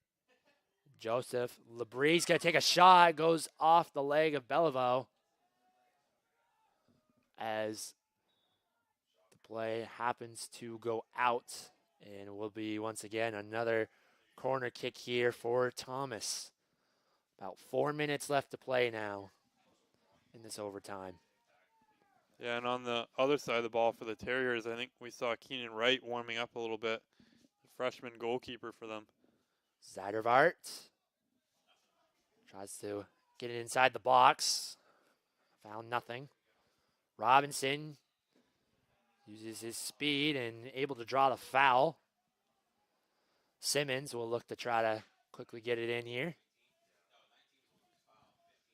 Joseph Labree's going to take a shot. Goes off the leg of Bellevaux as the play happens to go out. And it will be, once again, another corner kick here for Thomas. About 4 minutes left to play now in this overtime. Yeah, and on the other side of the ball for the Terriers, I think we saw Keenan Wright warming up a little bit, the freshman goalkeeper for them. Zeidervart tries to get it inside the box. Found nothing. Robinson uses his speed and able to draw the foul. Simmons will look to try to quickly get it in here.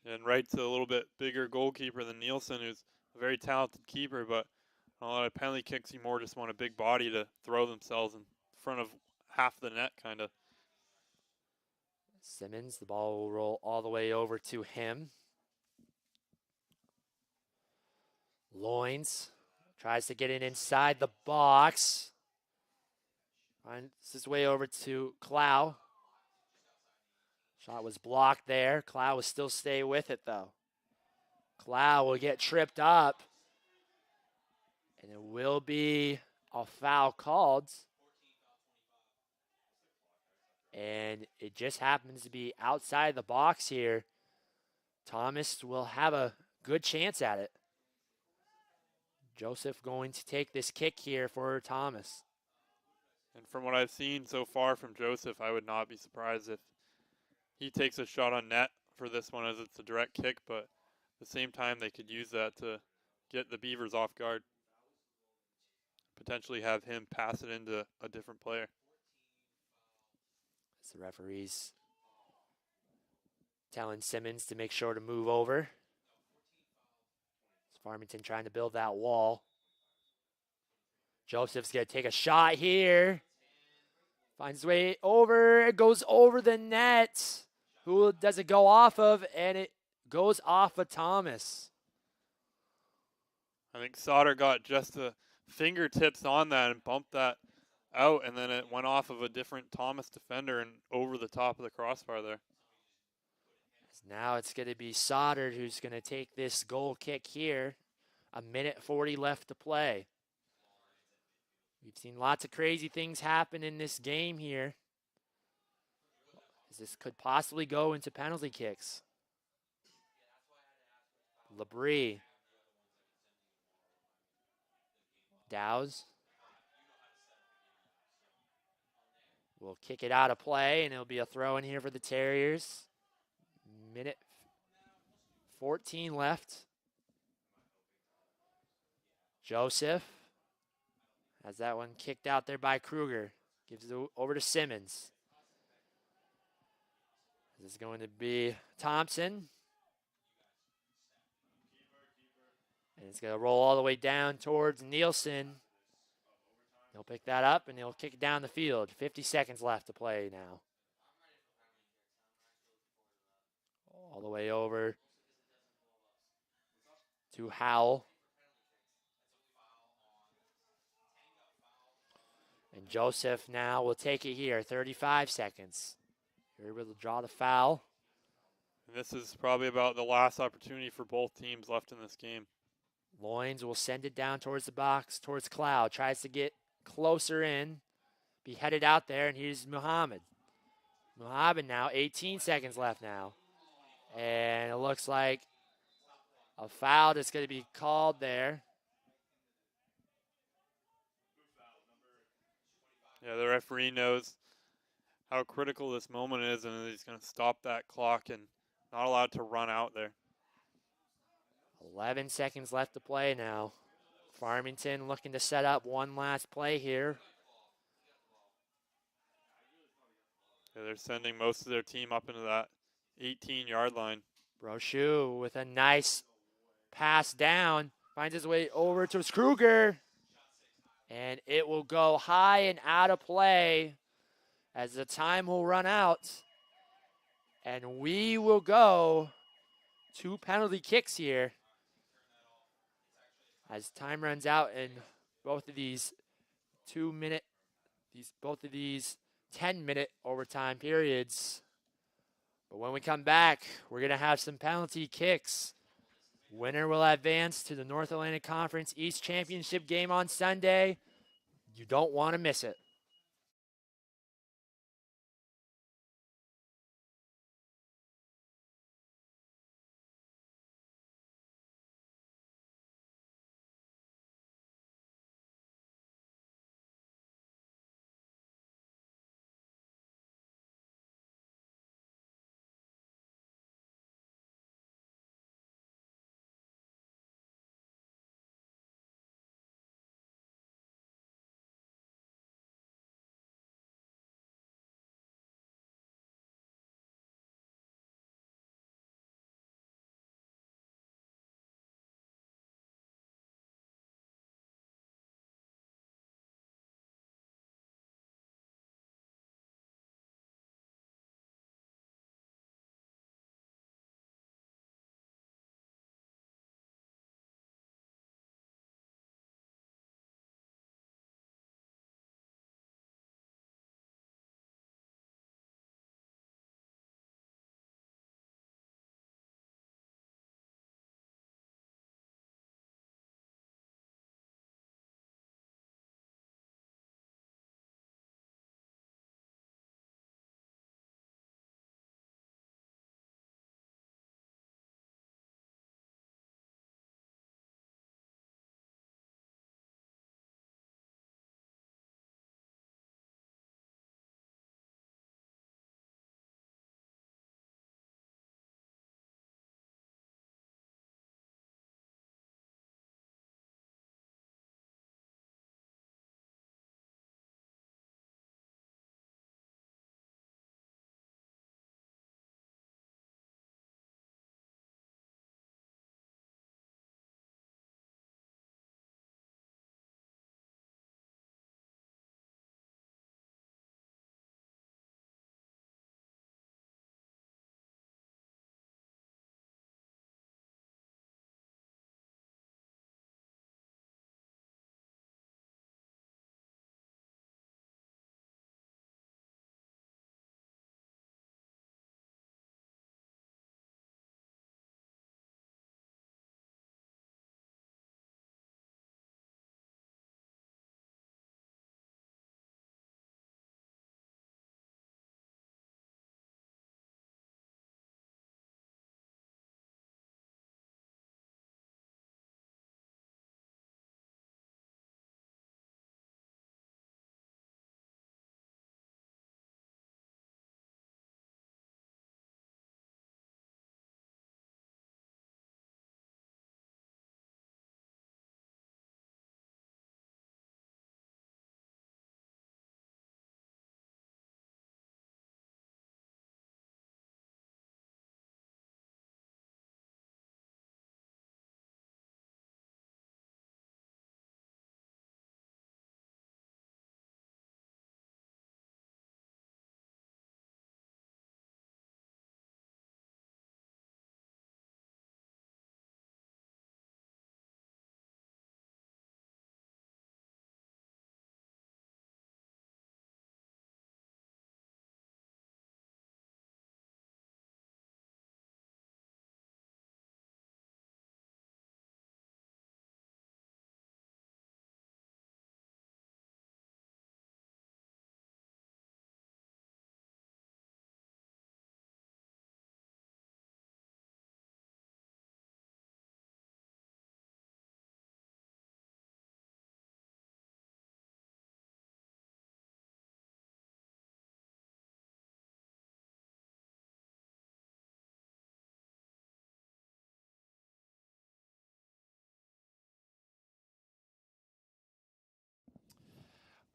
And Wright's a little bit bigger goalkeeper than Nielsen, who's a very talented keeper, but on a lot of penalty kicks, you more just want a big body to throw themselves in front of half the net, kind of. Simmons, the ball will roll all the way over to him. Loins tries to get it inside the box. Finds his way over to Clow. Shot was blocked there. Clow will still stay with it, though. Clow will get tripped up. And it will be a foul called. And it just happens to be outside the box here. Thomas will have a good chance at it. Joseph going to take this kick here for Thomas. And from what I've seen so far from Joseph, I would not be surprised if he takes a shot on net for this one, as it's a direct kick, but at the same time they could use that to get the Beavers off guard. Potentially have him pass it into a different player. As the referees telling Simmons to make sure to move over. Farmington trying to build that wall. Joseph's going to take a shot here. Finds his way over. It goes over the net. Who does it go off of? And it goes off of Thomas. I think Sauter got just the fingertips on that and bumped that out, and then it went off of a different Thomas defender and over the top of the crossbar there. Now it's going to be Sauter who's going to take this goal kick here. 1:40 left to play. We've seen lots of crazy things happen in this game here. As this could possibly go into penalty kicks. Labrie. Dowse. Will kick it out of play, and it'll be a throw in here for the Terriers. 1:14 left. Joseph has that one kicked out there by Kruger. Gives it over to Simmons. This is going to be Thompson. And it's going to roll all the way down towards Nielsen. He'll pick that up, and he'll kick it down the field. 50 seconds left to play now. All the way over to Howell. And Joseph now will take it here. 35 seconds. You're able to draw the foul. And this is probably about the last opportunity for both teams left in this game. Loins will send it down towards the box, towards Cloud. Tries to get closer in. Be headed out there, and here's Muhammad. Mohabit now, 18 seconds left now. And it looks like a foul that's going to be called there. Yeah, the referee knows how critical this moment is, and he's going to stop that clock and not allowed to run out there. 11 seconds left to play now. Farmington looking to set up one last play here. Yeah, they're sending most of their team up into that 18-yard line. Brochu with a nice pass down. Finds his way over to Kruger. And it will go high and out of play as the time will run out. And we will go 2 penalty kicks here as time runs out in both of these 10-minute overtime periods. But when we come back, we're going to have some penalty kicks. Winner will advance to the North Atlantic Conference East Championship game on Sunday. You don't want to miss it.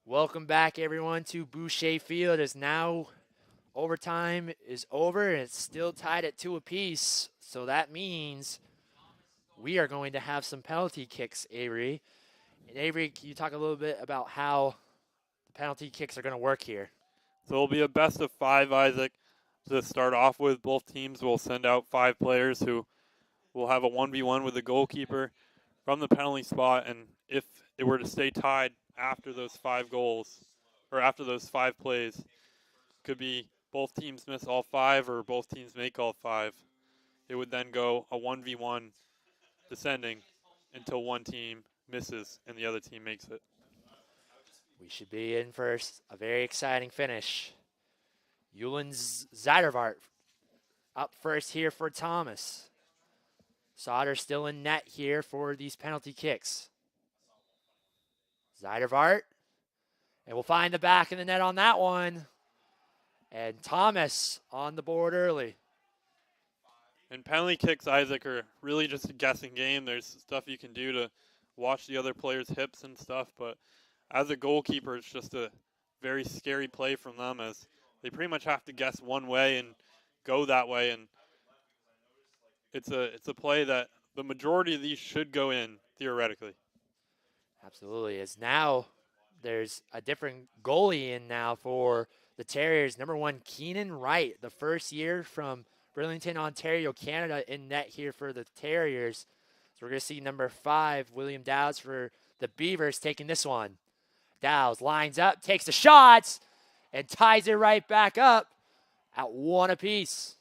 Welcome back, everyone, to Boucher Field. As now overtime is over, and it's still tied at 2 apiece. So that means we are going to have some penalty kicks, Avery. And Avery, can you talk a little bit about how the penalty kicks are going to work here? So it'll be a best of 5, Isaac. To start off with, both teams will send out 5 players who will have a 1v1 with the goalkeeper from the penalty spot, and if it were to stay tied after those 5 goals, or after those 5 plays, could be both teams miss all 5 or both teams make all 5. It would then go a 1v1 descending until one team misses and the other team makes it. We should be in for a very exciting finish. Yulin Zeidervart up first here for Thomas. Sauter still in net here for these penalty kicks. Zeidervart. And we'll find the back of the net on that one. And Thomas on the board early. And penalty kicks, Isaac, are really just a guessing game. There's stuff you can do to watch the other player's hips and stuff, but as a goalkeeper, it's just a very scary play from them, as they pretty much have to guess one way and go that way, and it's a play that the majority of these should go in, theoretically. Absolutely. As now there's a different goalie in now for the Terriers. Number 1, Keenan Wright, the first year from Burlington, Ontario, Canada, in net here for the Terriers. So we're going to see number 5, William Dowds, for the Beavers, taking this one. Dowds lines up, takes the shots, and ties it right back up at 1 apiece.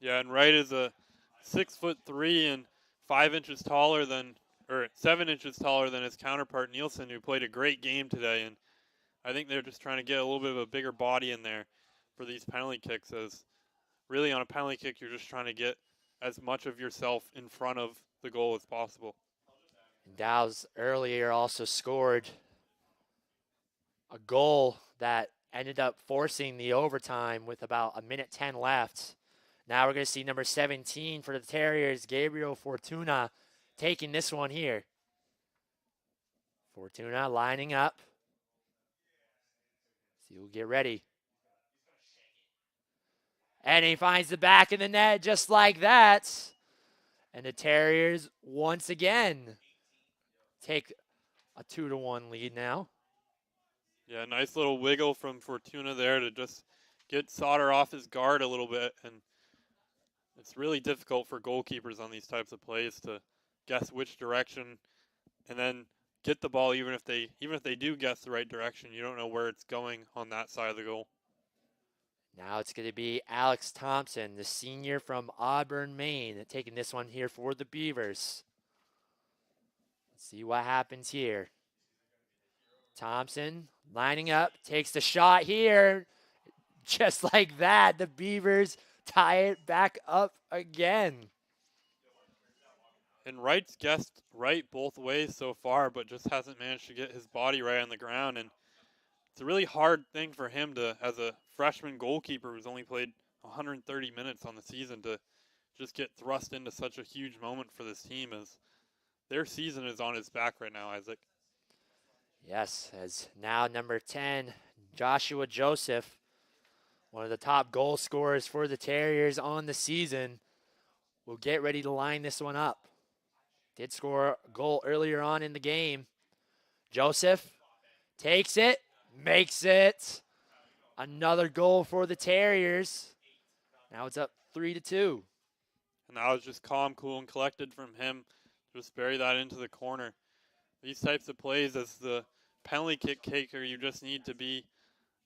Yeah, and Wright is a 6'3" and 5 inches taller than, or 7 inches taller than his counterpart Nielsen, who played a great game today. And I think they're just trying to get a little bit of a bigger body in there for these penalty kicks, as really on a penalty kick, you're just trying to get as much of yourself in front of the goal as possible. Dowds earlier also scored a goal that ended up forcing the overtime with about 1:10 left. Now we're going to see number 17 for the Terriers, Gabriel Fortuna, taking this one here. Fortuna lining up. So you'll get ready. And he finds the back of the net just like that. And the Terriers once again take a 2-1 lead now. Yeah, nice little wiggle from Fortuna there to just get Sauter off his guard a little bit, and it's really difficult for goalkeepers on these types of plays to guess which direction and then get the ball. Even if they do guess the right direction, you don't know where it's going on that side of the goal. Now it's going to be Alex Thompson, the senior from Auburn, Maine, taking this one here for the Beavers. Let's see what happens here. Thompson lining up, takes the shot here. Just like that, the Beavers tie it back up again. And Wright's guessed right both ways so far, but just hasn't managed to get his body right on the ground. And it's a really hard thing for him to, as a freshman goalkeeper who's only played 130 minutes on the season, to just get thrust into such a huge moment for this team, as their season is on his back right now, Isaac. Yes, as now number 10, Joshua Joseph, one of the top goal scorers for the Terriers on the season, will get ready to line this one up. Did score a goal earlier on in the game. Joseph takes it, makes it. Another goal for the Terriers. Now it's up 3-2. And that was just calm, cool, and collected from him. Just bury that into the corner. These types of plays, as the penalty kick taker, you just need to be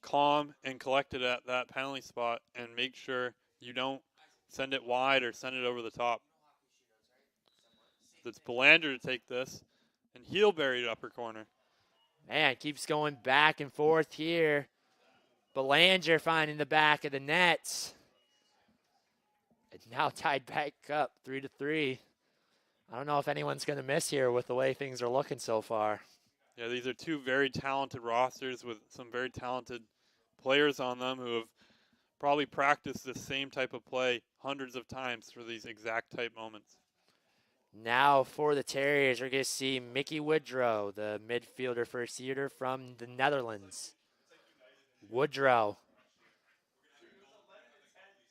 calm and collected at that penalty spot and make sure you don't send it wide or send it over the top. It's Belanger to take this, and he'll bury it upper corner. Man, keeps going back and forth here. Belanger finding the back of the net. It's now tied back up 3-3. I don't know if anyone's going to miss here with the way things are looking so far. Yeah, these are two very talented rosters with some very talented players on them who have probably practiced the same type of play hundreds of times for these exact type moments. Now for the Terriers, we're going to see Mickey Woodrow, the midfielder first year from the Netherlands. Woodrow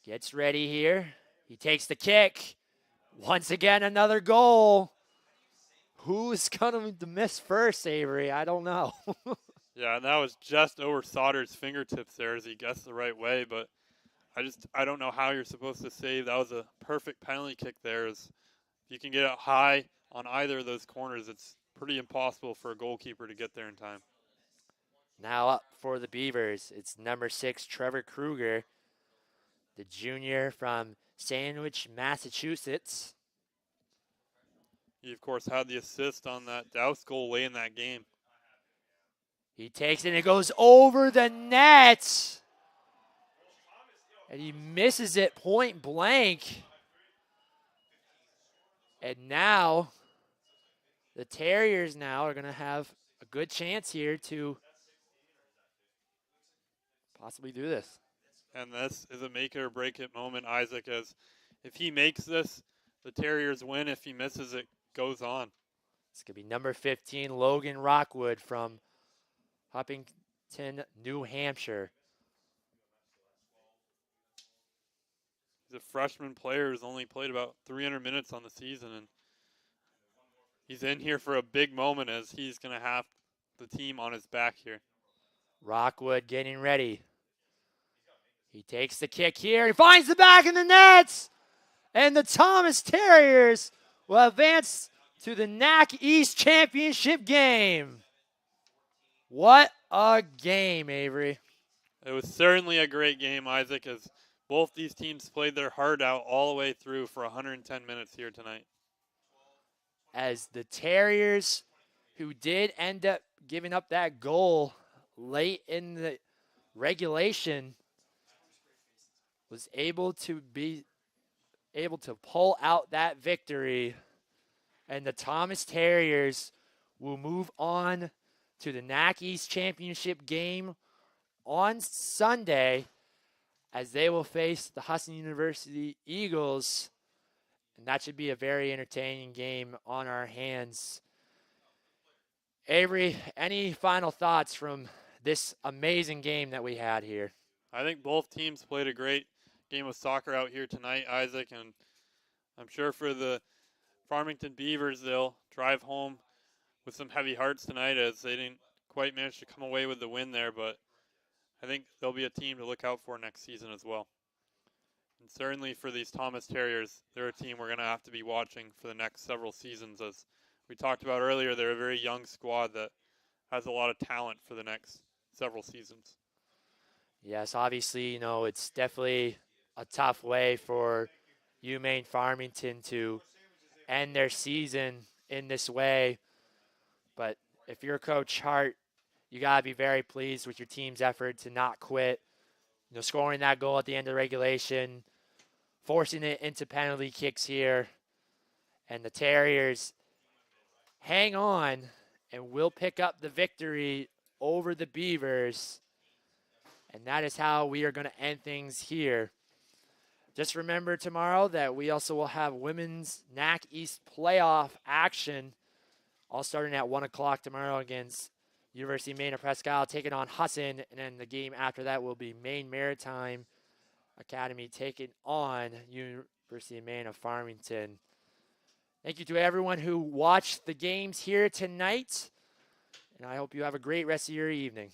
gets ready here. He takes the kick. Once again, another goal. Who's going to miss first, Avery? I don't know. Yeah, and that was just over Sauter's fingertips there as he guessed the right way, but I don't know how you're supposed to save. That was a perfect penalty kick there. If you can get it high on either of those corners, it's pretty impossible for a goalkeeper to get there in time. Now up for the Beavers, it's number 6, Trevor Kruger, the junior from Sandwich, Massachusetts. He, of course, had the assist on that Douse goal late in that game. He takes it and it goes over the net. And he misses it point blank. And now the Terriers now are going to have a good chance here to possibly do this. And this is a make it or break it moment, Isaac, as if he makes this, the Terriers win. If he misses it, goes on. It's going to be number 15, Logan Rockwood from Huppington, New Hampshire. He's a freshman player who's only played about 300 minutes on the season, and he's in here for a big moment as he's going to have the team on his back here. Rockwood getting ready. He takes the kick here. He finds the back in the nets. And the Thomas Terriers will advance to the NAC East Championship game. What a game, Avery. It was certainly a great game, Isaac, as both these teams played their heart out all the way through for 110 minutes here tonight. As the Terriers, who did end up giving up that goal late in the regulation, was able to pull out that victory, and the Thomas Terriers will move on to the NAC East Championship game on Sunday as they will face the Husson University Eagles, and that should be a very entertaining game on our hands. Avery, any final thoughts from this amazing game that we had here? I think both teams played a great game of soccer out here tonight, Isaac, and I'm sure for the Farmington Beavers, they'll drive home with some heavy hearts tonight as they didn't quite manage to come away with the win there, but I think they'll be a team to look out for next season as well. And certainly for these Thomas Terriers, they're a team we're going to have to be watching for the next several seasons. As we talked about earlier, they're a very young squad that has a lot of talent for the next several seasons. Yes, obviously, it's definitely a tough way for UMaine Farmington to end their season in this way. But if you're Coach Hart, you got to be very pleased with your team's effort to not quit. Scoring that goal at the end of regulation, forcing it into penalty kicks here. And the Terriers hang on and will pick up the victory over the Beavers. And that is how we are going to end things here. Just remember tomorrow that we also will have women's NAC East playoff action, all starting at 1 o'clock tomorrow against University of Maine of Presque Isle taking on Husson, and then the game after that will be Maine Maritime Academy taking on University of Maine of Farmington. Thank you to everyone who watched the games here tonight, and I hope you have a great rest of your evening.